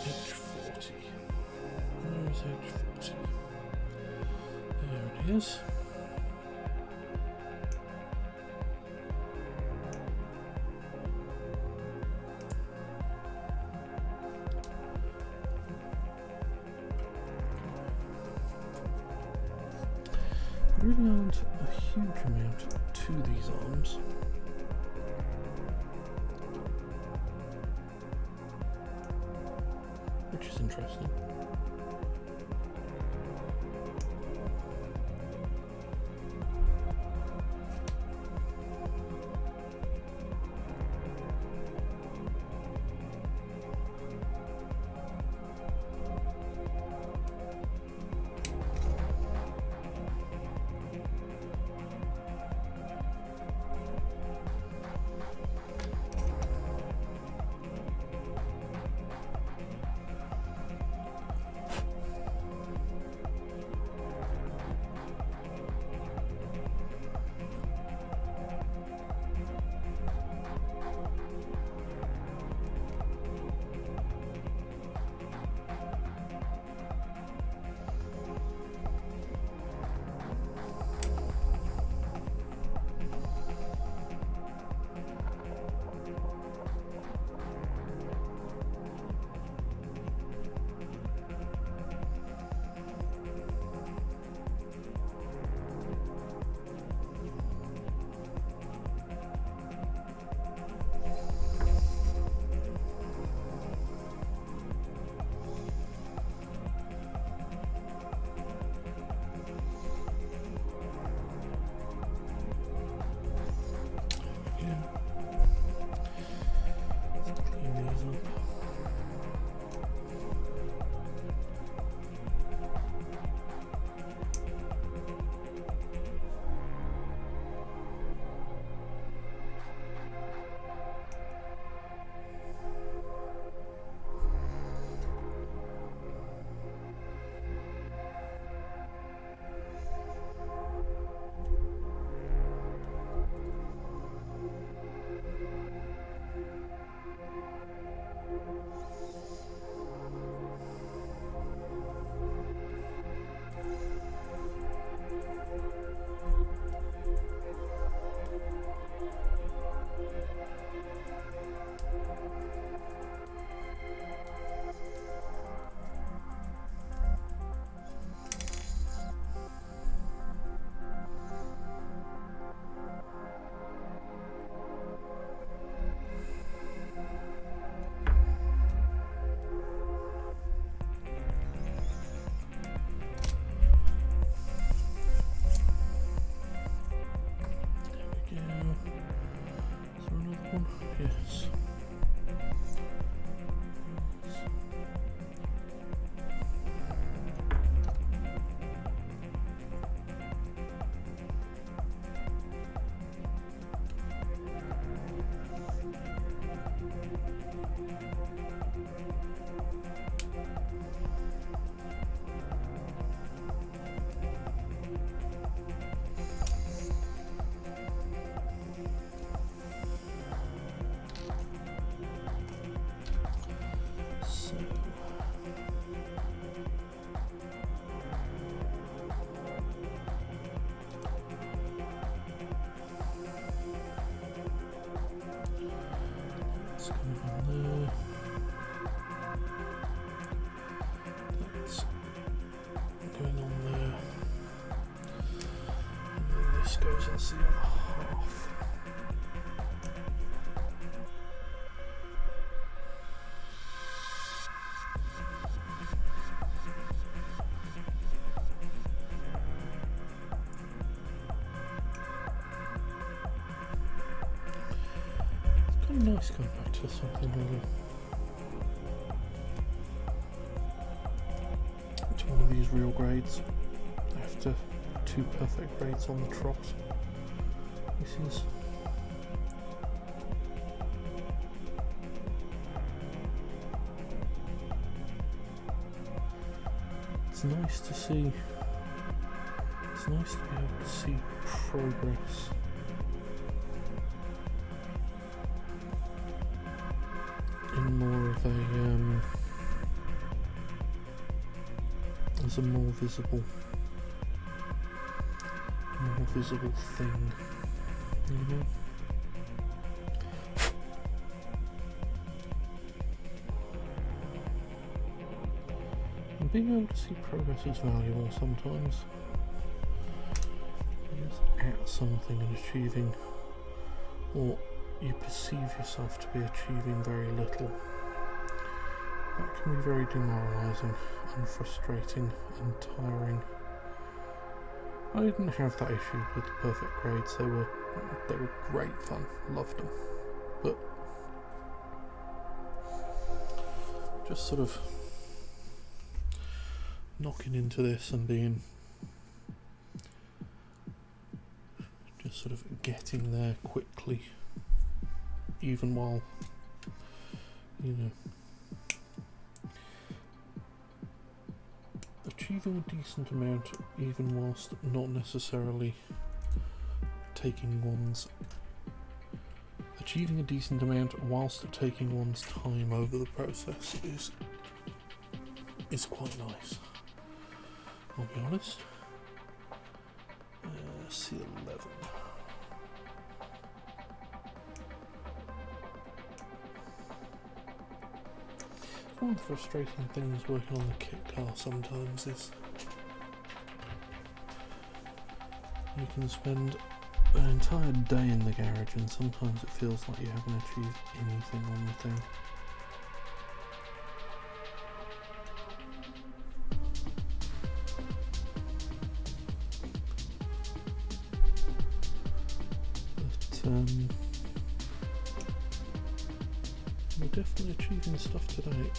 H40. Where is H40? There it is. There really aren't a huge amount to these arms. Which is interesting. Yes. Nice going back to something really. To one of these real grades after 2 perfect grades on the trot. This is it's nice to see. It's nice to be able to see progress. In more of a as a more visible thing, you know. And being able to see progress is valuable sometimes. You're just at something and achieving, or you perceive yourself to be achieving very little. That can be very demoralising and frustrating and tiring. I didn't have that issue with the perfect grades. They were great fun, loved them. But just sort of knocking into this and being just sort of getting there quickly, even while, you know, achieving a decent amount even whilst not necessarily achieving a decent amount whilst taking one's time over the process is quite nice, I'll be honest. C11. One of the frustrating things working on the kit car sometimes is you can spend an entire day in the garage and sometimes it feels like you haven't achieved anything on the thing. But we're definitely achieving stuff today.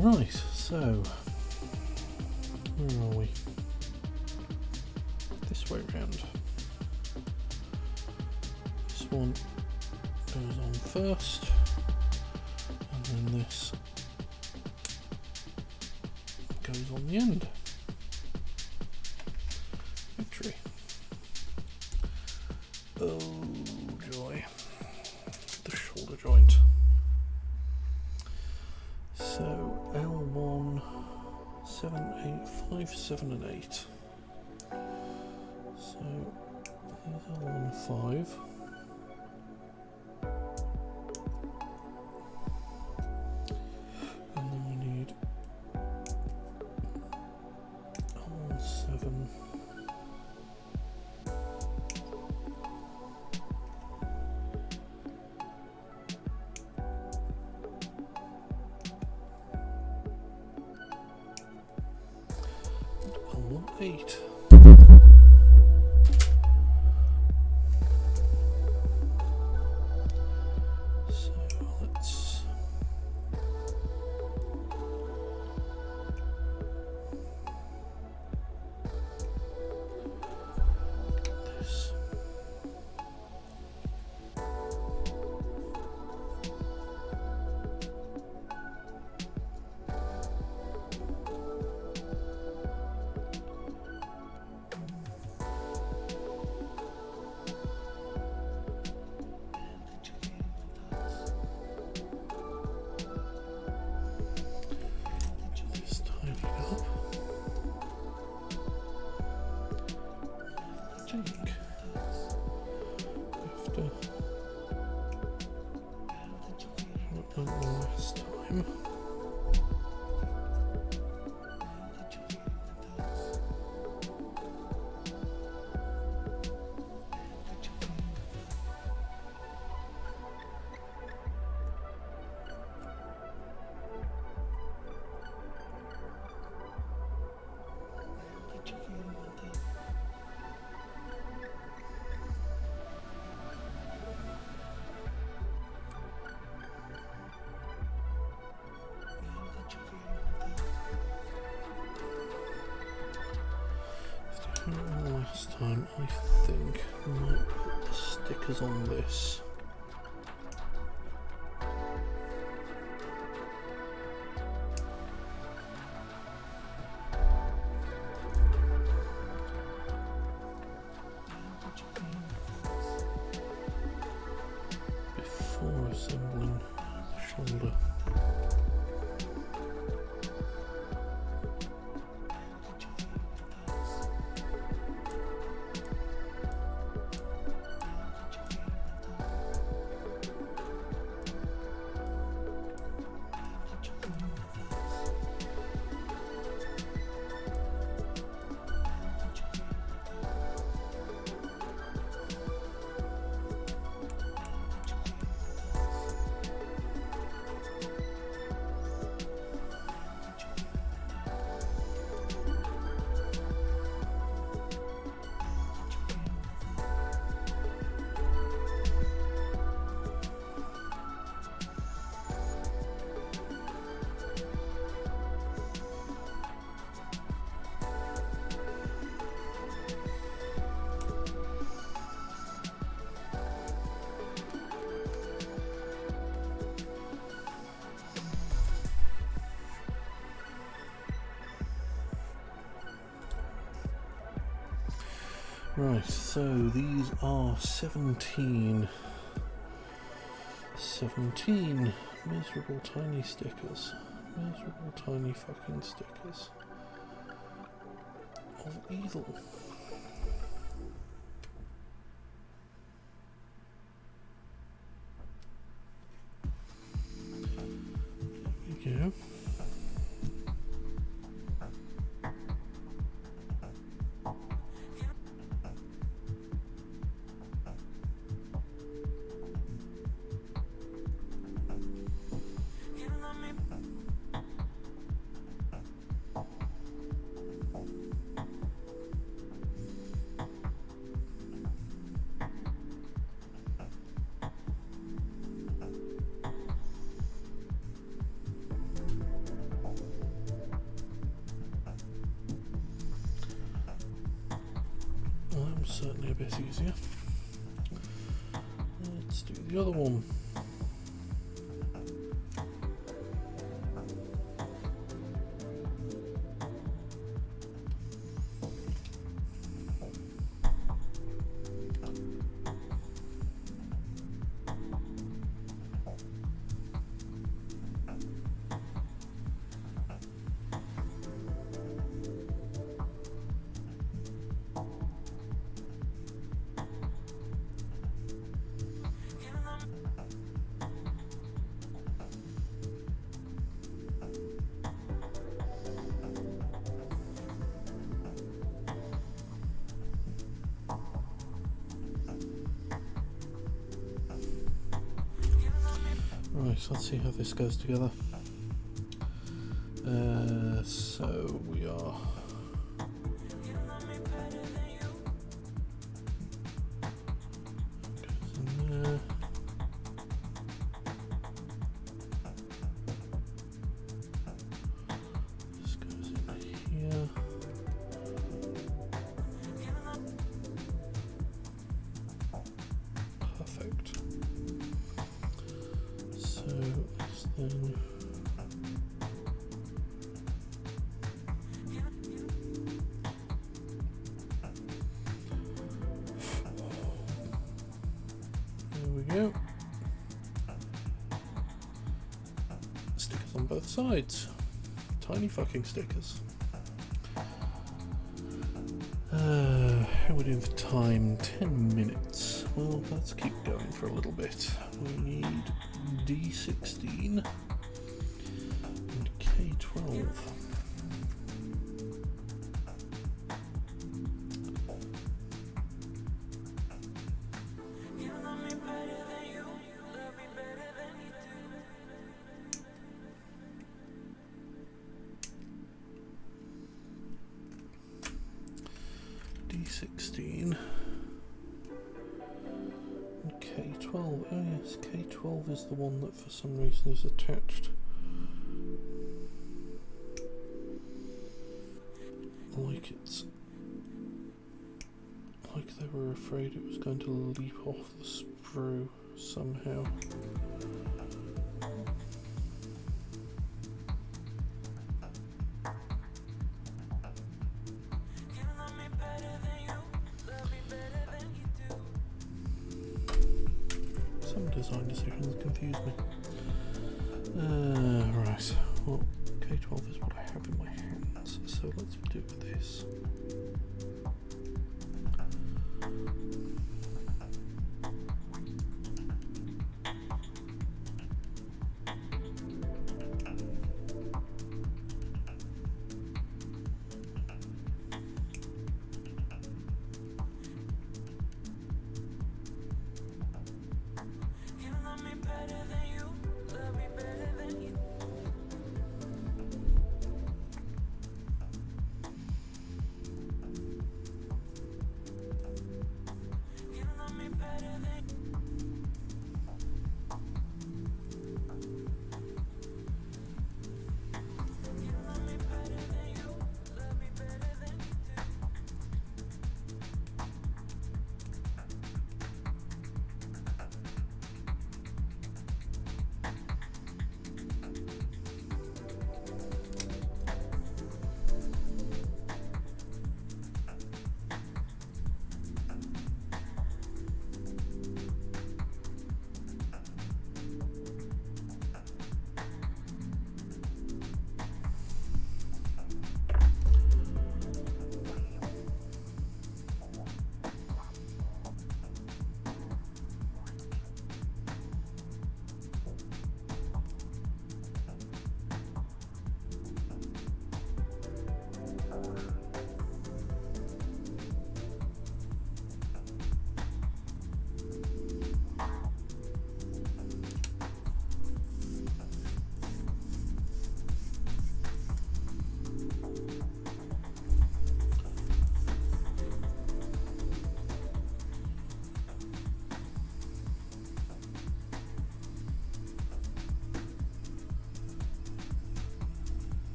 Right, so where are we? This way round. This one goes on first, and then this goes on the end. Victory. Oh joy. The shoulder joint. So L1, 7, 8, 5, 7 and 8. So here's L1, 5. And then we need L1, 7. L1, 8. Last time. Last time, I think I might put the stickers on this. Before assembling the shoulder. Right, so these are 17 miserable tiny stickers. Miserable tiny fucking stickers of evil. There we go. a bit easier. Let's do the other one. Right, so let's see how this goes together. So we are in there. This goes in here. Perfect. So let's then there we go. Stickers on both sides. Tiny fucking stickers. How are we doing for time? 10 minutes. Well, let's keep going for a little bit. We need D16 and K12. D16 and K12. Oh yes, K12 is the one that for some reason is attached. Like they were afraid it was going to leap off the sprue somehow. Some design decisions confuse me. Right, well, K12 is what I have in my hands, so let's do this.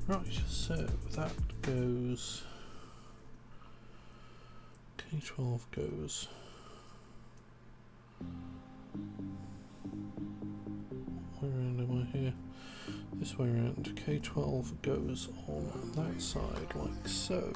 Right, so that goes. K12 goes. Where around am I here? This way around. K12 goes on that side, like so.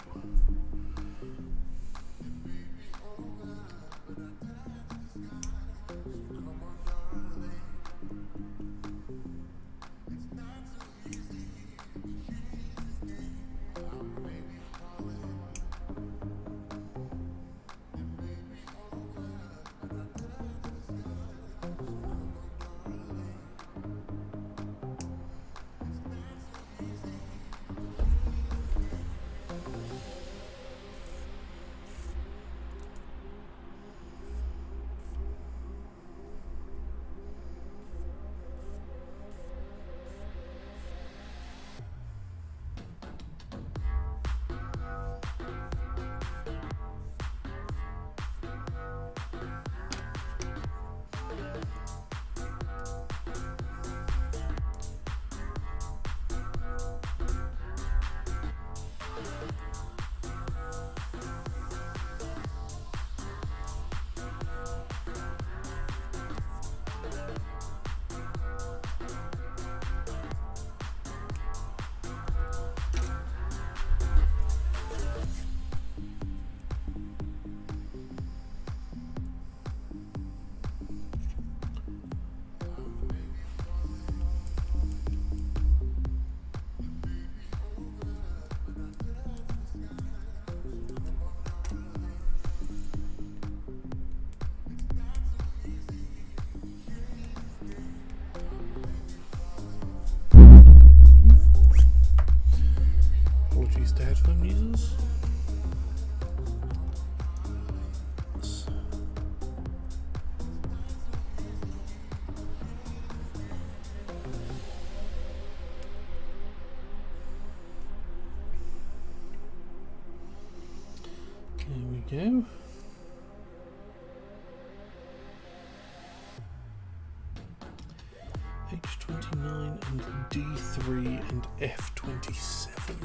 Apologies to headphone users. There we go. H29 and D3 and F27.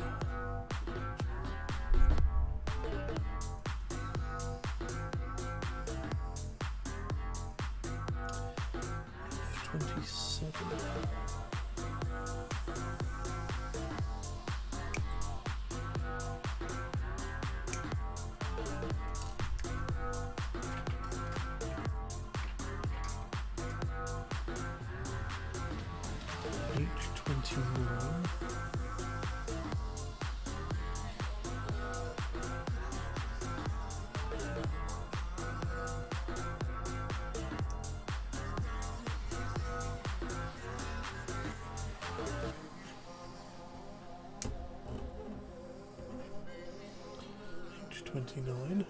H29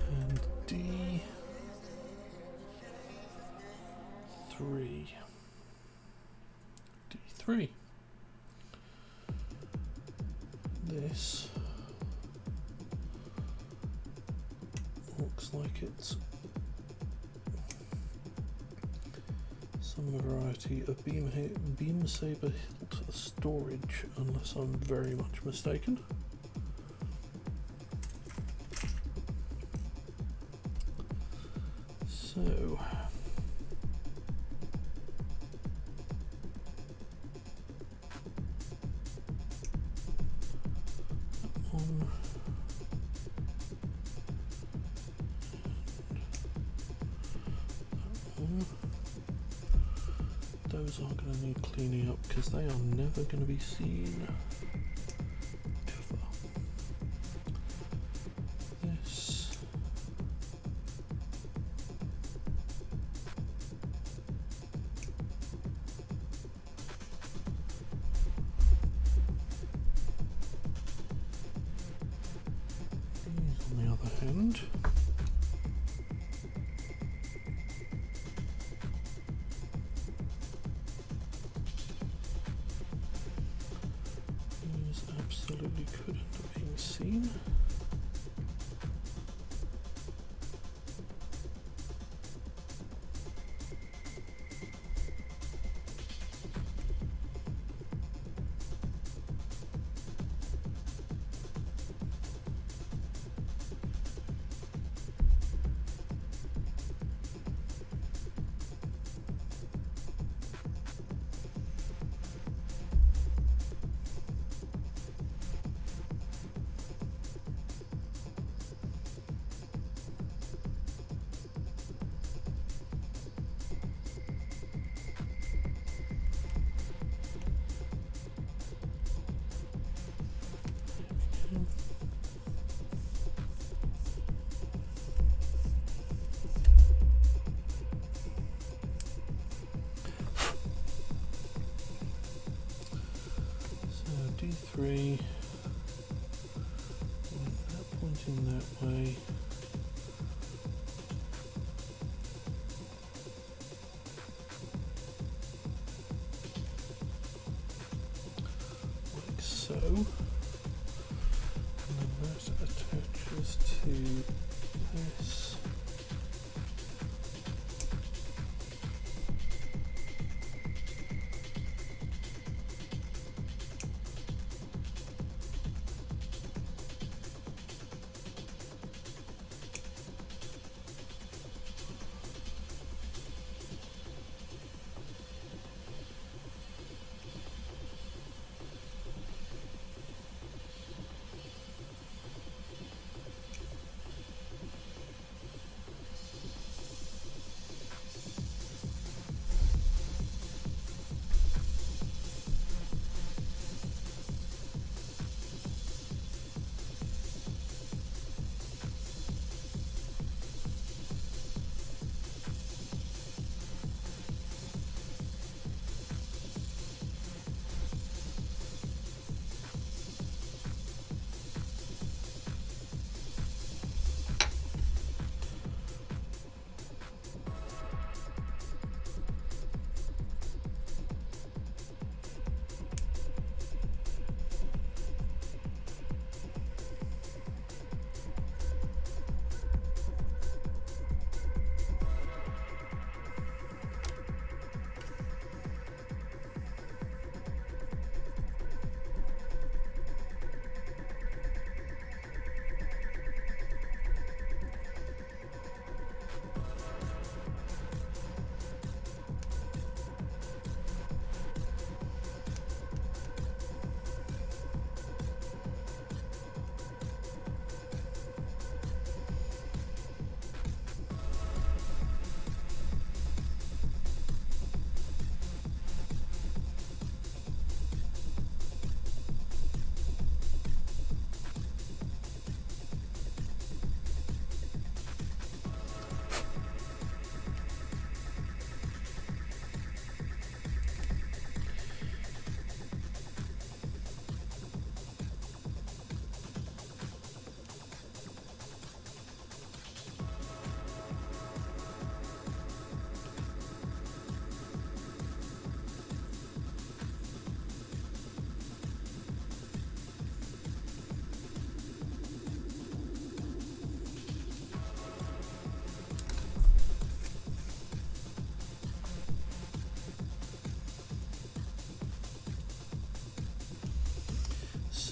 and D3. This looks like it's some variety of beam saber hilt storage, unless I'm very much mistaken. So those are going to need cleaning up because they are never going to be seen ever. This these on the other hand. Absolutely could end up being seen. 93 with that pointing that way. Like so. And then that attaches to this.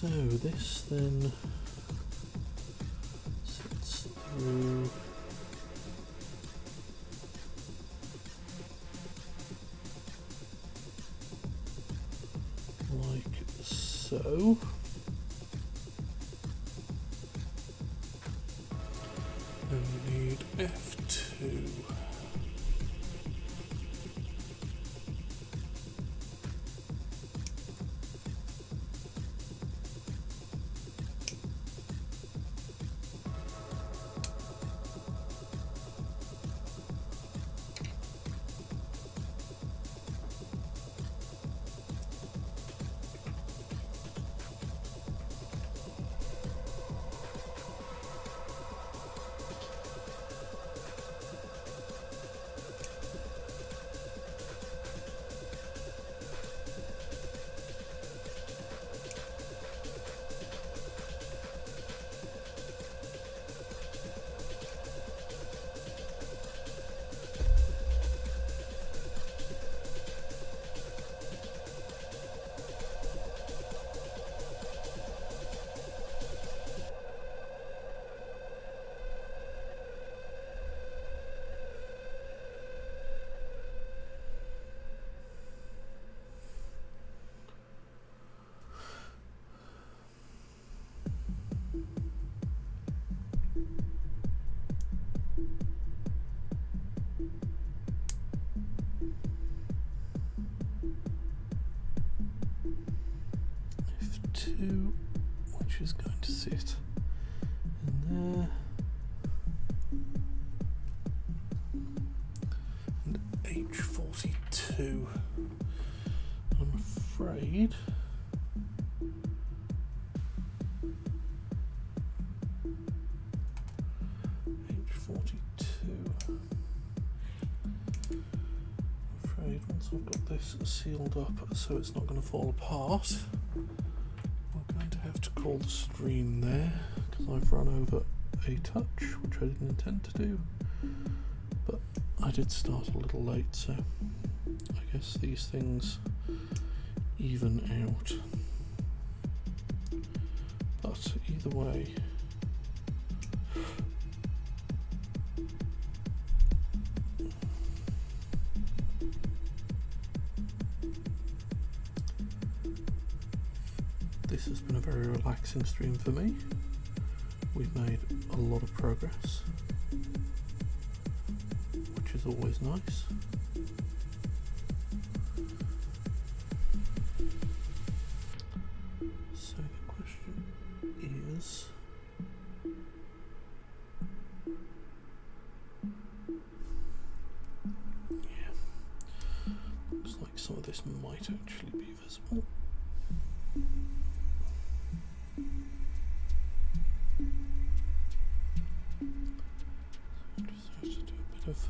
So this then sits through like so. And we need F2. F2, which is going to sit in there, and H42. I'm afraid this sealed up so it's not going to fall apart, we're going to have to call the stream there because I've run over a touch, which I didn't intend to do, but I did start a little late, so I guess these things even out. But either way, this has been a very relaxing stream for me. We've made a lot of progress, which is always nice. So the question is, yeah, looks like some of this might actually be visible. Of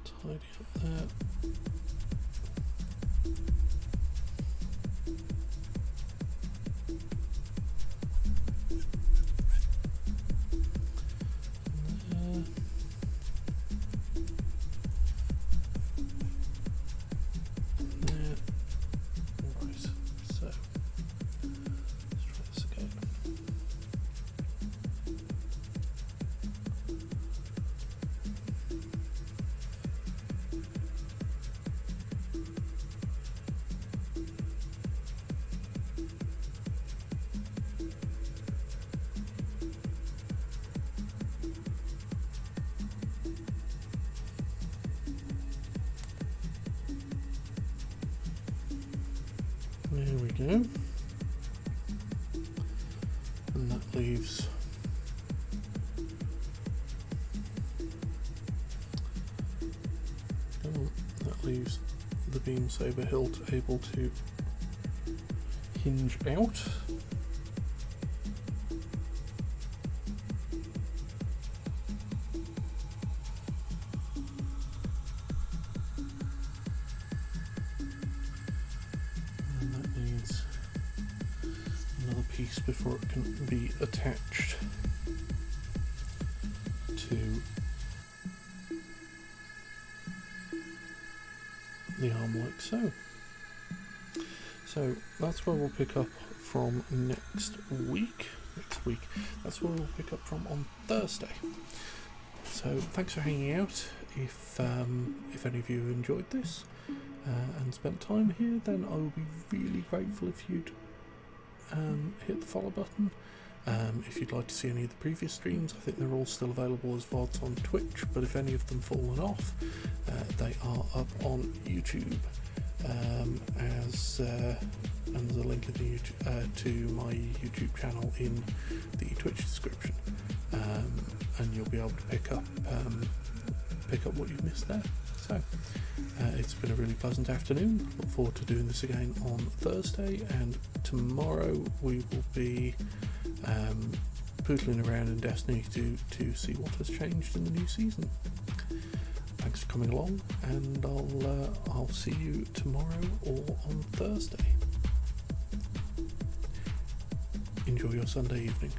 tidy up there. There we go. And that leaves the beam saber hilt able to hinge out. Before it can be attached to the arm like so. So that's where we'll pick up from next week. That's where we'll pick up from on Thursday. So thanks for hanging out. If any of you enjoyed this and spent time here, then I would be really grateful if you'd hit the follow button. If you'd like to see any of the previous streams, I think they're all still available as VODs on Twitch, but if any of them fallen off, they are up on YouTube, and there's a link in the to my YouTube channel in the Twitch description, and you'll be able to pick up what you've missed there. So it's been a really pleasant afternoon. Look forward to doing this again on Thursday, and tomorrow we will be pootling around in Destiny to see what has changed in the new season. Thanks for coming along, and I'll see you tomorrow or on Thursday. Enjoy your Sunday evening.